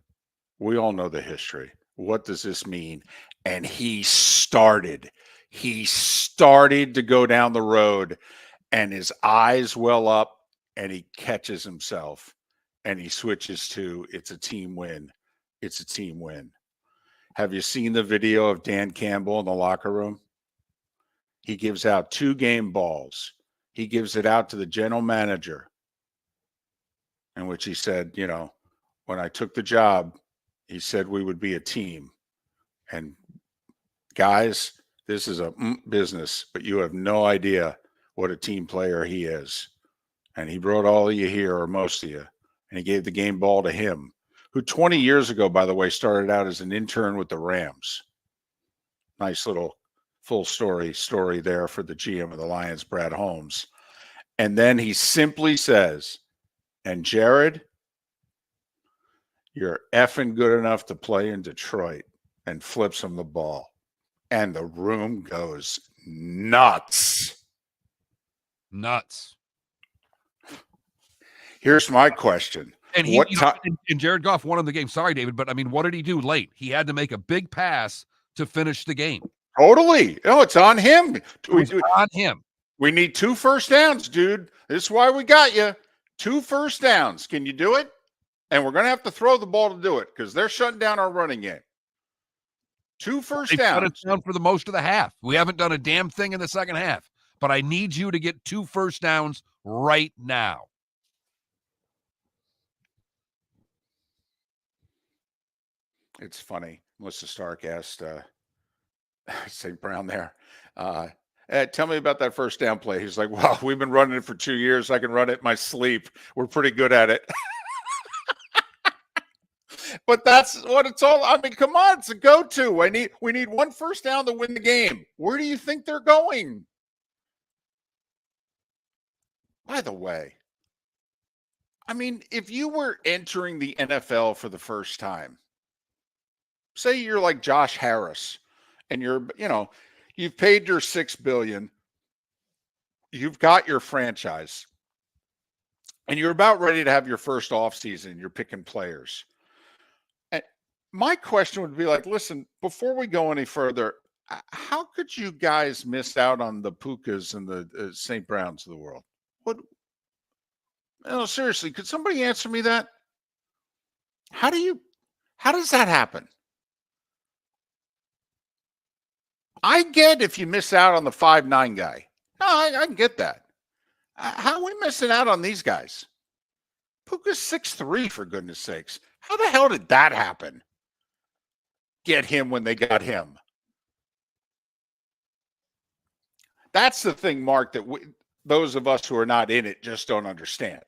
We all know the history. What does this mean? And he started to go down the road, and his eyes well up, and he catches himself. And he switches to, it's a team win. It's a team win. Have you seen the video of Dan Campbell in the locker room? He gives out 2 game balls. He gives it out to the general manager, in which he said, you know, when I took the job, he said we would be a team. And guys, this is a business, but you have no idea what a team player he is. And he brought all of you here, or most of you. And he gave the game ball to him, who 20 years ago, by the way, started out as an intern with the Rams. Nice little full story there for the GM of the Lions, Brad Holmes. And then he simply says, and Jared, you're effing good enough to play in Detroit, and flips him the ball. And the room goes nuts. Nuts. Here's my question. And and Jared Goff won the game. Sorry, David, but I mean, what did he do late? He had to make a big pass to finish the game. Totally. No, it's on him. On him. We need 2 first downs, dude. This is why we got you. 2 first downs. Can you do it? And we're going to have to throw the ball to do it because they're shutting down our running game. 2 first downs. Shut it down for the most of the half. We haven't done a damn thing in the second half, but I need you to get 2 first downs right now. It's funny. Melissa Stark asked St. Brown there, tell me about that first down play. He's like, well, we've been running it for 2 years. I can run it in my sleep. We're pretty good at it. But that's what it's all. I mean, come on, it's a go-to. We need 1 first down to win the game. Where do you think they're going? By the way, I mean, if you were entering the NFL for the first time, say you're like Josh Harris and you've paid your $6 billion, you've got your franchise, and you're about ready to have your first offseason, you're picking players. And my question would be like, listen, before we go any further, how could you guys miss out on the Pukas and the St. Browns of the world? No, seriously, could somebody answer me that? How does that happen? I get if you miss out on the 5'9" guy. No, I can get that. How are we missing out on these guys? Puka's 6'3", for goodness sakes. How the hell did that happen? Get him when they got him. That's the thing, Mark, that those of us who are not in it just don't understand.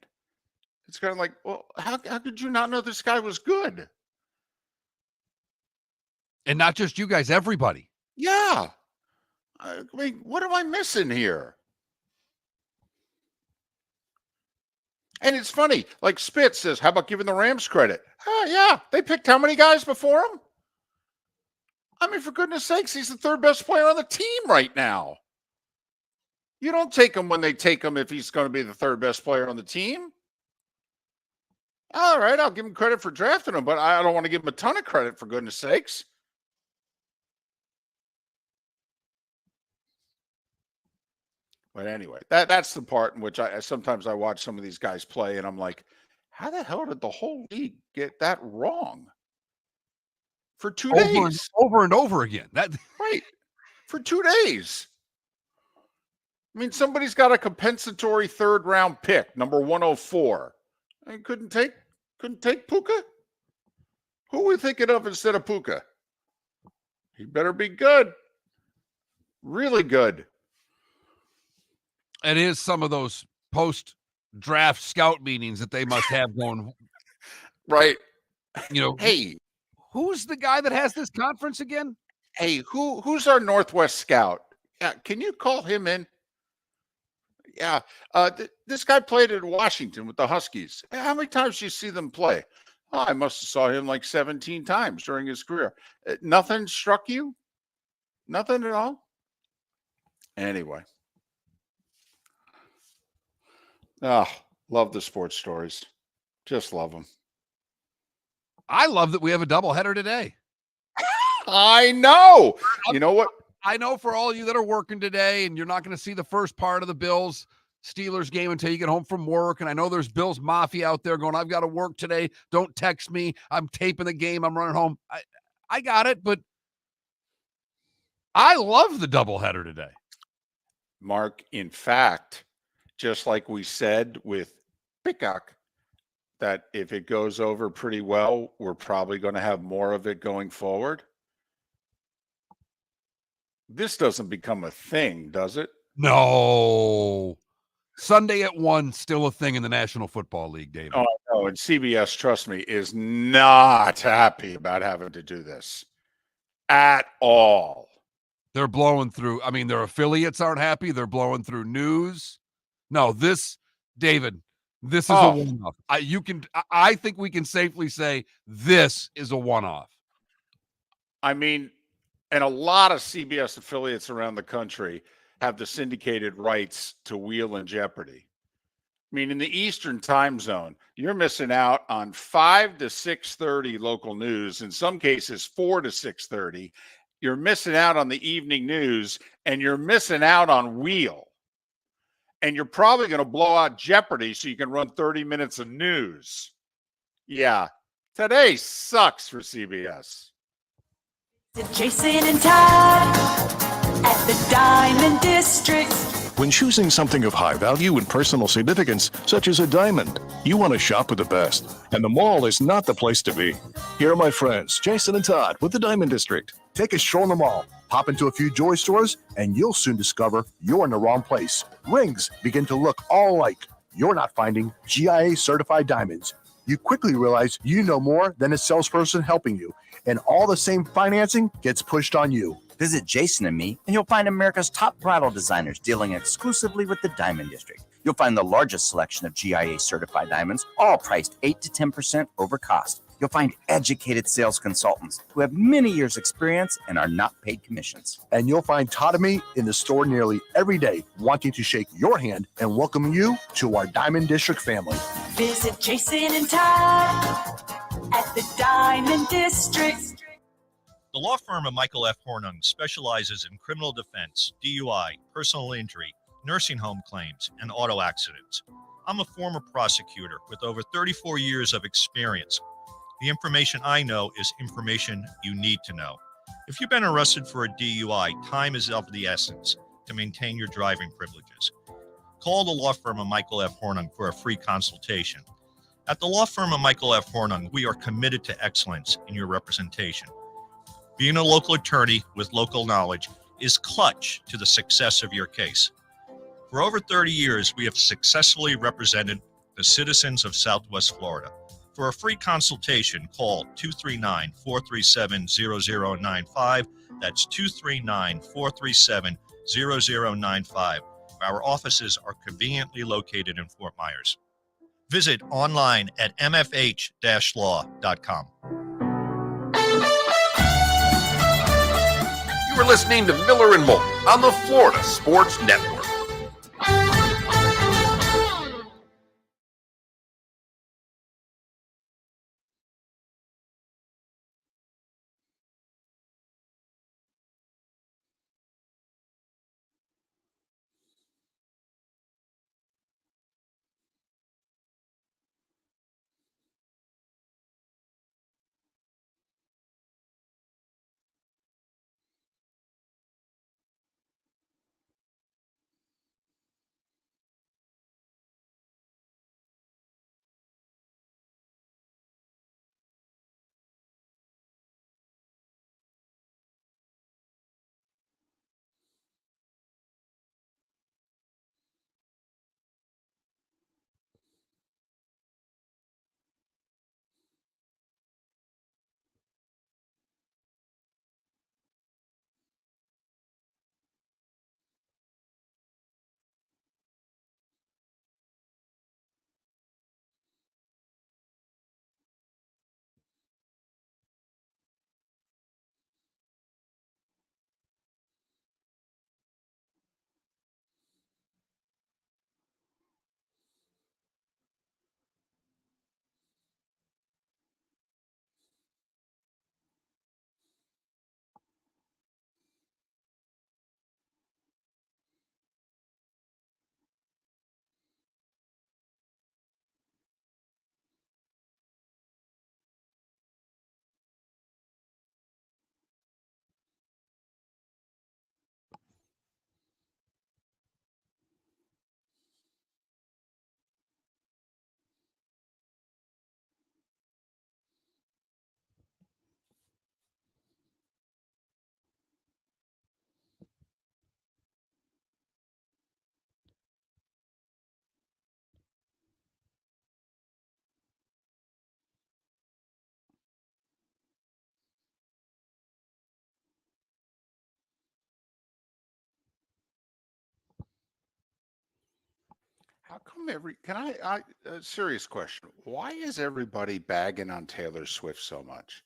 It's kind of like, well, how could you not know this guy was good? And not just you guys, everybody. Yeah. I mean, what am I missing here? And it's funny, like Spitz says, how about giving the Rams credit? Oh, yeah. They picked how many guys before him? I mean, for goodness sakes, he's the 3rd best player on the team right now. You don't take him when they take him if he's going to be the 3rd best player on the team. All right, I'll give him credit for drafting him, but I don't want to give him a ton of credit, for goodness sakes. But anyway, that's the part in which I sometimes watch some of these guys play, and I'm like, how the hell did the whole league get that wrong? for 2 over days. and over again. That Right. For 2 days. I mean, somebody's got a compensatory third round pick, number 104. And couldn't take Puka? Who are we thinking of instead of Puka? He better be good. Really good. it is some of those post-draft scout meetings that they must have going. Right. Hey, who's the guy that has this conference again? Hey, who's our Northwest scout? Yeah, can you call him in? Yeah, this guy played in Washington with the Huskies. How many times do you see them play? Oh, I must have saw him like 17 times during his career. Nothing struck you? Nothing at all? Anyway. Love the sports stories. Just love them. I love that we have a doubleheader today. I know. You know what? I know for all you that are working today and you're not going to see the first part of the Bills Steelers game until you get home from work. And I know there's Bills Mafia out there going, I've got to work today. Don't text me. I'm taping the game. I'm running home. I got it, but I love the doubleheader today. Mark, in fact, just like we said with Peacock, that if it goes over pretty well, we're probably going to have more of it going forward. This doesn't become a thing, does it? No. Sunday at 1, still a thing in the National Football League, David. Oh, I know. And CBS, trust me, is not happy about having to do this at all. They're blowing through. I mean, their affiliates aren't happy. They're blowing through news. No, David, this is a one-off. I think we can safely say this is a one-off. I mean, and a lot of CBS affiliates around the country have the syndicated rights to Wheel and Jeopardy. I mean, in the Eastern time zone, you're missing out on 5 to 6:30 local news, in some cases 4 to 6:30. You're missing out on the evening news, and you're missing out on Wheel. And you're probably going to blow out Jeopardy so you can run 30 minutes of news. Yeah, today sucks for CBS. Jason and Todd at the Diamond District. When choosing something of high value and personal significance, such as a diamond, you want to shop with the best. And the mall is not the place to be. Here are my friends, Jason and Todd with the Diamond District. Take a stroll in the mall, pop into a few joy stores, and you'll soon discover you're in the wrong place. Rings begin to look all alike. You're not finding GIA certified diamonds. You quickly realize you know more than a salesperson helping you, and all the same financing gets pushed on you. Visit Jason and me, and you'll find America's top bridal designers dealing exclusively with the Diamond District. You'll find the largest selection of GIA certified diamonds, all priced 8 to 10% over cost. You'll find educated sales consultants who have many years' experience and are not paid commissions. And you'll find Todd and me in the store nearly every day, wanting to shake your hand and welcome you to our Diamond District family. Visit Jason and Todd at the Diamond District. The law firm of Michael F. Hornung specializes in criminal defense, DUI, personal injury, nursing home claims, and auto accidents. I'm a former prosecutor with over 34 years of experience. The information I know is information you need to know. If you've been arrested for a DUI, time is of the essence to maintain your driving privileges. Call the law firm of Michael F. Hornung for a free consultation. At the law firm of Michael F. Hornung, we are committed to excellence in your representation. Being a local attorney with local knowledge is clutch to the success of your case. For over 30 years, we have successfully represented the citizens of Southwest Florida. For a free consultation, call 239-437-0095. That's 239-437-0095. Our offices are conveniently located in Fort Myers. Visit online at mfh-law.com. You were listening to Miller and Moulton on the Florida Sports Network. How come serious question. Why is everybody bagging on Taylor Swift so much?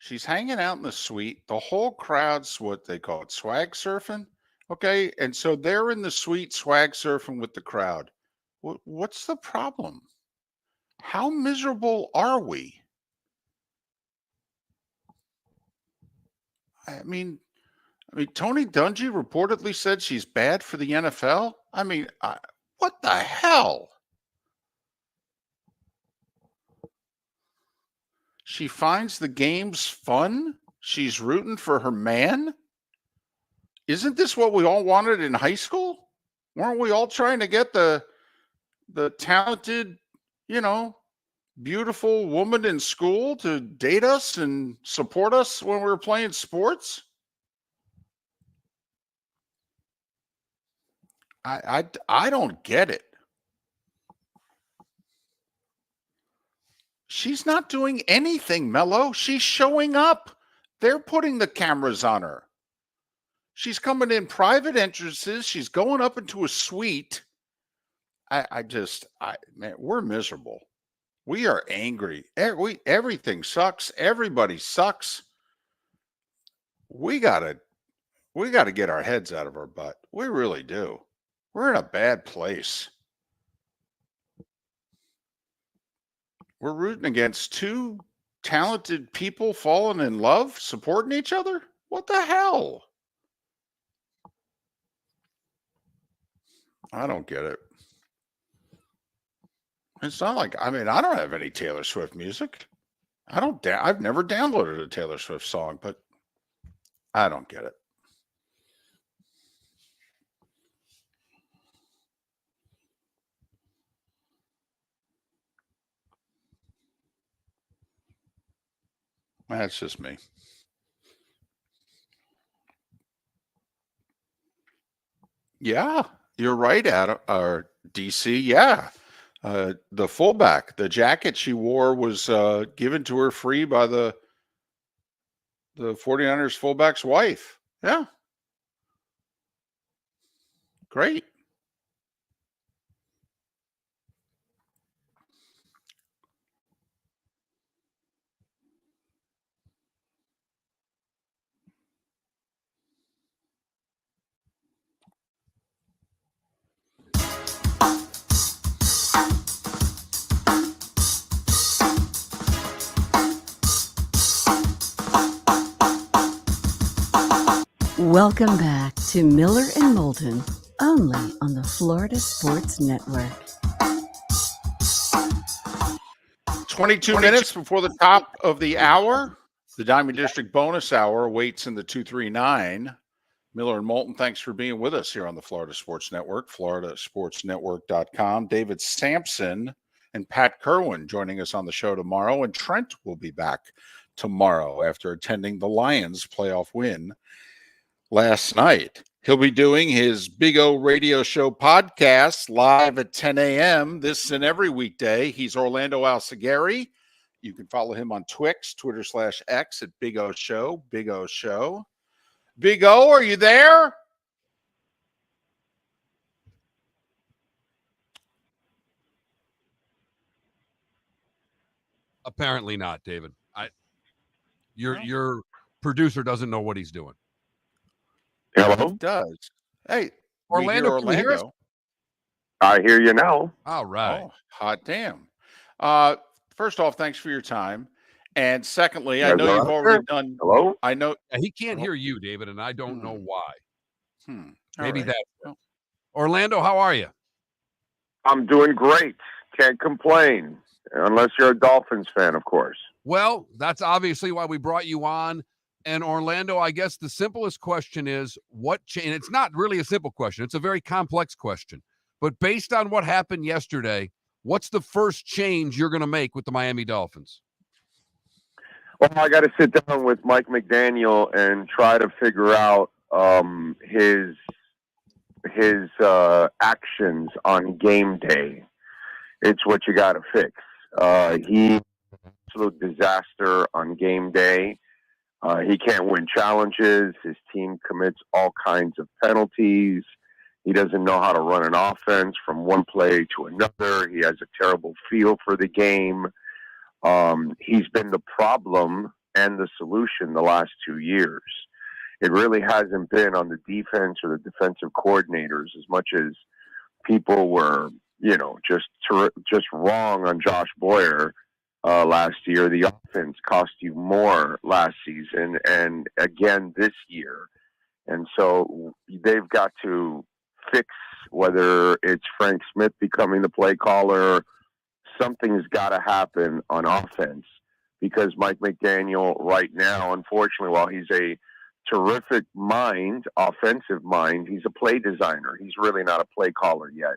She's hanging out in the suite. The whole crowd's what they call it, swag surfing. Okay. And so they're in the suite swag surfing with the crowd. What's the problem? How miserable are we? I mean, Tony Dungy reportedly said she's bad for the NFL. What the hell? She finds the games fun. She's rooting for her man. Isn't this what we all wanted in high school? Weren't we all trying to get the talented, beautiful woman in school to date us and support us when we were playing sports? I don't get it. She's not doing anything, Mello. She's showing up. They're putting the cameras on her. She's coming in private entrances. She's going up into a suite. Man, we're miserable. We are angry. Everything sucks. Everybody sucks. We gotta get our heads out of our butt. We really do. We're in a bad place. We're rooting against two talented people falling in love, supporting each other. What the hell? I don't get it. It's not like, I don't have any Taylor Swift music. I've never downloaded a Taylor Swift song, but I don't get it. That's just me. Yeah, you're right, Adam or DC. Yeah. The fullback, the jacket she wore was given to her free by the 49ers fullback's wife. Yeah. Great. Welcome back to Miller and Moulton, only on the Florida Sports Network. 22 minutes before the top of the hour. The Diamond District bonus hour waits in the 239. Miller and Moulton, thanks for being with us here on the Florida Sports Network, floridasportsnetwork.com. David Sampson and Pat Kerwin joining us on the show tomorrow, and Trent will be back tomorrow after attending the Lions playoff win last night. He'll be doing his Big O radio show podcast live at 10 a.m. this and every weekday. He's Orlando Alcigari. You can follow him on Twix, Twitter/X at Big O Show, Big O Show. Big O, are you there? Apparently not, David. Your producer doesn't know what he's doing. Hello? He does. Hey, Orlando, can you hear us? I hear you now. All right. Oh, hot damn. First off, thanks for your time. And secondly, I know you've already done. Hello? I know. He can't hear you, David, and I don't know why. Maybe right. that. Orlando, how are you? I'm doing great. Can't complain. Unless you're a Dolphins fan, of course. Well, that's obviously why we brought you on. And Orlando, I guess the simplest question is and it's not really a simple question. It's a very complex question. But based on what happened yesterday, what's the first change you're going to make with the Miami Dolphins? Well, I got to sit down with Mike McDaniel and try to figure out his actions on game day. It's what you got to fix. He absolute disaster on game day. He can't win challenges. His team commits all kinds of penalties. He doesn't know how to run an offense from one play to another. He has a terrible feel for the game. He's been the problem and the solution the last 2 years. It really hasn't been on the defense or the defensive coordinators as much as people were, just wrong on Josh Boyer last year. The offense cost you more last season and again this year. And so they've got to fix, whether it's Frank Smith becoming the play caller, something's got to happen on offense, because Mike McDaniel right now, unfortunately, while he's a terrific mind, offensive mind, he's a play designer. He's really not a play caller yet.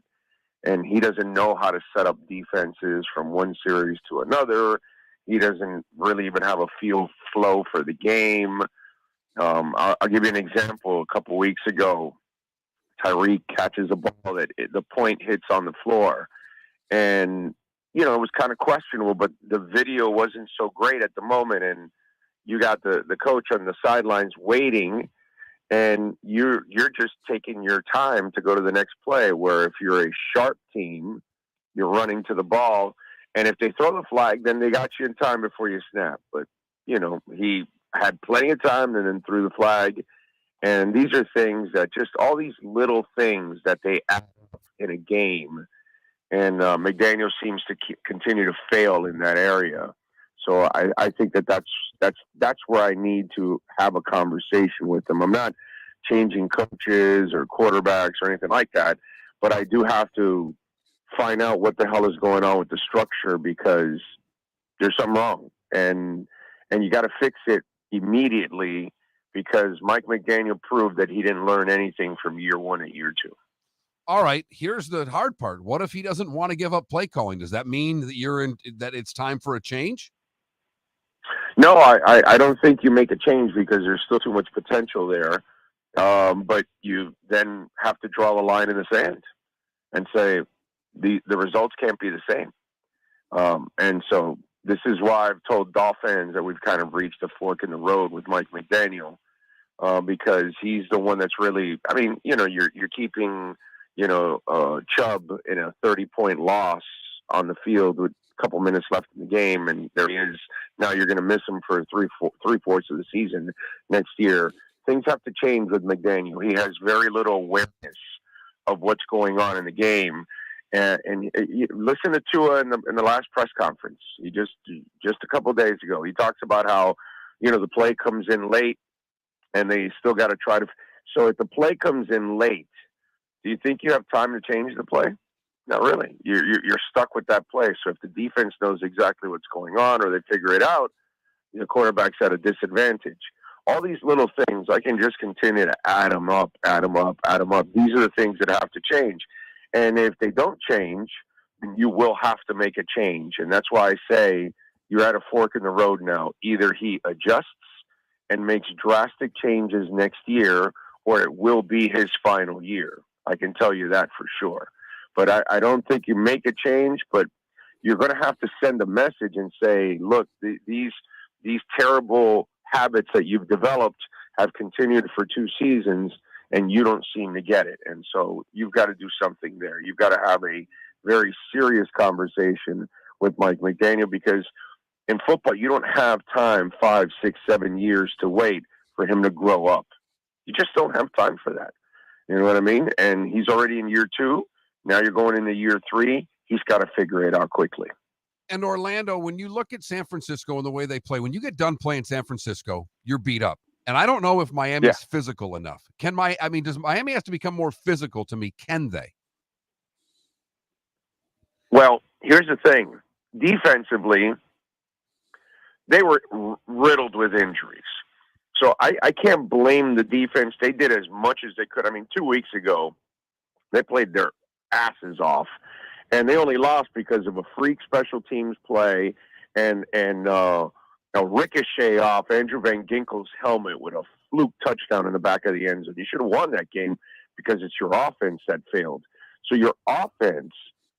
And he doesn't know how to set up defenses from one series to another. He doesn't really even have a flow for the game. I'll give you an example. A couple weeks ago, Tyreek catches a ball that the point hits on the floor. And, it was kind of questionable, but the video wasn't so great at the moment. And you got the coach on the sidelines waiting, and you're just taking your time to go to the next play, where if you're a sharp team, you're running to the ball. And if they throw the flag, then they got you in time before you snap. But, he had plenty of time and then threw the flag. And these are things that just all these little things that they add in a game. And McDaniel seems to continue to fail in that area. So I think that's where I need to have a conversation with them. I'm not changing coaches or quarterbacks or anything like that, but I do have to find out what the hell is going on with the structure, because there's something wrong, and you got to fix it immediately, because Mike McDaniel proved that he didn't learn anything from year one and year two. All right, here's the hard part. What if he doesn't want to give up play calling? Does that mean that that it's time for a change? No, I don't think you make a change, because there's still too much potential there. But you then have to draw a line in the sand and say the results can't be the same. And so this is why I've told Dolphins that we've kind of reached a fork in the road with Mike McDaniel, because he's the one that's really, you're keeping, Chubb in a 30-point loss on the field with a couple minutes left in the game, and there he is. Now you're going to miss him for three-fourths of the season next year. Things have to change with McDaniel. He has very little awareness of what's going on in the game. And you listen to Tua in the last press conference. He just a couple of days ago, he talks about how, the play comes in late, and they still got to try to. So if the play comes in late, do you think you have time to change the play? Not really. You're stuck with that play. So if the defense knows exactly what's going on, or they figure it out, the quarterback's at a disadvantage. All these little things, I can just continue to add them up. These are the things that have to change. And if they don't change, then you will have to make a change. And that's why I say you're at a fork in the road now. Either he adjusts and makes drastic changes next year, or it will be his final year. I can tell you that for sure. But I don't think you make a change, but you're going to have to send a message and say, look, these terrible habits that you've developed have continued for 2 seasons, and you don't seem to get it. And so you've got to do something there. You've got to have a very serious conversation with Mike McDaniel, because in football, you don't have time 5, 6, 7 years to wait for him to grow up. You just don't have time for that. You know what I mean? And he's already in year 2. Now you're going into year 3. He's got to figure it out quickly. And Orlando, when you look at San Francisco and the way they play, when you get done playing San Francisco, you're beat up. And I don't know if Miami's physical enough. Does Miami have to become more physical to me? Can they? Well, here's the thing. Defensively, they were riddled with injuries. So I can't blame the defense. They did as much as they could. 2 weeks ago, they played their asses off, and they only lost because of a freak special teams play and a ricochet off Andrew Van Ginkel's helmet with a fluke touchdown in the back of the end zone. You should have won that game because it's your offense that failed. So your offense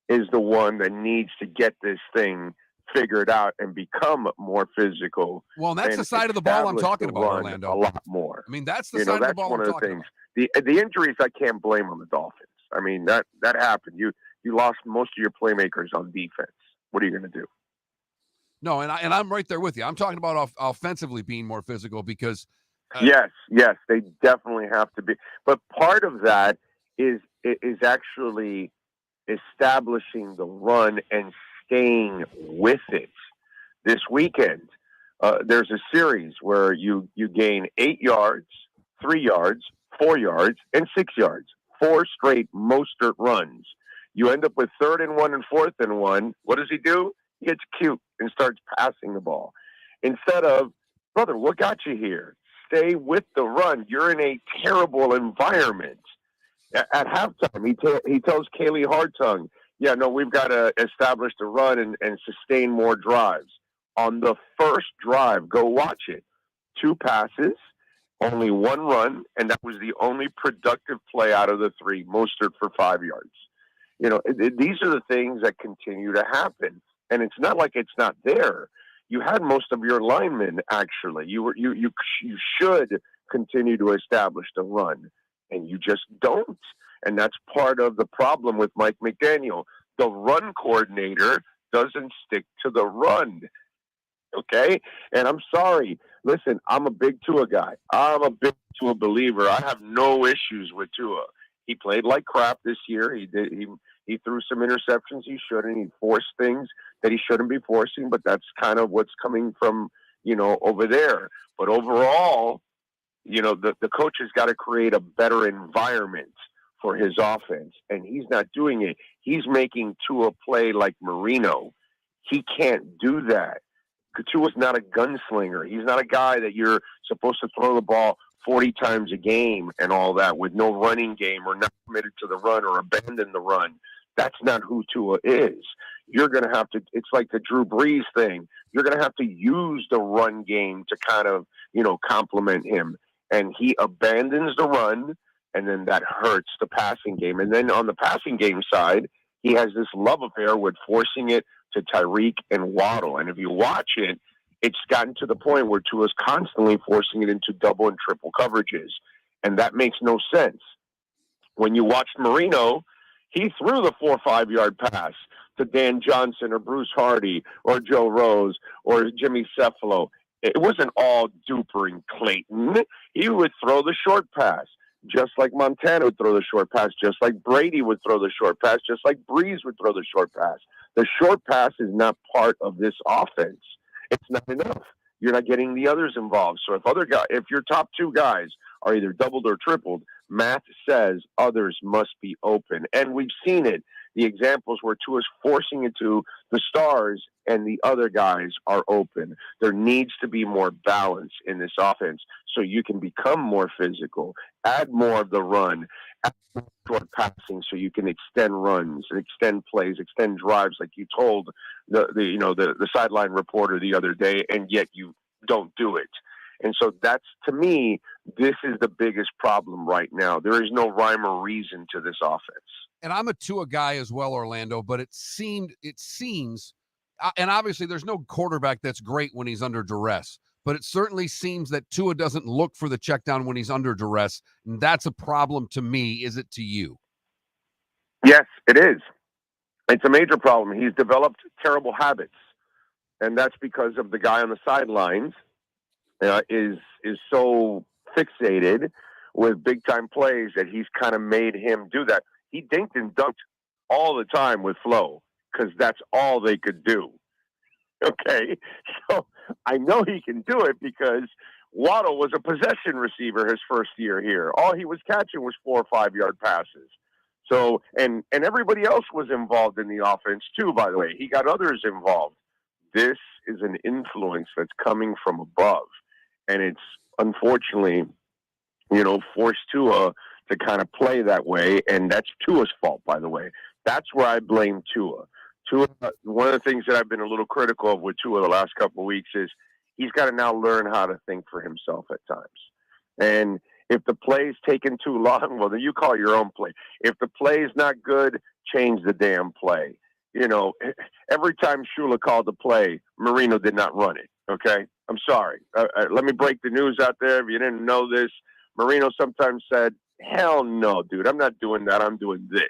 is the one that needs to get this thing figured out and become more physical. Well, and that's the side of the ball I'm talking about, run Orlando. A lot more. That's the side of the ball I'm talking about. The injuries, I can't blame on the Dolphins. I mean, that happened. You lost most of your playmakers on defense. What are you going to do? No, and I'm right there with you. I'm talking about offensively being more physical because yes, they definitely have to be. But part of that is actually establishing the run and staying with it. This weekend, there's a series where you gain 8 yards, 3 yards, 4 yards, and 6 yards. 4 straight Mostert runs. You end up with 3rd and 1 and 4th and 1. What does he do? He gets cute and starts passing the ball. Instead of, brother, what got you here? Stay with the run. You're in a terrible environment. At halftime, he tells Kaylee Hartung, yeah, no, we've got to establish the run and sustain more drives. On the first drive, go watch it. 2 passes, only 1 run, and that was the only productive play out of the 3, Mostert for 5 yards. You know, these are the things that continue to happen. And it's not like it's not there. You had most of your linemen, actually. You should continue to establish the run, and you just don't. And that's part of the problem with Mike McDaniel. The run coordinator doesn't stick to the run. Okay? And I'm sorry. Listen, I'm a big Tua guy. I'm a big Tua believer. I have no issues with Tua. He played like crap this year. He threw some interceptions he shouldn't. He forced things that he shouldn't be forcing, but that's kind of what's coming from, over there. But overall, the coach has got to create a better environment for his offense, and he's not doing it. He's making Tua play like Marino. He can't do that. Tua's not a gunslinger. He's not a guy that you're supposed to throw the ball 40 times a game and all that with no running game or not committed to the run or abandon the run. That's not who Tua is. You're going to have to, it's like the Drew Brees thing. You're going to have to use the run game to kind of, complement him. And he abandons the run, and then that hurts the passing game. And then on the passing game side, he has this love affair with forcing it to Tyreek and Waddle. And if you watch it, it's gotten to the point where Tua's constantly forcing it into double and triple coverages. And that makes no sense. When you watched Marino, he threw the 4 or 5 yard pass to Dan Johnson or Bruce Hardy or Joe Rose or Jimmy Cephalo. It wasn't all Duper and Clayton. He would throw the short pass, just like Montana would throw the short pass, just like Brady would throw the short pass, just like Breeze would throw the short pass. The short pass is not part of this offense. It's not enough. You're not getting the others involved. So if your top 2 guys are either doubled or tripled, math says others must be open. And we've seen it. The examples where Tua's forcing it to the stars and the other guys are open. There needs to be more balance in this offense so you can become more physical, add more of the run, add more short passing so you can extend runs and extend plays, extend drives like you told the sideline reporter the other day, and yet you don't do it. And so that's, to me, this is the biggest problem right now. There is no rhyme or reason to this offense. And I'm a Tua guy as well, Orlando, but it seems, and obviously there's no quarterback that's great when he's under duress, but it certainly seems that Tua doesn't look for the check down when he's under duress. And that's a problem to me. Is it to you? Yes, it is. It's a major problem. He's developed terrible habits, and that's because of the guy on the sidelines is so fixated with big time plays that he's kind of made him do that. He dinked and dunked all the time with Flo because that's all they could do. Okay, so I know he can do it because Waddle was a possession receiver his first year here. All he was catching was 4 or 5 yard passes. So, and everybody else was involved in the offense too, by the way. He got others involved. This is an influence that's coming from above. And it's unfortunately, forced Tua to kind of play that way. And that's Tua's fault, by the way. That's where I blame Tua. One of the things that I've been a little critical of with Tua the last couple of weeks is he's got to now learn how to think for himself at times. And if the play's taking too long, well, then you call your own play. If the play is not good, change the damn play. Every time Shula called the play, Marino did not run it. Okay? I'm sorry. Let me break the news out there. If you didn't know this, Marino sometimes said, hell no, dude, I'm not doing that. I'm doing this.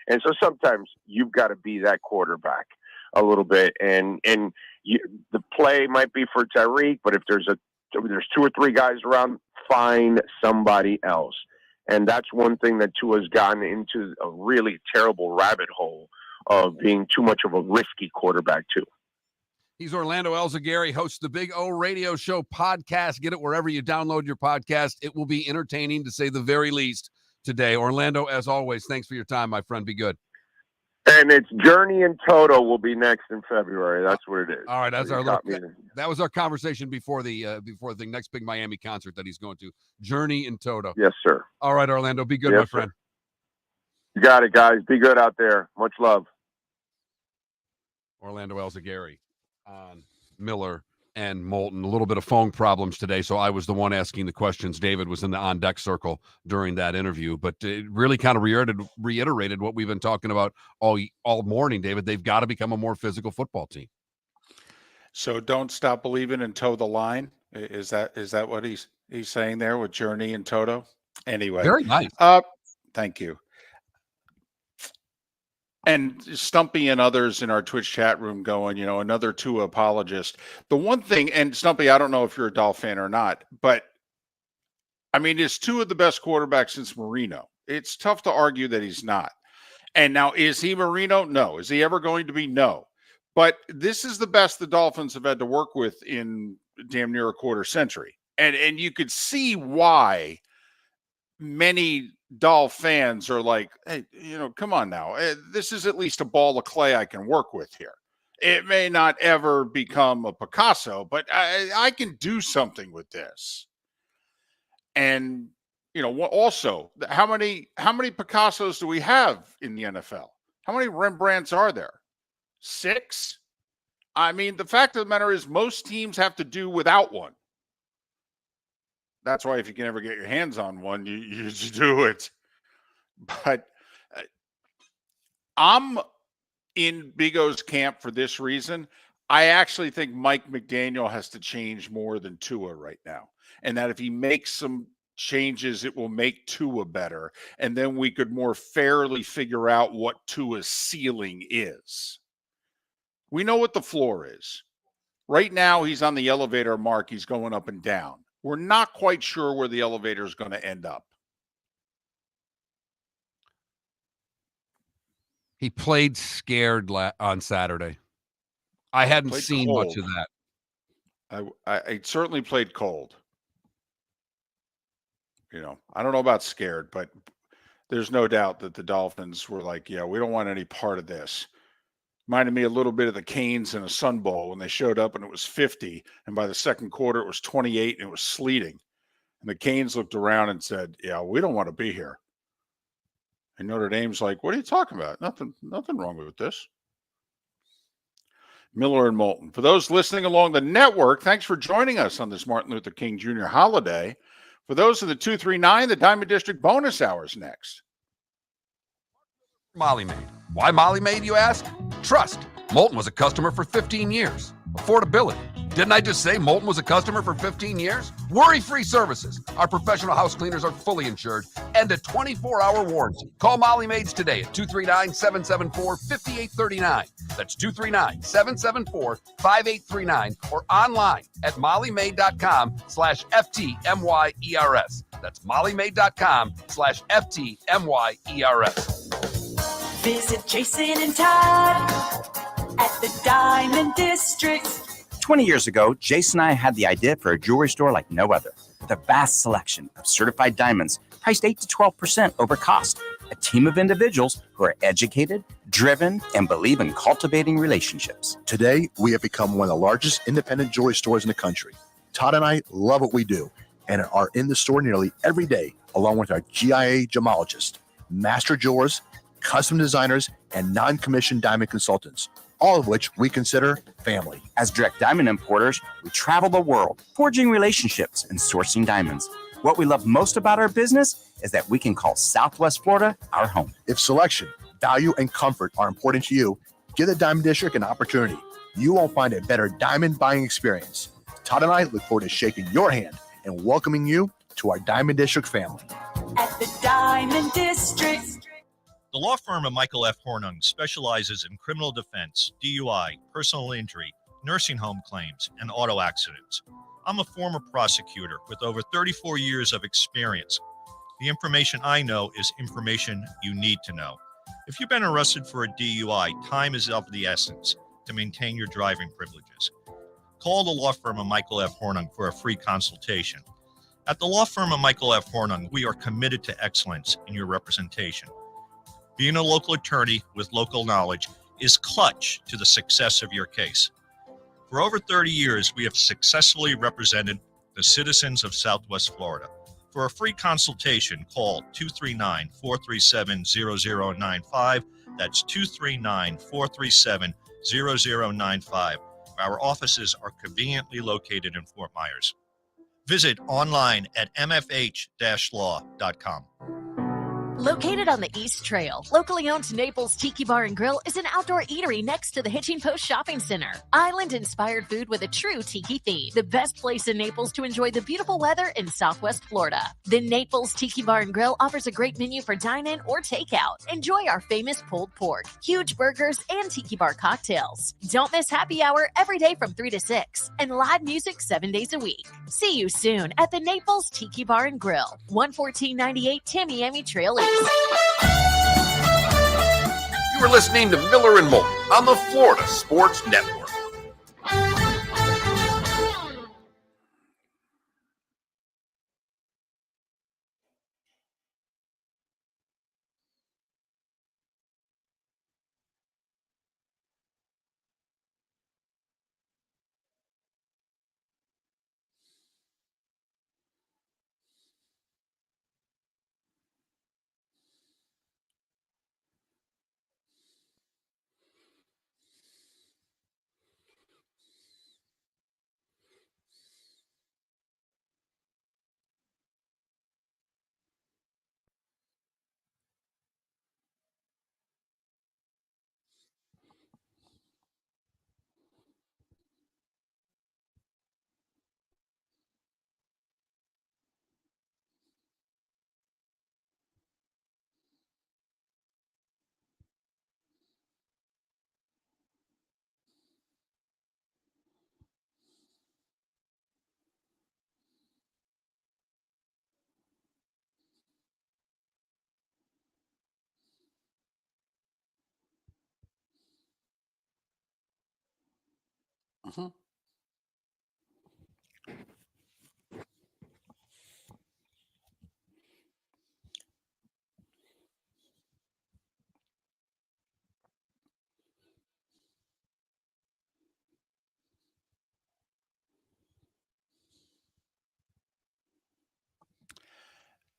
And so sometimes you've got to be that quarterback a little bit. And the play might be for Tyreek, but if there's 2 or 3 guys around, find somebody else. And that's one thing that Tua's gotten into a really terrible rabbit hole of being too much of a risky quarterback too. He's Orlando Elzagari, hosts the Big O Radio Show podcast. Get it wherever you download your podcast. It will be entertaining, to say the very least, today. Orlando, as always, thanks for your time, my friend. Be good. And it's Journey and Toto will be next in February. That's what it is. All right, that's that was our conversation before the next big Miami concert that he's going to. Journey and Toto. Yes, sir. All right, Orlando, be good, Yes, my friend. Sir. You got it, guys. Be good out there. Much love. Orlando Elzagari on Miller and Moulton. A little bit of phone problems today, so I was the one asking the questions. David was in the on-deck circle during that interview, but it really kind of reiterated what we've been talking about all morning, David. They've got to become a more physical football team. So don't stop believing and toe the line. Is that what he's saying there with Journey and Toto? Anyway, very nice. Thank you. And Stumpy and others in our Twitch chat room going, another Tua apologist. The one thing, and Stumpy, I don't know if you're a Dolphin fan or not, but I mean, is Tua the best quarterback since Marino? It's tough to argue that he's not. And now, is he Marino? No. Is he ever going to be? No. But this is the best the Dolphins have had to work with in damn near a quarter century. And you could see why many Dolph fans are like, hey, come on now. This is at least a ball of clay I can work with here. It may not ever become a Picasso, but I can do something with this. And, also, how many Picassos do we have in the NFL? How many Rembrandts are there? 6? I mean, the fact of the matter is most teams have to do without one. That's why if you can ever get your hands on one, you do it. But I'm in Big O's camp for this reason. I actually think Mike McDaniel has to change more than Tua right now. And that if he makes some changes, it will make Tua better. And then we could more fairly figure out what Tua's ceiling is. We know what the floor is. Right now, he's on the elevator mark. He's going up and down. We're not quite sure where the elevator is going to end up. He played scared on Saturday. I hadn't seen cold. Much of that. I certainly played cold. I don't know about scared, but there's no doubt that the Dolphins were like, yeah, we don't want any part of this. Reminded me a little bit of the Canes in a Sun Bowl when they showed up and it was 50. And by the second quarter, it was 28 and it was sleeting. And the Canes looked around and said, yeah, we don't want to be here. And Notre Dame's like, what are you talking about? Nothing wrong with this. Miller and Moulton. For those listening along the network, thanks for joining us on this Martin Luther King Jr. holiday. For those of the 239, the Diamond District bonus hours next. Molly Maid. Why Molly Maid, you ask? Trust. Moulton was a customer for 15 years. Affordability. Didn't I just say Moulton was a customer for 15 years? Worry-free services. Our professional house cleaners are fully insured and a 24-hour warranty. Call Molly Maids today at 239-774-5839. That's 239-774-5839 or online at mollymaid.com/FTMYERS. That's mollymaid.com/FTMYERS. Visit Jason and Todd at the Diamond District. 20 years ago, Jason and I had the idea for a jewelry store like no other, with a vast selection of certified diamonds priced 8 to 12% over cost. A team of individuals who are educated, driven, and believe in cultivating relationships. Today, we have become one of the largest independent jewelry stores in the country. Todd and I love what we do and are in the store nearly every day, along with our GIA gemologists, master jewelers, custom designers, and non-commissioned diamond consultants, all of which we consider family. As direct diamond importers, we travel the world, forging relationships and sourcing diamonds. What we love most about our business is that we can call Southwest Florida our home. If selection, value, and comfort are important to you, give the Diamond District an opportunity. You won't find a better diamond buying experience. Todd and I look forward to shaking your hand and welcoming you to our Diamond District family. at the Diamond District. The law firm of Michael F. Hornung specializes in criminal defense, DUI, personal injury, nursing home claims, and auto accidents. I'm a former prosecutor with over 34 years of experience. The information I know is information you need to know. If you've been arrested for a DUI, time is of the essence to maintain your driving privileges. Call the law firm of Michael F. Hornung for a free consultation. At the law firm of Michael F. Hornung, we are committed to excellence in your representation. Being a local attorney with local knowledge is clutch to the success of your case. For over 30 years, we have successfully represented the citizens of Southwest Florida. For a free consultation, call 239-437-0095. That's 239-437-0095. Our offices are conveniently located in Fort Myers. Visit online at mfh-law.com. Located on the East Trail, locally owned Naples Tiki Bar and Grill is an outdoor eatery next to the Hitching Post Shopping Center. Island-inspired food with a true tiki theme. The best place in Naples to enjoy the beautiful weather in Southwest Florida. The Naples Tiki Bar and Grill offers a great menu for dine-in or takeout. Enjoy our famous pulled pork, huge burgers, and tiki bar cocktails. Don't miss happy hour every day from 3 to 6 and live music 7 days a week. See you soon at the Naples Tiki Bar and Grill, 11498 Tamiami Trail East. You are listening to Miller and Moulton on the Florida Sports Network.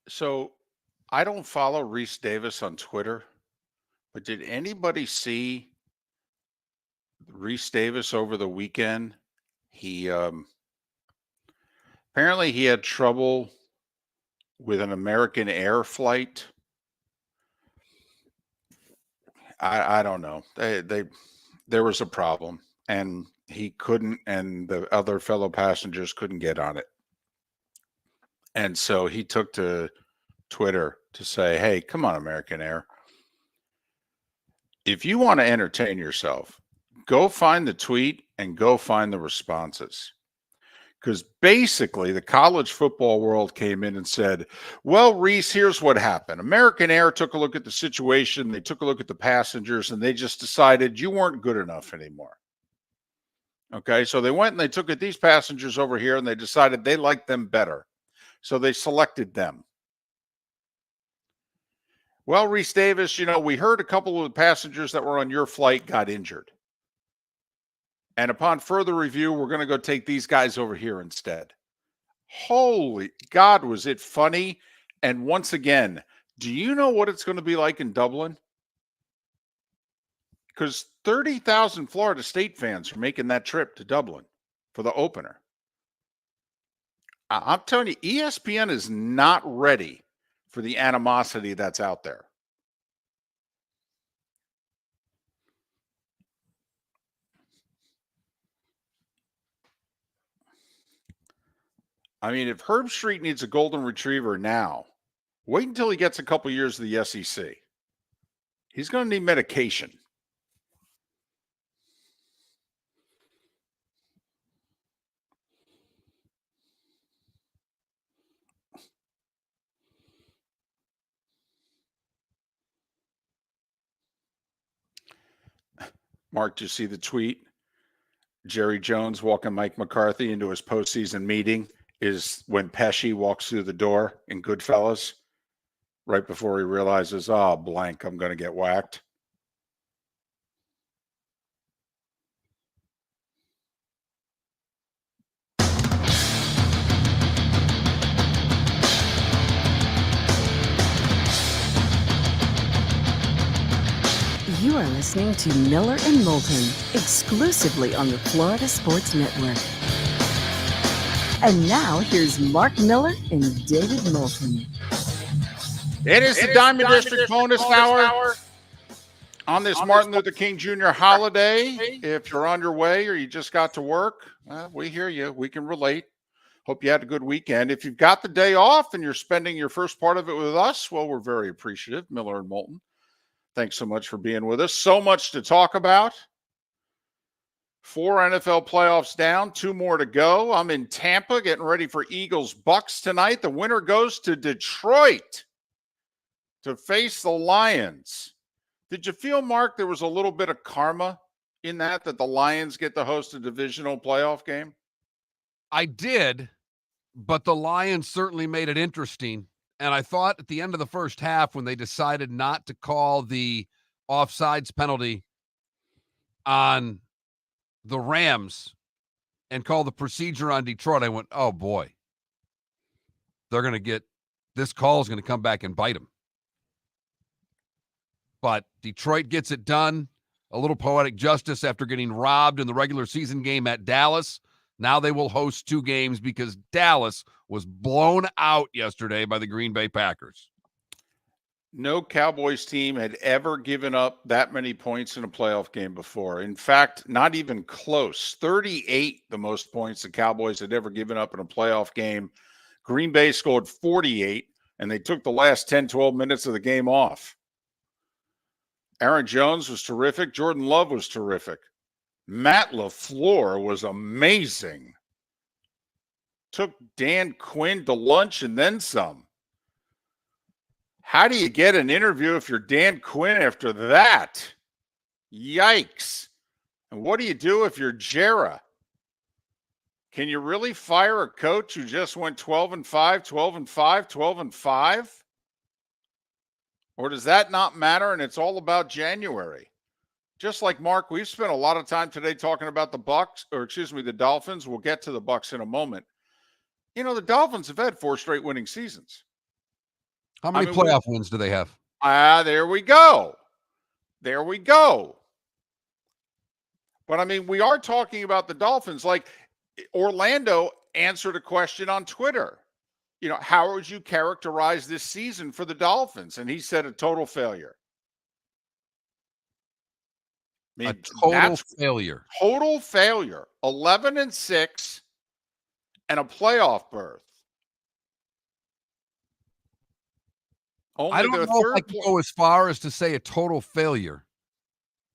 So I don't follow Reese Davis on Twitter, but did anybody see Reese Davis over the weekend? He apparently he had trouble with an American Air flight. I don't know. There was a problem, and he couldn't, and the other fellow passengers couldn't get on it. And so he took to Twitter to say, "Hey, come on, American Air. If you want to entertain yourself, go find the tweet and go find the responses." Because basically, the college football world came in and said, well, Reese, here's what happened. American Air took a look at the situation. They took a look at the passengers, and they just decided you weren't good enough anymore. Okay, so they went and they took at these passengers over here, and they decided they liked them better. So they selected them. Well, Reese Davis, we heard a couple of the passengers that were on your flight got injured. And upon further review, we're going to go take these guys over here instead. Holy God, was it funny? And once again, do you know what it's going to be like in Dublin? Because 30,000 Florida State fans are making that trip to Dublin for the opener. I'm telling you, ESPN is not ready for the animosity that's out there. I mean, if Herb Street needs a golden retriever now, Wait until he gets a couple years of the SEC. He's going to need medication. Mark, did you see the tweet? Jerry Jones walking Mike McCarthy into his postseason meeting is when Pesci walks through the door in Goodfellas, right before he realizes, oh, blank, I'm going to get whacked. You are listening to Miller and Moulton, exclusively on the Florida Sports Network. And now, here's Mark Miller and David Moulton. It is the Diamond District bonus hour on this Martin Luther King Jr. holiday. If you're on your way or you just got to work, we hear you. We can relate. Hope you had a good weekend. If you've got the day off and you're spending your first part of it with us, well, we're very appreciative. Miller and Moulton, thanks so much for being with us. So much to talk about. 4 NFL playoffs down, 2 more to go. I'm in Tampa getting ready for Eagles-Bucks tonight. The winner goes to Detroit to face the Lions. Did you feel, Mark, there was a little bit of karma in that the Lions get to host a divisional playoff game? I did, but the Lions certainly made it interesting. And I thought at the end of the first half, when they decided not to call the offsides penalty on the Rams and call the procedure on Detroit, I went, oh boy, they're going to get, this call is going to come back and bite them. But Detroit gets it done. A little poetic justice after getting robbed in the regular season game at Dallas. Now they will host 2 games because Dallas was blown out yesterday by the Green Bay Packers. No Cowboys team had ever given up that many points in a playoff game before. In fact, not even close. 38, the most points the Cowboys had ever given up in a playoff game. Green Bay scored 48, and they took the last 10, 12 minutes of the game off. Aaron Jones was terrific. Jordan Love was terrific. Matt LaFleur was amazing. Took Dan Quinn to lunch and then some. How do you get an interview if you're Dan Quinn after that? Yikes. And what do you do if you're Jera? Can you really fire a coach who just went 12-5, 12-5, 12-5? Or does that not matter and it's all about January? Just like Mark, we've spent a lot of time today talking about the Dolphins. We'll get to the Bucks in a moment. You know, the Dolphins have had 4 straight winning seasons. How many playoff wins do they have? There we go. There we go. But, I mean, we are talking about the Dolphins. Like, Orlando answered a question on Twitter. You know, how would you characterize this season for the Dolphins? And he said a total failure. I mean, a total failure. Total failure. 11-6 and a playoff berth. I don't know if I can go as far as to say a total failure,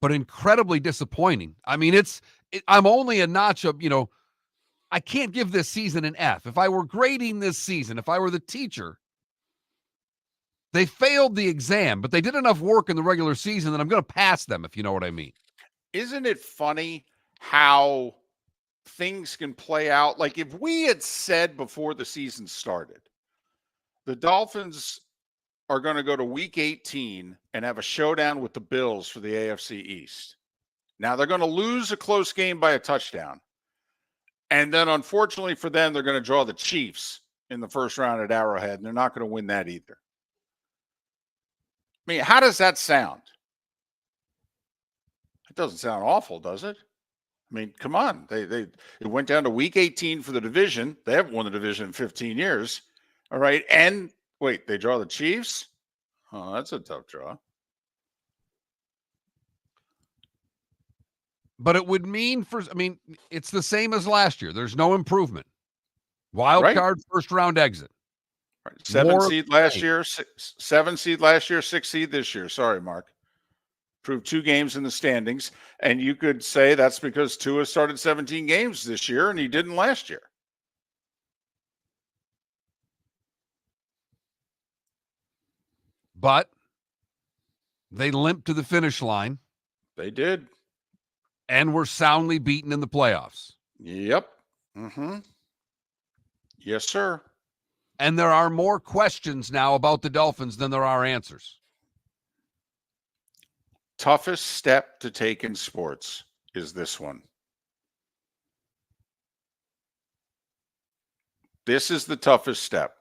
but incredibly disappointing. I mean, I'm only a notch up, you know, I can't give this season an F. If I were grading this season, if I were the teacher, they failed the exam, but they did enough work in the regular season that I'm going to pass them, if you know what I mean. Isn't it funny how things can play out? Like, if we had said before the season started, the Dolphins are going to go to week 18 and have a showdown with the Bills for the AFC East. Now, they're going to lose a close game by a touchdown. And then, unfortunately for them, they're going to draw the Chiefs in the first round at Arrowhead, and they're not going to win that either. I mean, how does that sound? It doesn't sound awful, does it? I mean, come on. It went down to week 18 for the division. They haven't won the division in 15 years. All right. And wait, they draw the Chiefs? Oh, that's a tough draw. But it would mean it's the same as last year. There's no improvement. Wild card, first round exit. Right. 7 More seed last year, 7 seed last year, 6 seed this year. Sorry, Mark. Proved 2 games in the standings. And you could say that's because Tua started 17 games this year and he didn't last year. But they limped to the finish line. They did. And were soundly beaten in the playoffs. Yep. Mm-hmm. Yes, sir. And there are more questions now about the Dolphins than there are answers. Toughest step to take in sports is this one. This is the toughest step.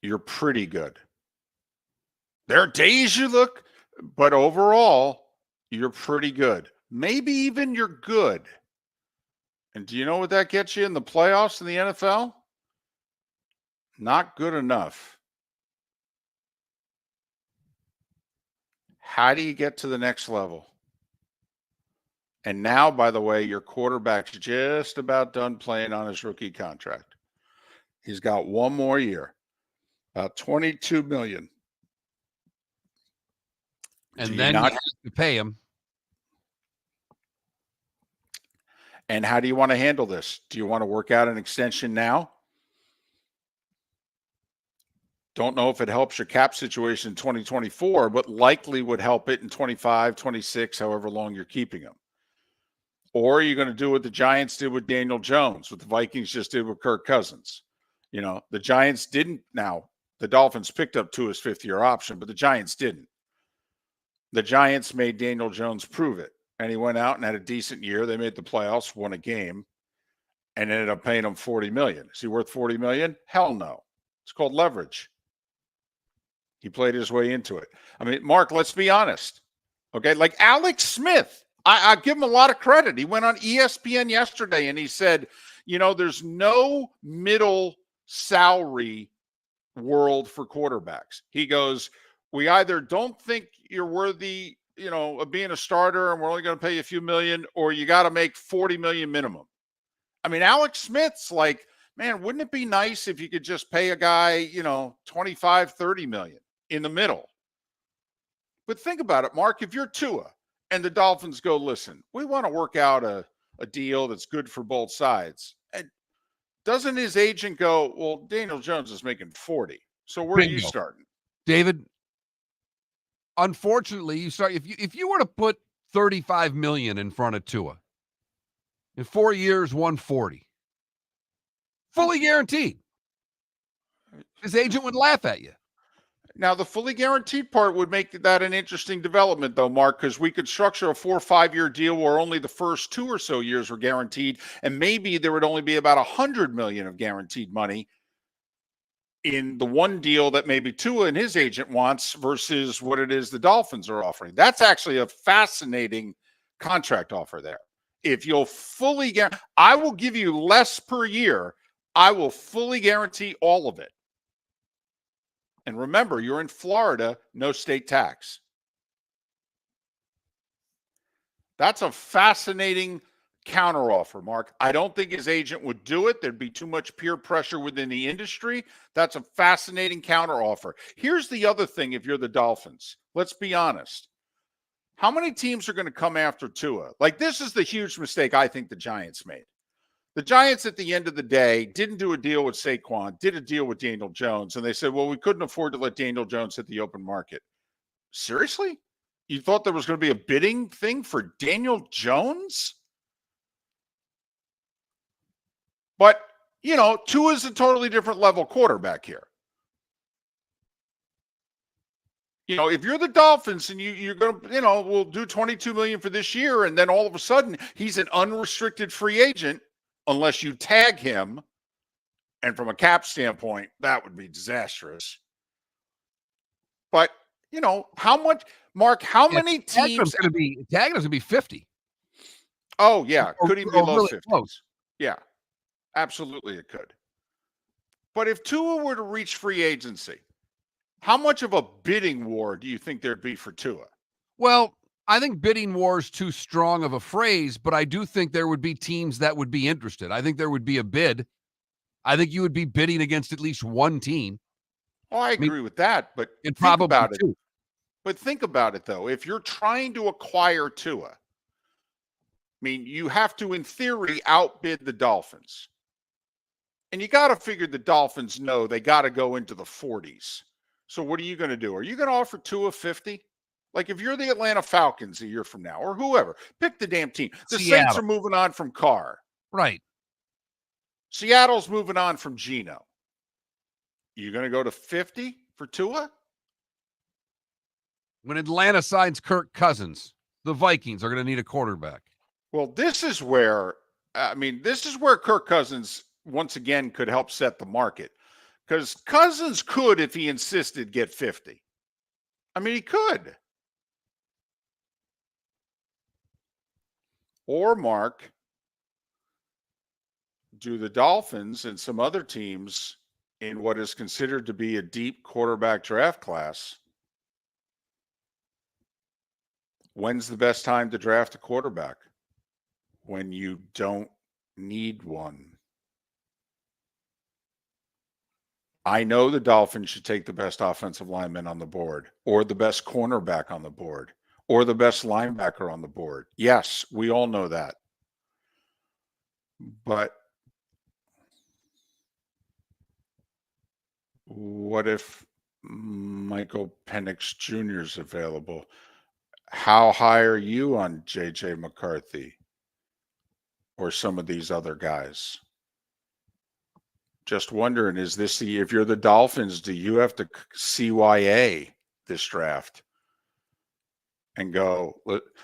You're pretty good. There are days you look, but overall, you're pretty good. Maybe even you're good. And do you know what that gets you in the playoffs in the NFL? Not good enough. How do you get to the next level? And now, by the way, your quarterback's just about done playing on his rookie contract. He's got one more year, about $22 million. And then you have to pay him. And how do you want to handle this? Do you want to work out an extension now? Don't know if it helps your cap situation in 2024, but likely would help it in 25, 26, however long you're keeping him. Or are you going to do what the Giants did with Daniel Jones, what the Vikings just did with Kirk Cousins? You know, the Giants didn't. Now, the Dolphins picked up Tua's fifth-year option, but the Giants didn't. The Giants made Daniel Jones prove it. And he went out and had a decent year. They made the playoffs, won a game, and ended up paying him $40 million. Is he worth $40 million? Hell no. It's called leverage. He played his way into it. I mean, Mark, let's be honest. Okay, like Alex Smith, I give him a lot of credit. He went on ESPN yesterday and he said, you know, there's no middle salary world for quarterbacks. He goes, we either don't think you're worthy, you know, of being a starter and we're only going to pay you a few million, or you got to make 40 million minimum. I mean, Alex Smith's like, man, wouldn't it be nice if you could just pay a guy, you know, 25, 30 million in the middle? But think about it, Mark, if you're Tua and the Dolphins go, listen, we want to work out a deal that's good for both sides. And doesn't his agent go, well, Daniel Jones is making 40. So where Bingo. are you starting? David, unfortunately, you start if you were to put 35 million in front of Tua, in 4 years, 140. Fully guaranteed. His agent would laugh at you. Now, the fully guaranteed part would make that an interesting development, though, Mark, because we could structure a 4 or 5 year deal where only the first 2 or so years were guaranteed, and maybe there would only be about $100 million of guaranteed money in the one deal that maybe Tua and his agent wants versus what it is the Dolphins are offering. That's actually a fascinating contract offer there. If you'll fully guarantee, I will give you less per year. I will fully guarantee all of it. And remember, you're in Florida, no state tax. That's a fascinating counteroffer, Mark. I don't think his agent would do it. There'd be too much peer pressure within the industry. That's a fascinating counteroffer. Here's the other thing if you're the Dolphins. Let's be honest. How many teams are going to come after Tua? Like, this is the huge mistake I think the Giants made. The Giants, at the end of the day, didn't do a deal with Saquon, did a deal with Daniel Jones, and they said, well, we couldn't afford to let Daniel Jones hit the open market. Seriously? You thought there was going to be a bidding thing for Daniel Jones? But, you know, Tua is a totally different level quarterback here. You know, if you're the Dolphins and you're going to, you know, we'll do $22 million for this year, and then all of a sudden he's an unrestricted free agent, unless you tag him, and from a cap standpoint, that would be disastrous. But, you know, how much, Mark, how many teams? Tagging is going to be 50. Oh, yeah. Could even be low really 50s. Close. Yeah, absolutely it could. But if Tua were to reach free agency, how much of a bidding war do you think there'd be for Tua? Well, I think bidding war is too strong of a phrase, but I do think there would be teams that would be interested. I think there would be a bid. I think you would be bidding against at least one team. Oh, I agree with that, but and think probably about it. two. But think about it, though. If you're trying to acquire Tua, I mean, you have to, in theory, outbid the Dolphins. And you got to figure the Dolphins know they got to go into the 40s. So what are you going to do? Are you going to offer Tua 50? Like if you're the Atlanta Falcons a year from now or whoever, pick the damn team. The Saints are moving on from Carr. Right. Seattle's moving on from Geno. You going to go to 50 for Tua? When Atlanta signs Kirk Cousins, the Vikings are going to need a quarterback. Well, this is where Kirk Cousins once again could help set the market, because Cousins could, if he insisted, get 50. I mean, he could. Or, Mark, do the Dolphins and some other teams in what is considered to be a deep quarterback draft class? When's the best time to draft a quarterback? When you don't need one. I know the Dolphins should take the best offensive lineman on the board, or the best cornerback on the board, or the best linebacker on the board. Yes, we all know that. But what if Michael Penix Jr. is available? How high are you on J.J. McCarthy or some of these other guys? Just wondering, if you're the Dolphins, do you have to CYA this draft and go?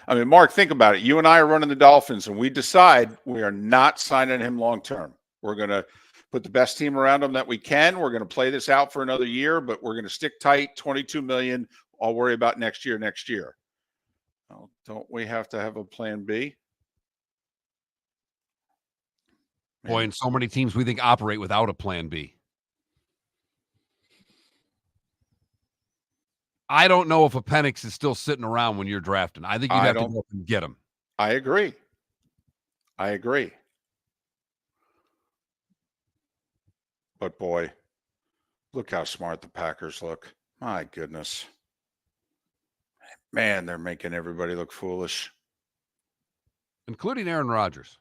I mean, Mark, think about it. You and I are running the Dolphins, and we decide we are not signing him long term. We're going to put the best team around him that we can. We're going to play this out for another year, but we're going to stick tight. $22 million. I'll worry about next year. Well, don't we have to have a plan B? Boy, and so many teams we think operate without a plan B. I don't know if a Penix is still sitting around when you're drafting. I think you'd have to go up and get him. I agree. But boy, look how smart the Packers look. My goodness. Man, they're making everybody look foolish. Including Aaron Rodgers.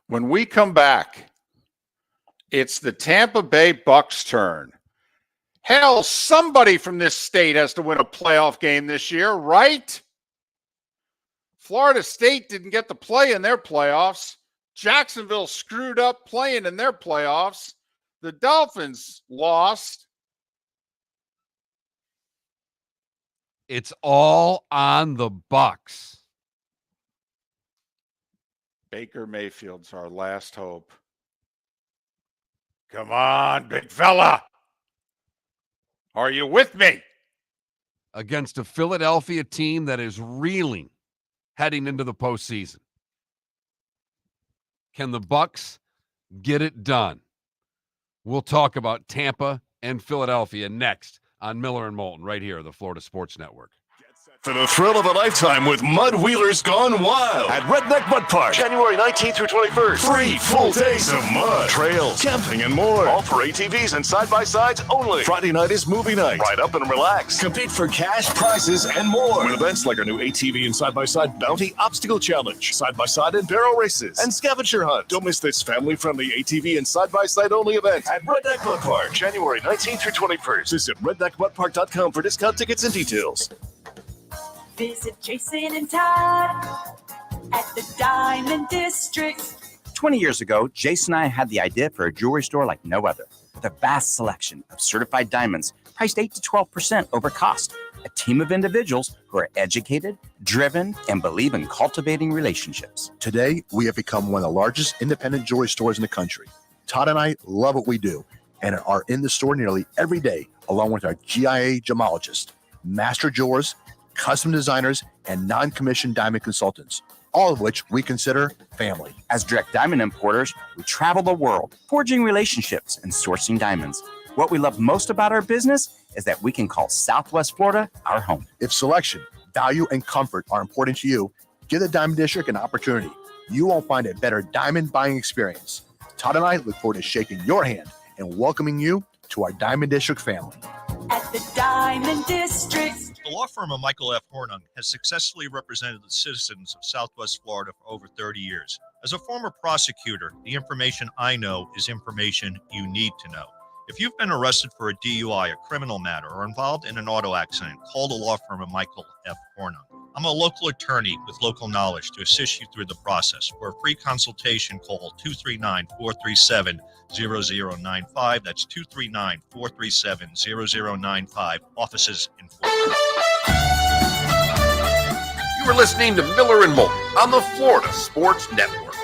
When we come back, it's the Tampa Bay Bucks' turn. Hell, somebody from this state has to win a playoff game this year, right? Florida State didn't get to play in their playoffs. Jacksonville screwed up playing in their playoffs. The Dolphins lost. It's all on the Bucks. Baker Mayfield's our last hope. Come on, big fella. Are you with me? Against a Philadelphia team that is reeling heading into the postseason. Can the Bucks get it done? We'll talk about Tampa and Philadelphia next on Miller and Moulton right here, the Florida Sports Network. For the thrill of a lifetime with Mud Wheelers Gone Wild at Redneck Mud Park, January 19th through 21st. 3 full days of mud, trails, camping, and more. All for ATVs and side-by-sides only. Friday night is movie night. Ride up and relax. Compete for cash, prizes, and more. With events like our new ATV and side-by-side bounty obstacle challenge, side-by-side and barrel races, and scavenger hunt. Don't miss this family-friendly ATV and side-by-side only event at Redneck Mud Park, January 19th through 21st. Visit redneckmudpark.com for discount tickets and details. Visit Jason and Todd at the Diamond District. 20 years ago, Jason and I had the idea for a jewelry store like no other, with a vast selection of certified diamonds priced 8 to 12% over cost. A team of individuals who are educated, driven, and believe in cultivating relationships. Today, we have become one of the largest independent jewelry stores in the country. Todd and I love what we do and are in the store nearly every day, along with our GIA gemologists, master jewelers, custom designers, and non-commissioned diamond consultants, all of which we consider family. As direct diamond importers, we travel the world, forging relationships and sourcing diamonds. What we love most about our business is that we can call Southwest Florida our home. If selection, value and comfort are important to you, give the Diamond District an opportunity. You won't find a better diamond buying experience. Todd and I look forward to shaking your hand and welcoming you to our Diamond District family. At the Diamond District. The law firm of Michael F. Hornung has successfully represented the citizens of Southwest Florida for over 30 years. As a former prosecutor, the information I know is information you need to know. If you've been arrested for a DUI, a criminal matter, or involved in an auto accident, call the law firm of Michael F. Hornung. I'm a local attorney with local knowledge to assist you through the process. For a free consultation, call 239-437-0095. That's 239-437-0095. Offices in Florida. You were listening to Miller and Moulton on the Florida Sports Network.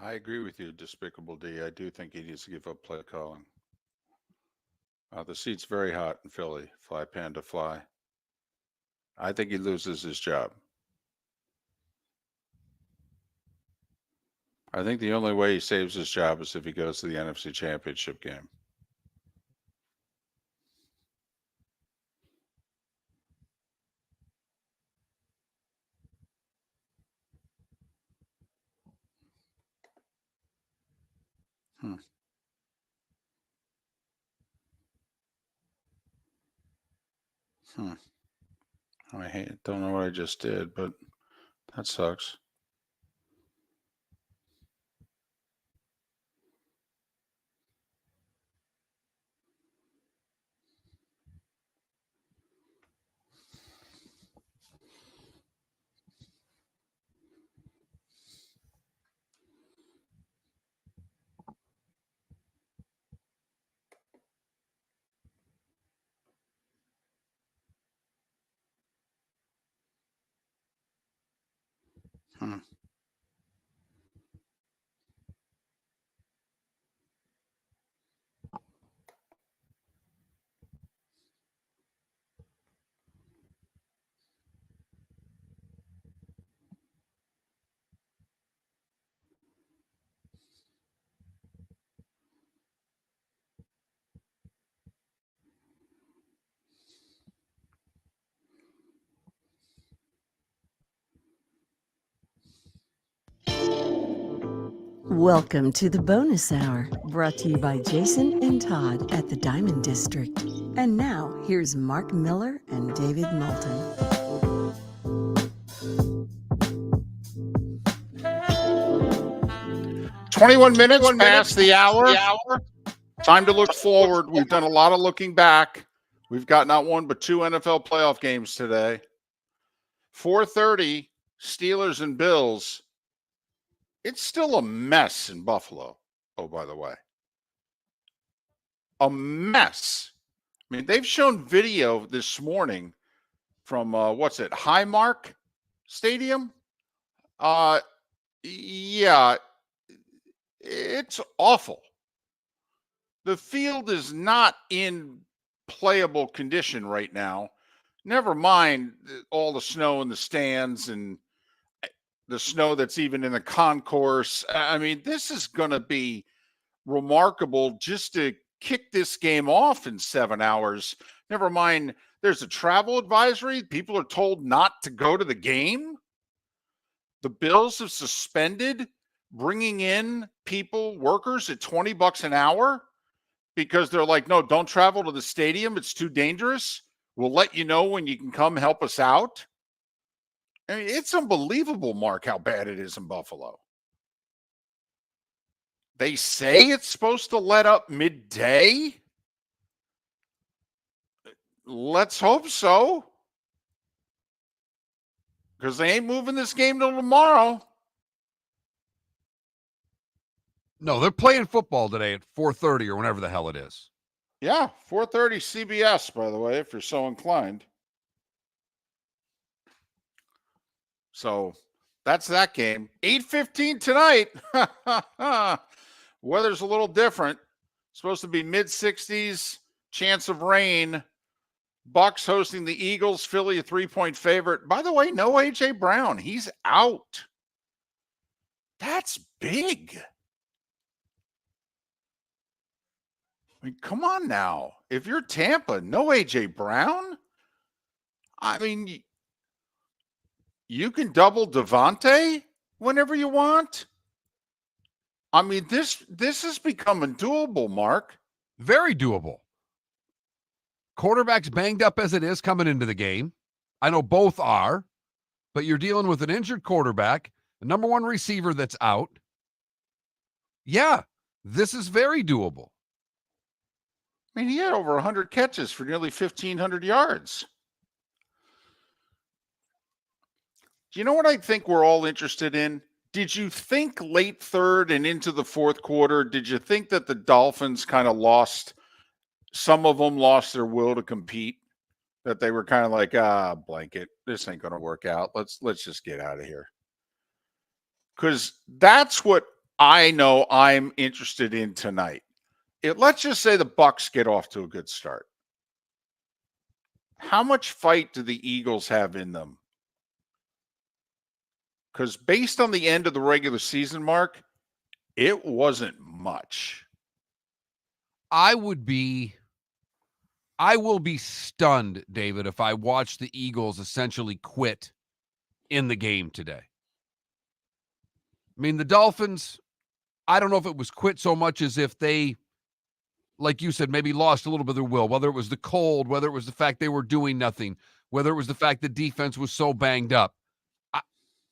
I agree with you, Despicable D. I do think he needs to give up play calling. The seat's very hot in Philly. Fly Panda Fly. I think he loses his job. I think the only way he saves his job is if he goes to the NFC Championship game. Hmm. Hmm. Don't know what I just did, but that sucks. Welcome to the bonus hour, brought to you by Jason and Todd at the Diamond District. And now, here's Mark Miller and David Moulton. 21 minutes past the hour. Time to look forward. We've done a lot of looking back. We've got not one but two NFL playoff games today. 4:30, Steelers and Bills. It's still a mess in Buffalo. Oh, by the way. A mess. I mean, they've shown video this morning from, Highmark Stadium? Yeah, it's awful. The field is not in playable condition right now. Never mind all the snow in the stands and the snow that's even in the concourse. I mean, this is going to be remarkable just to kick this game off in 7 hours. Never mind, there's a travel advisory. People are told not to go to the game. The Bills have suspended bringing in workers at $20 an hour because they're like, no, don't travel to the stadium. It's too dangerous. We'll let you know when you can come help us out. I mean, it's unbelievable, Mark, how bad it is in Buffalo. They say it's supposed to let up midday. Let's hope so. Because they ain't moving this game till tomorrow. No, they're playing football today at 4:30 or whenever the hell it is. Yeah, 4:30 CBS, by the way, if you're so inclined. So that's that game. 8:15 tonight. Weather's a little different. Supposed to be mid-60s, chance of rain. Bucks hosting the Eagles. Philly a 3-point favorite. By the way, no A.J. Brown. He's out. That's big. I mean, come on now. If you're Tampa, no A.J. Brown? I mean, you can double Devontae whenever you want. I mean, this is becoming doable, Mark. Very doable. Quarterback's banged up as it is coming into the game. I know both are, but you're dealing with an injured quarterback, the number one receiver that's out. Yeah, this is very doable. I mean, he had over 100 catches for nearly 1,500 yards. Do you know what I think we're all interested in? Did you think late third and into the fourth quarter, did you think that the Dolphins kind of lost, some of them lost their will to compete? That they were kind of like, blanket, this ain't going to work out. Let's just get out of here. Because that's what I know I'm interested in tonight. Let's just say the Bucks get off to a good start. How much fight do the Eagles have in them? Because based on the end of the regular season, Mark, it wasn't much. I will be stunned, David, if I watch the Eagles essentially quit in the game today. I mean, the Dolphins, I don't know if it was quit so much as if they, like you said, maybe lost a little bit of their will, whether it was the cold, whether it was the fact they were doing nothing, whether it was the fact the defense was so banged up.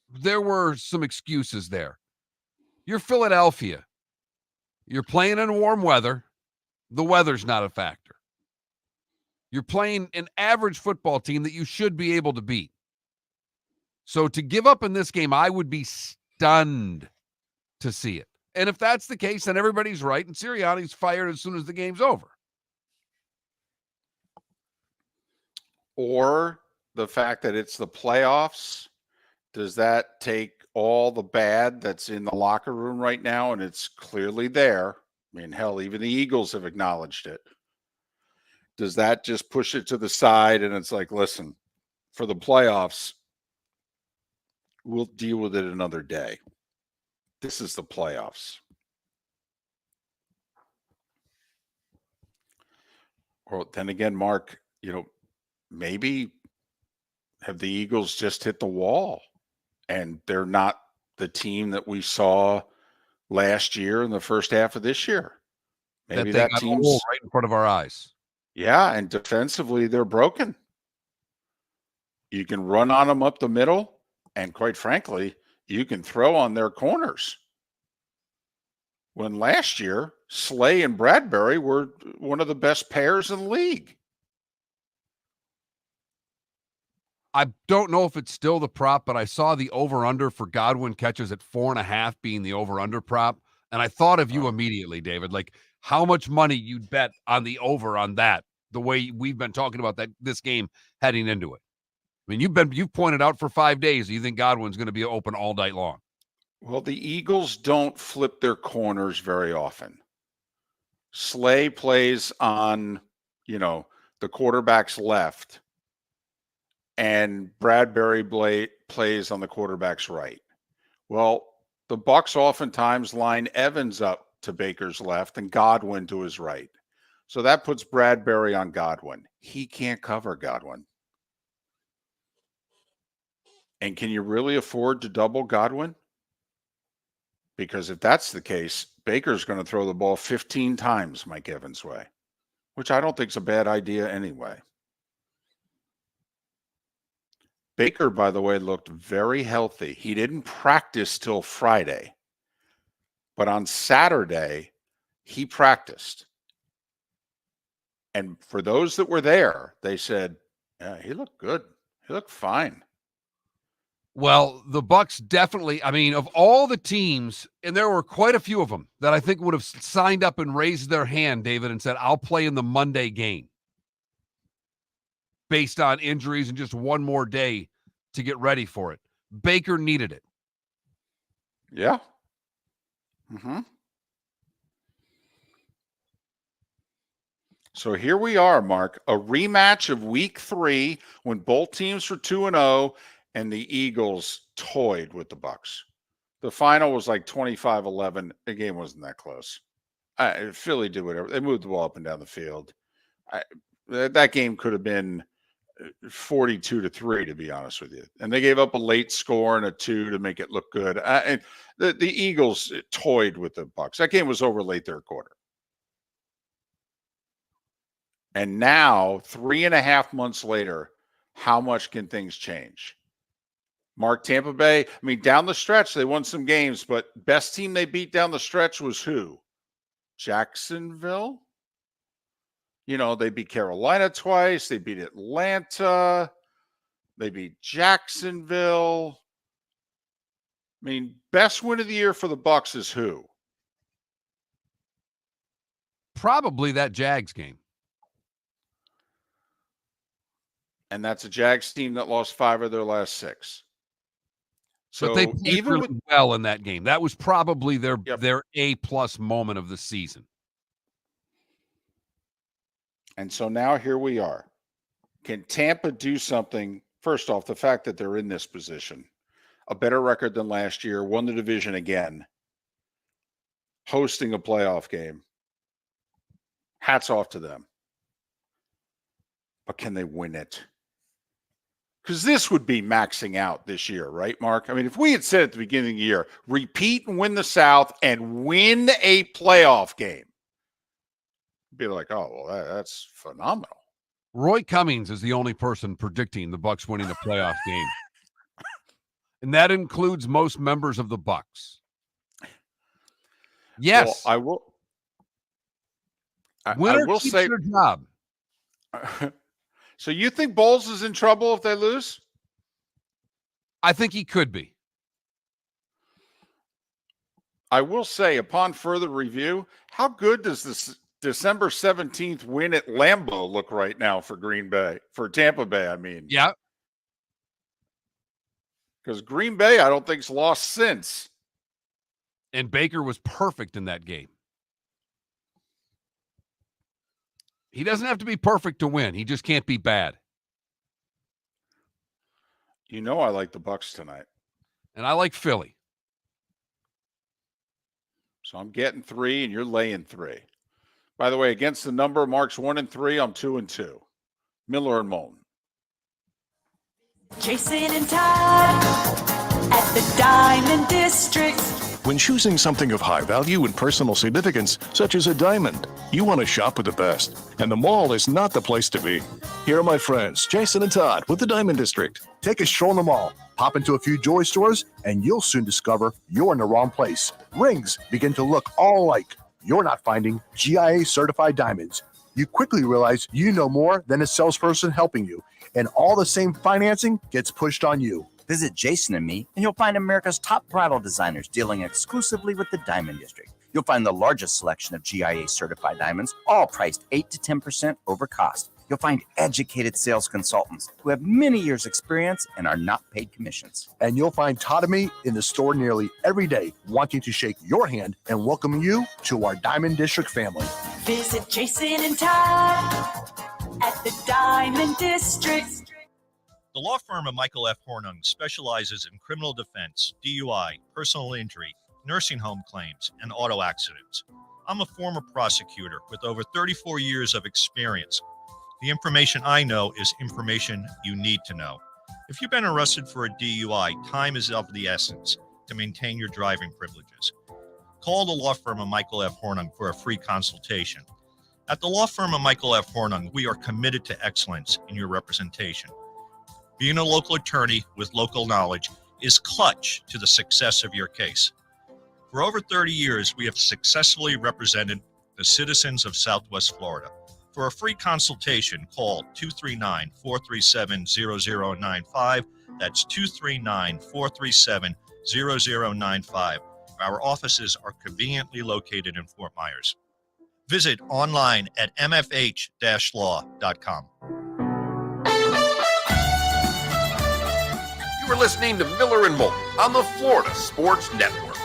There were some excuses there. You're Philadelphia. You're playing in warm weather. The weather's not a factor. You're playing an average football team that you should be able to beat. So to give up in this game, I would be stunned to see it. And if that's the case, then everybody's right, and Sirianni's fired as soon as the game's over. Or the fact that it's the playoffs, does that take all the bad that's in the locker room right now? And it's clearly there. I mean, hell, even the Eagles have acknowledged it. Does that just push it to the side and it's like, listen, for the playoffs, we'll deal with it another day. This is the playoffs. Or then again, Mark, maybe have the Eagles just hit the wall and they're not the team that we saw last year and the first half of this year. Maybe they that got team's old right in front of our eyes. Yeah, and defensively they're broken. You can run on them up the middle, and quite frankly, you can throw on their corners. When last year, Slay and Bradbury were one of the best pairs in the league. I don't know if it's still the prop, but I saw the over-under for Godwin catches at 4.5 being the over-under prop, and I thought of you immediately, David. Like how much money you'd bet on the over on that, the way we've been talking about this game heading into it. I mean, you've pointed out for 5 days you think Godwin's going to be open all night long. Well, the Eagles don't flip their corners very often. Slay plays on, the quarterback's left, and Bradbury plays on the quarterback's right. Well, the Bucs oftentimes line Evans up to Baker's left and Godwin to his right. So that puts Bradbury on Godwin. He can't cover Godwin. And can you really afford to double Godwin? Because if that's the case, Baker's going to throw the ball 15 times Mike Evans' way, which I don't think is a bad idea anyway. Baker, by the way, looked very healthy. He didn't practice till Friday, but on Saturday, he practiced. And for those that were there, they said, yeah, he looked good. He looked fine. Well, the Bucs definitely, I mean, of all the teams, and there were quite a few of them that I think would have signed up and raised their hand, David, and said, I'll play in the Monday game based on injuries and just one more day to get ready for it. Baker needed it. Yeah. Mm-hmm. So here we are, Mark, a rematch of week 3 when both teams were 2-0 and the Eagles toyed with the Bucs. The final was like 25-11. The game wasn't that close. Philly did whatever. They moved the ball up and down the field. That game could have been 42-3, to be honest with you. And they gave up a late score and a 2 to make it look good. And the Eagles toyed with the Bucs. That game was over late third quarter. And now, 3.5 months later, how much can things change? Mark, Tampa Bay, I mean, down the stretch, they won some games, but best team they beat down the stretch was who? Jacksonville? They beat Carolina twice. They beat Atlanta. They beat Jacksonville. I mean, best win of the year for the Bucs is who? Probably that Jags game. And that's a Jags team that lost 5 of their last 6. So but they played really well in that game. That was probably their A+ moment of the season. And so now here we are. Can Tampa do something? First off, the fact that they're in this position, a better record than last year, won the division again, hosting a playoff game. Hats off to them. But can they win it? Because this would be maxing out this year, right, Mark? I mean, if we had said at the beginning of the year, repeat and win the South and win a playoff game, it'd be like, oh, well, that's phenomenal. Roy Cummings is the only person predicting the Bucs winning a playoff game. And that includes most members of the Bucs. Yes. Well, I will. Winner I will keeps say their job. So you think Bowles is in trouble if they lose? I think he could be. I will say, upon further review, how good does this December 17th win at Lambeau look right now for Green Bay, for Tampa Bay, I mean? Yeah. Because Green Bay, I don't think's lost since. And Baker was perfect in that game. He doesn't have to be perfect to win. He just can't be bad. I like the Bucs tonight. And I like Philly. So I'm getting 3 and you're laying 3. By the way, against the number, Mark's 1-3. I'm 2-2. Miller and Moulton. Jason and Todd at the Diamond District. When choosing something of high value and personal significance, such as a diamond, you want to shop with the best, and the mall is not the place to be. Here are my friends, Jason and Todd with the Diamond District. Take a stroll in the mall, pop into a few jewelry stores, and you'll soon discover you're in the wrong place. Rings begin to look all alike. You're not finding GIA certified diamonds. You quickly realize you know more than a salesperson helping you, and all the same financing gets pushed on you. Visit Jason and me, and you'll find America's top bridal designers dealing exclusively with the Diamond District. You'll find the largest selection of GIA certified diamonds, all priced 8 to 10% over cost. You'll find educated sales consultants who have many years' experience and are not paid commissions. And you'll find Todd and me in the store nearly every day, wanting to shake your hand and welcome you to our Diamond District family. Visit Jason and Todd at the Diamond District. The law firm of Michael F. Hornung specializes in criminal defense, DUI, personal injury, nursing home claims, and auto accidents. I'm a former prosecutor with over 34 years of experience. The information I know is information you need to know. If you've been arrested for a DUI, time is of the essence to maintain your driving privileges. Call the law firm of Michael F. Hornung for a free consultation. At the law firm of Michael F. Hornung, we are committed to excellence in your representation. Being a local attorney with local knowledge is clutch to the success of your case. For over 30 years, we have successfully represented the citizens of Southwest Florida. For a free consultation, call 239-437-0095. That's 239-437-0095. Our offices are conveniently located in Fort Myers. Visit online at mfh-law.com. You are listening to Miller and Moulton on the Florida Sports Network.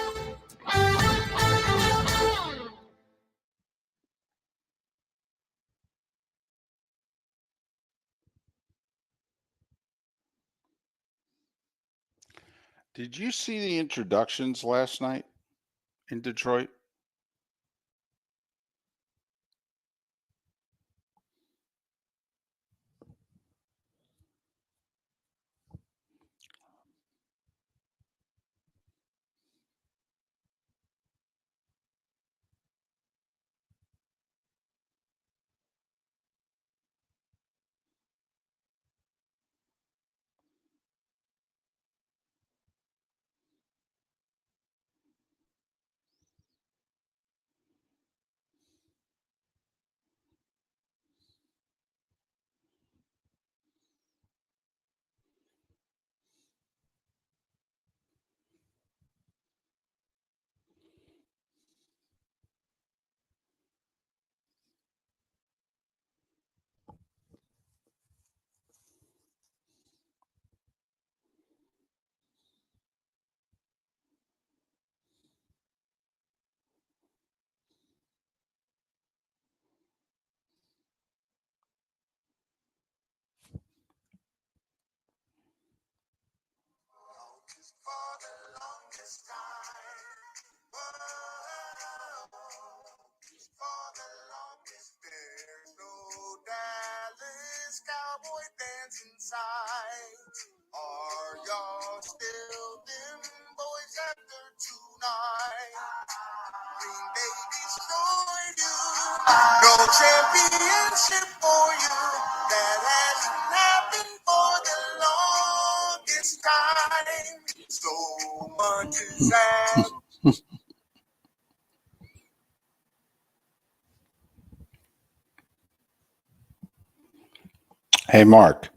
Did you see the introductions last night in Detroit? No championship for you. That hasn't happened for the longest time. So much is happening. Hey, Mark.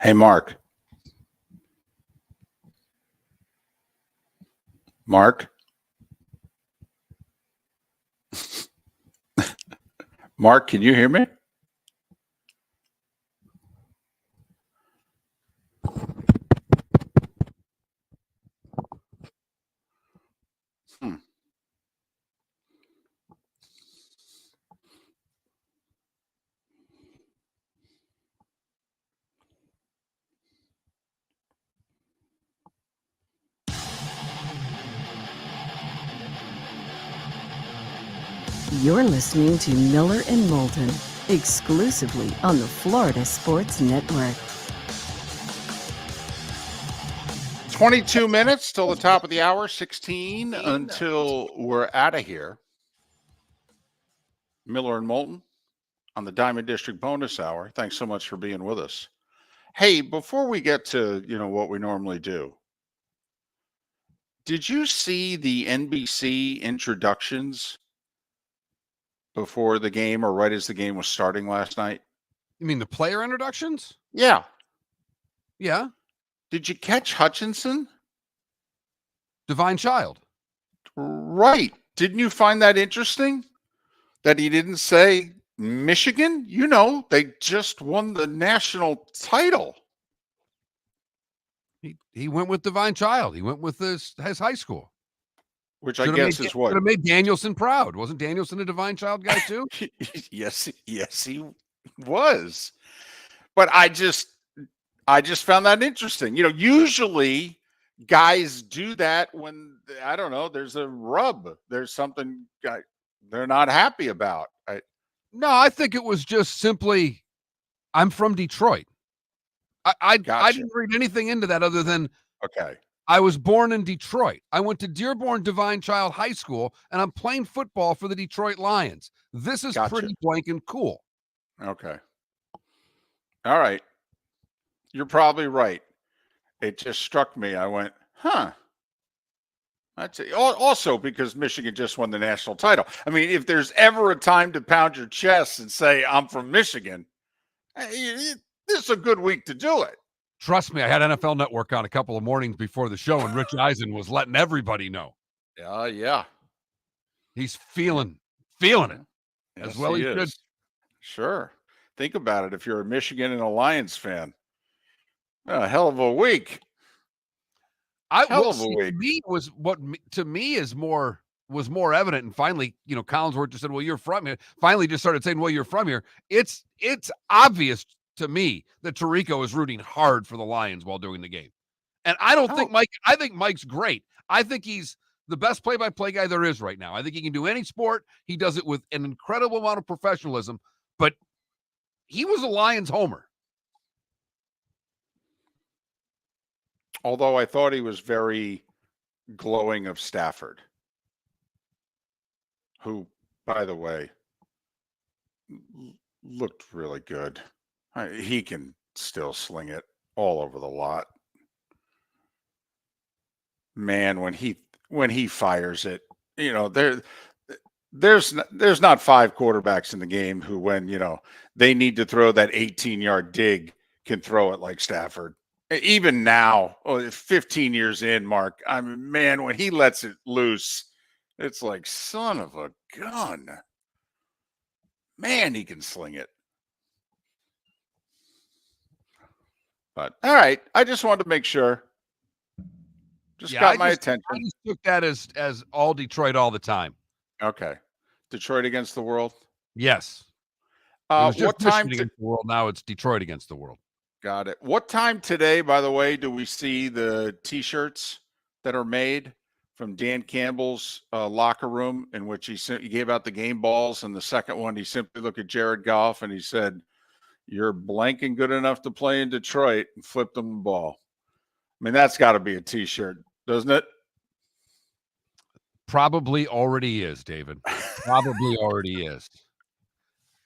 Hey, Mark. Mark? Mark, can you hear me? You're listening to Miller and Moulton, exclusively on the Florida Sports Network. 22 minutes till the top of the hour, 16 until we're out of here. Miller and Moulton on the Diamond District bonus hour. Thanks so much for being with us. Hey, before we get to, what we normally do, did you see the NBC introductions before the game or right as the game was starting last night? You mean the player introductions? Yeah. Yeah. Did you catch Hutchinson? Divine Child. Right. Didn't you find that interesting? That he didn't say Michigan? They just won the national title. He went with Divine Child. He went with his high school. Which I guess is what? Should have made Danielson proud. Wasn't Danielson a Divine Child guy too? Yes, he was. But I just found that interesting. Usually guys do that when, I don't know, there's a rub. There's something they're not happy about. No, I think it was just simply, I'm from Detroit. I didn't read anything into that other than, okay, I was born in Detroit. I went to Dearborn Divine Child High School, and I'm playing football for the Detroit Lions. This is pretty blank and cool. Okay. All right. You're probably right. It just struck me. I went, huh. That's it. Also because Michigan just won the national title. I mean, if there's ever a time to pound your chest and say, I'm from Michigan, this is a good week to do it. Trust me, I had NFL Network on a couple of mornings before the show, and Rich Eisen was letting everybody know. Yeah. He's feeling it. Yes, As well he should. Sure. Think about it. If you're a Michigan and a Lions fan, a hell of a week. To me was more evident, and finally, Collinsworth just said, "Well, you're from here." Finally, just started saying, "Well, you're from here." It's obvious to me that Tirico is rooting hard for the Lions while doing the game, and I don't think Mike. I think Mike's great. I think he's the best play-by-play guy there is right now. I think he can do any sport. He does it with an incredible amount of professionalism. But he was a Lions homer. Although I thought he was very glowing of Stafford, who, by the way, looked really good. He can still sling it all over the lot. Man, when he fires it, there's not five quarterbacks in the game who, when they need to throw that 18-yard dig, can throw it like Stafford. Even now, 15 years in, Mark, I mean, man, when he lets it loose, it's like, son of a gun. Man, he can sling it. But all right, I just wanted to make sure. Got my attention. I just took that as all Detroit all the time. Okay. Detroit against the world? Yes. What time against the world? Now it's Detroit against the world. Got it. What time today, by the way, do we see the T-shirts that are made from Dan Campbell's locker room, in which he gave out the game balls, and the second one, he simply looked at Jared Goff and he said, "You're blank and good enough to play in Detroit," and flipped him the ball. I mean, that's got to be a T-shirt, doesn't it? Probably already is, David. Probably already is.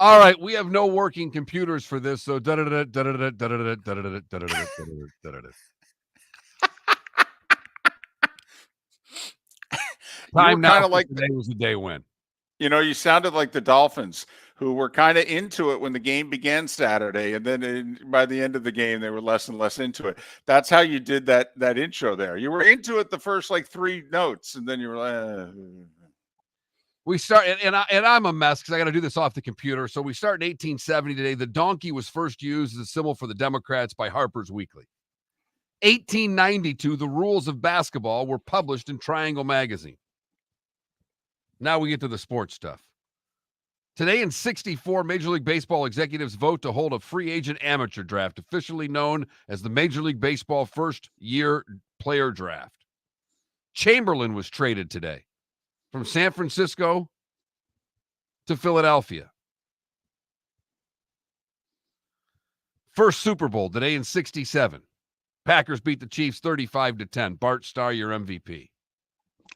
All right, we have no working computers for this, so You're time now. Like today was the day when. You sounded like the Dolphins who were kind of into it when the game began Saturday, and then by the end of the game, they were less and less into it. That's how you did that intro there. You were into it the first like 3 notes, and then you were like. We start, and I'm a mess because I got to do this off the computer. So we start in 1870 today. The donkey was first used as a symbol for the Democrats by Harper's Weekly. 1892, the rules of basketball were published in Triangle magazine. Now we get to the sports stuff. Today in 64, Major League Baseball executives vote to hold a free agent amateur draft, officially known as the Major League Baseball first-year player draft. Chamberlain was traded today from San Francisco to Philadelphia. First Super Bowl today in 67. Packers beat the Chiefs 35-10. Bart Starr, your MVP.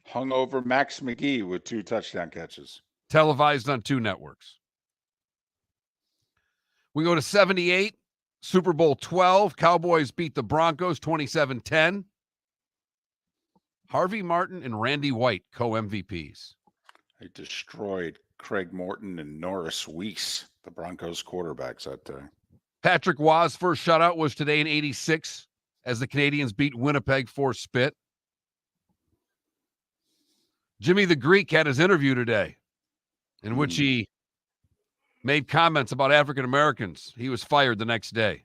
Hungover Max McGee with 2 touchdown catches. Televised on 2 networks. We go to 78, Super Bowl 12. Cowboys beat the Broncos 27-10. Harvey Martin and Randy White, co-MVPs. They destroyed Craig Morton and Norris Weese, the Broncos quarterbacks that day. Patrick Waugh's first shutout was today in 86 as the Canadians beat Winnipeg for Spit. Jimmy the Greek had his interview today in which he made comments about African Americans. He was fired the next day.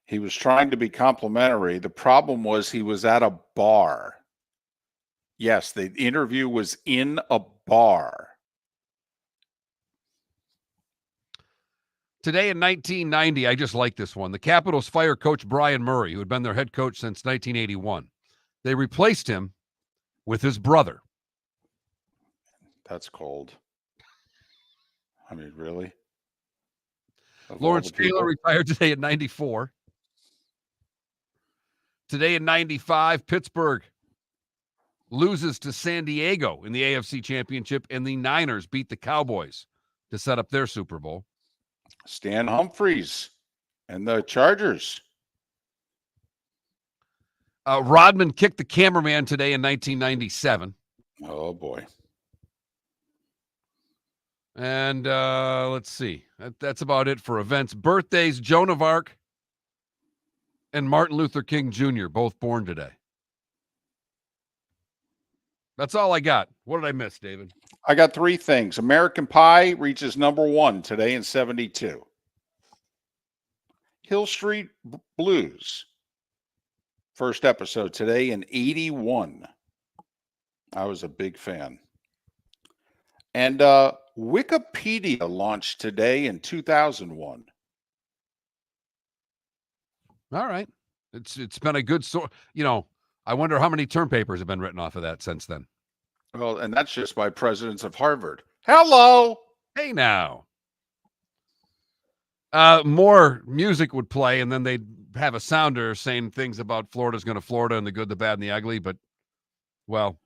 He was trying to be complimentary. The problem was he was at a bar. Yes, the interview was in a bar. Today in 1990, I just like this one. The Capitals fire coach Brian Murray, who had been their head coach since 1981. They replaced him with his brother. That's cold. I mean, really? Lawrence Taylor retired today at 94. Today in 95, Pittsburgh loses to San Diego in the AFC Championship, and the Niners beat the Cowboys to set up their Super Bowl. Stan Humphries and the Chargers. Rodman kicked the cameraman today in 1997. Oh, boy. And let's see. That's about it for events. Birthdays, Joan of Arc and Martin Luther King Jr., both born today. That's all I got. What did I miss, David? I got 3 things. American Pie reaches #1 today in 72. Hill Street Blues, first episode today in 81. I was a big fan. And Wikipedia launched today in 2001. All right. It's been a good source. You know, I wonder how many term papers have been written off of that since then. Well, and that's just by presidents of Harvard. Hello. Hey, now. More music would play, and then they'd have a sounder saying things about Florida's going to Florida and the good, the bad, and the ugly. But, well,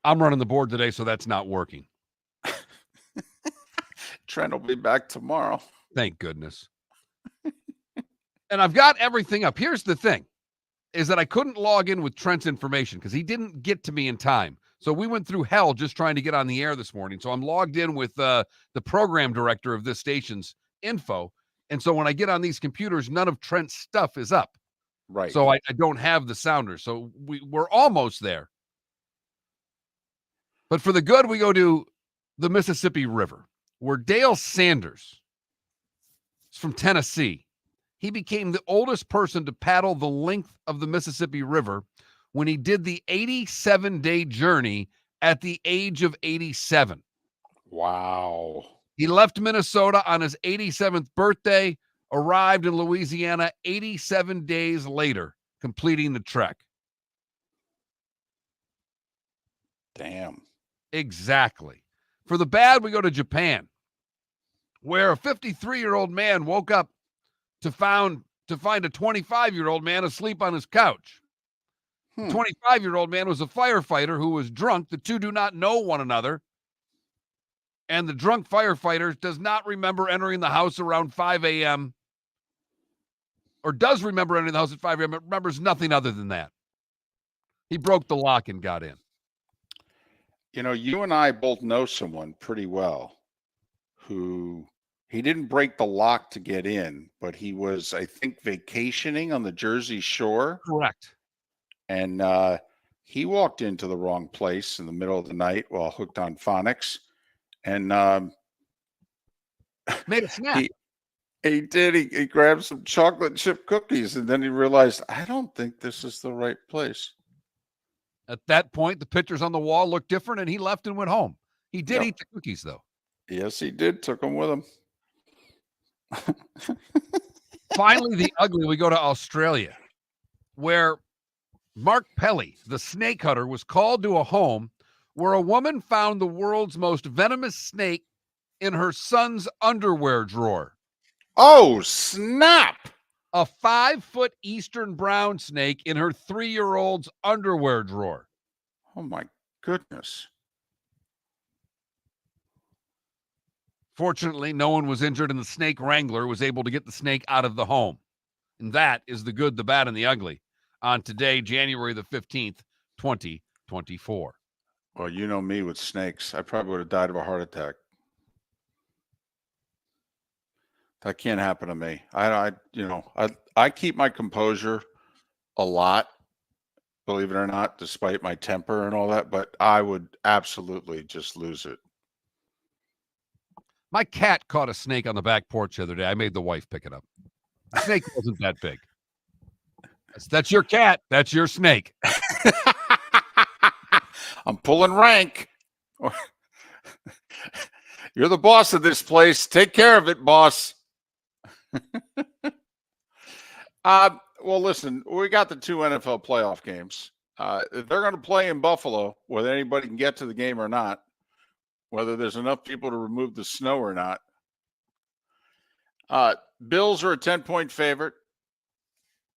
I'm running the board today, so that's not working. Trent will be back tomorrow. Thank goodness. And I've got everything up. Here's the thing, is that I couldn't log in with Trent's information because he didn't get to me in time. So we went through hell just trying to get on the air this morning. So I'm logged in with the program director of this station's info. And so when I get on these computers, none of Trent's stuff is up. Right. So I don't have the sounder. So we're almost there. But for the good, we go to the Mississippi River, where Dale Sanders is from Tennessee. He became the oldest person to paddle the length of the Mississippi River when he did the 87-day journey at the age of 87. Wow. He left Minnesota on his 87th birthday, arrived in Louisiana 87 days later, completing the trek. Damn. Exactly. For the bad, we go to Japan, where a 53-year-old man woke up to find a 25-year-old man asleep on his couch. The 25-year-old man was a firefighter who was drunk. The two do not know one another. And the drunk firefighter does not remember entering the house around 5 a.m. or does remember entering the house at 5 a.m. but remembers nothing other than that. He broke the lock and got in. You know, you and I both know someone pretty well who he didn't break the lock to get in, but he was, I think, vacationing on the Jersey Shore. Correct. And he walked into the wrong place in the middle of the night while hooked on phonics. And made a snack. He did. He grabbed some chocolate chip cookies, and then he realized, I don't think this is the right place. At that point, the pictures on the wall looked different, and he left and went home. He did eat the cookies, though. Yes, he did. Took them with him. Finally, the ugly, we go to Australia, where Mark Pelly, the snake hunter, was called to a home where a woman found the world's most venomous snake in her son's underwear drawer. Oh, snap! A 5-foot eastern brown snake in her 3-year-old's underwear drawer. Oh, my goodness. Fortunately, no one was injured, and the snake wrangler was able to get the snake out of the home. And that is the good, the bad, and the ugly on today, January the 15th, 2024. Well, you know me with snakes. I probably would have died of a heart attack. That can't happen to me. I keep my composure a lot, believe it or not, despite my temper and all that, but I would absolutely just lose it. My cat caught a snake on the back porch the other day. I made the wife pick it up. The snake wasn't that big. That's your cat. That's your snake. I'm pulling rank. You're the boss of this place. Take care of it, boss. Well, listen, we got the 2 NFL playoff games. They're going to play in Buffalo, whether anybody can get to the game or not, whether there's enough people to remove the snow or not. Bills are a 10-point favorite.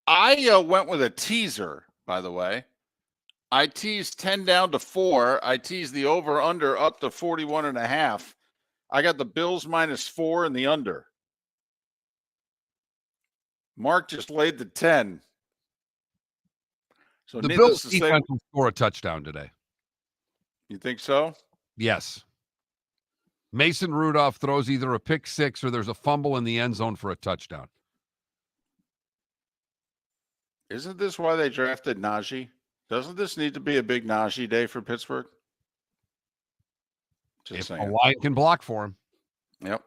I went with a teaser, by the way. I teased 10 down to 4. I teased the over-under up to 41.5. I got the Bills -4 and the under. Mark just laid the 10. So the Bills defense will score a touchdown today. You think so? Yes. Mason Rudolph throws either a pick six or there's a fumble in the end zone for a touchdown. Isn't this why they drafted Najee? Doesn't this need to be a big Najee day for Pittsburgh? Just saying. A line can block for him. Yep.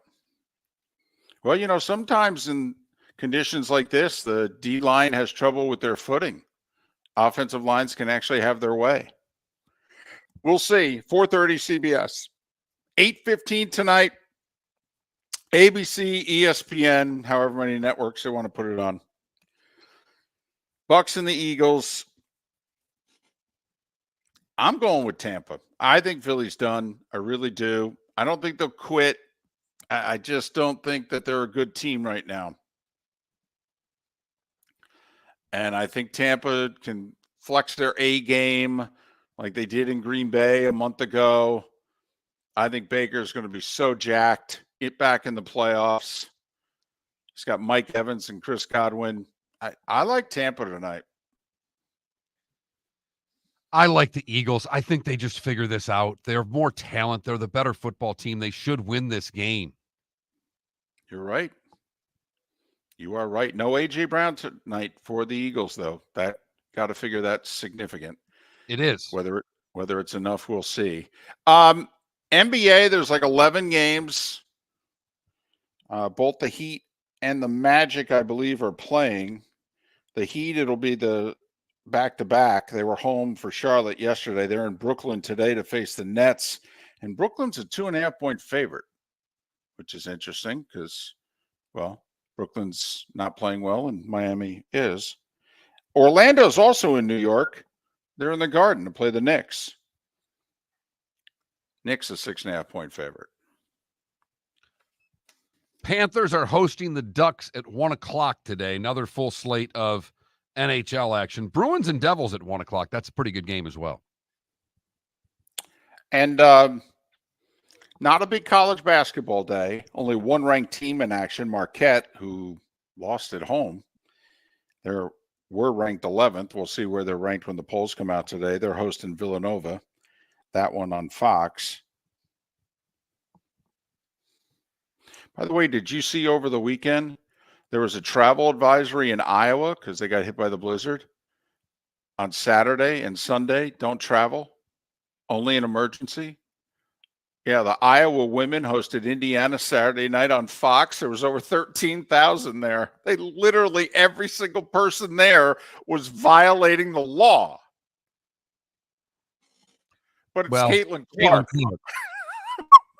Well, sometimes in conditions like this, the D line has trouble with their footing. Offensive lines can actually have their way. We'll see. 4:30 CBS. 8:15 tonight. ABC, ESPN, however many networks they want to put it on. Bucks and the Eagles. I'm going with Tampa. I think Philly's done. I really do. I don't think they'll quit. I just don't think that they're a good team right now. And I think Tampa can flex their A game like they did in Green Bay a month ago. I think Baker's going to be so jacked. Get back in the playoffs. He's got Mike Evans and Chris Godwin. I like Tampa tonight. I like the Eagles. I think they just figure this out. They're more talent. They're the better football team. They should win this game. You're right. You are right. No A.J. Brown tonight for the Eagles, though. That got to figure that's significant. It is. Whether it's enough, we'll see. NBA, there's like 11 games. Both the Heat and the Magic, I believe, are playing. The Heat, it'll be the back-to-back. They were home for Charlotte yesterday. They're in Brooklyn today to face the Nets. And Brooklyn's a 2.5-point favorite, which is interesting because, well, Brooklyn's not playing well and Miami is. Orlando's also in New York. They're in the Garden to play the Knicks. Knicks a 6.5-point favorite. Panthers are hosting the Ducks at 1 o'clock today. Another full slate of NHL action. Bruins and Devils at 1 o'clock. That's a pretty good game as well. And not a big college basketball day. Only one ranked team in action, Marquette, who lost at home. They're ranked 11th. We'll see where they're ranked when the polls come out today. They're hosting Villanova. That one on Fox. By the way, did you see over the weekend there was a travel advisory in Iowa because they got hit by the blizzard? On Saturday and Sunday, don't travel, only an emergency. Yeah, the Iowa women hosted Indiana Saturday night on Fox. There was over 13,000 there. They literally, every single person there was violating the law. But it's Caitlin Clark.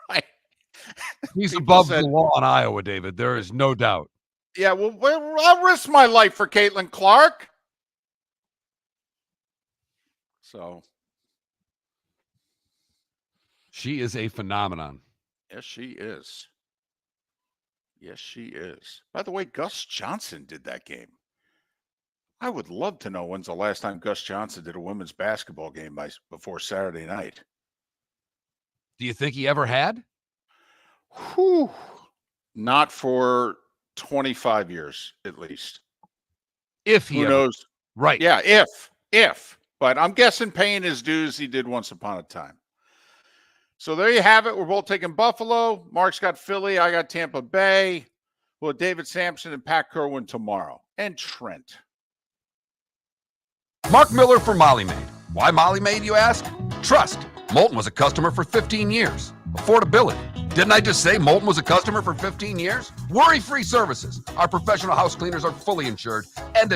Right. He's People above said- the law in Iowa, David. There is no doubt. Yeah, well, I'll risk my life for Caitlin Clark. So She is a phenomenon. yes, she is. Yes, she is. By the way, Gus Johnson did that game. I would love to know when's the last time Gus Johnson did a women's basketball game before Saturday night. Do you think he ever had? Whew. Not for 25 years, at least. If he Who ever, knows? right. Yeah, if. But I'm guessing paying his dues, he did once upon a time. So there you have it. We're both taking Buffalo. Mark's got Philly. I got Tampa Bay. Well, David Sampson and Pat Kerwin tomorrow. And Trent. Mark Miller for Molly Maid. Why Molly Maid, you ask? Trust. Moulton was a customer for 15 years. Affordability. Didn't I just say Moulton was a customer for 15 years? Worry-free services. Our professional house cleaners are fully insured and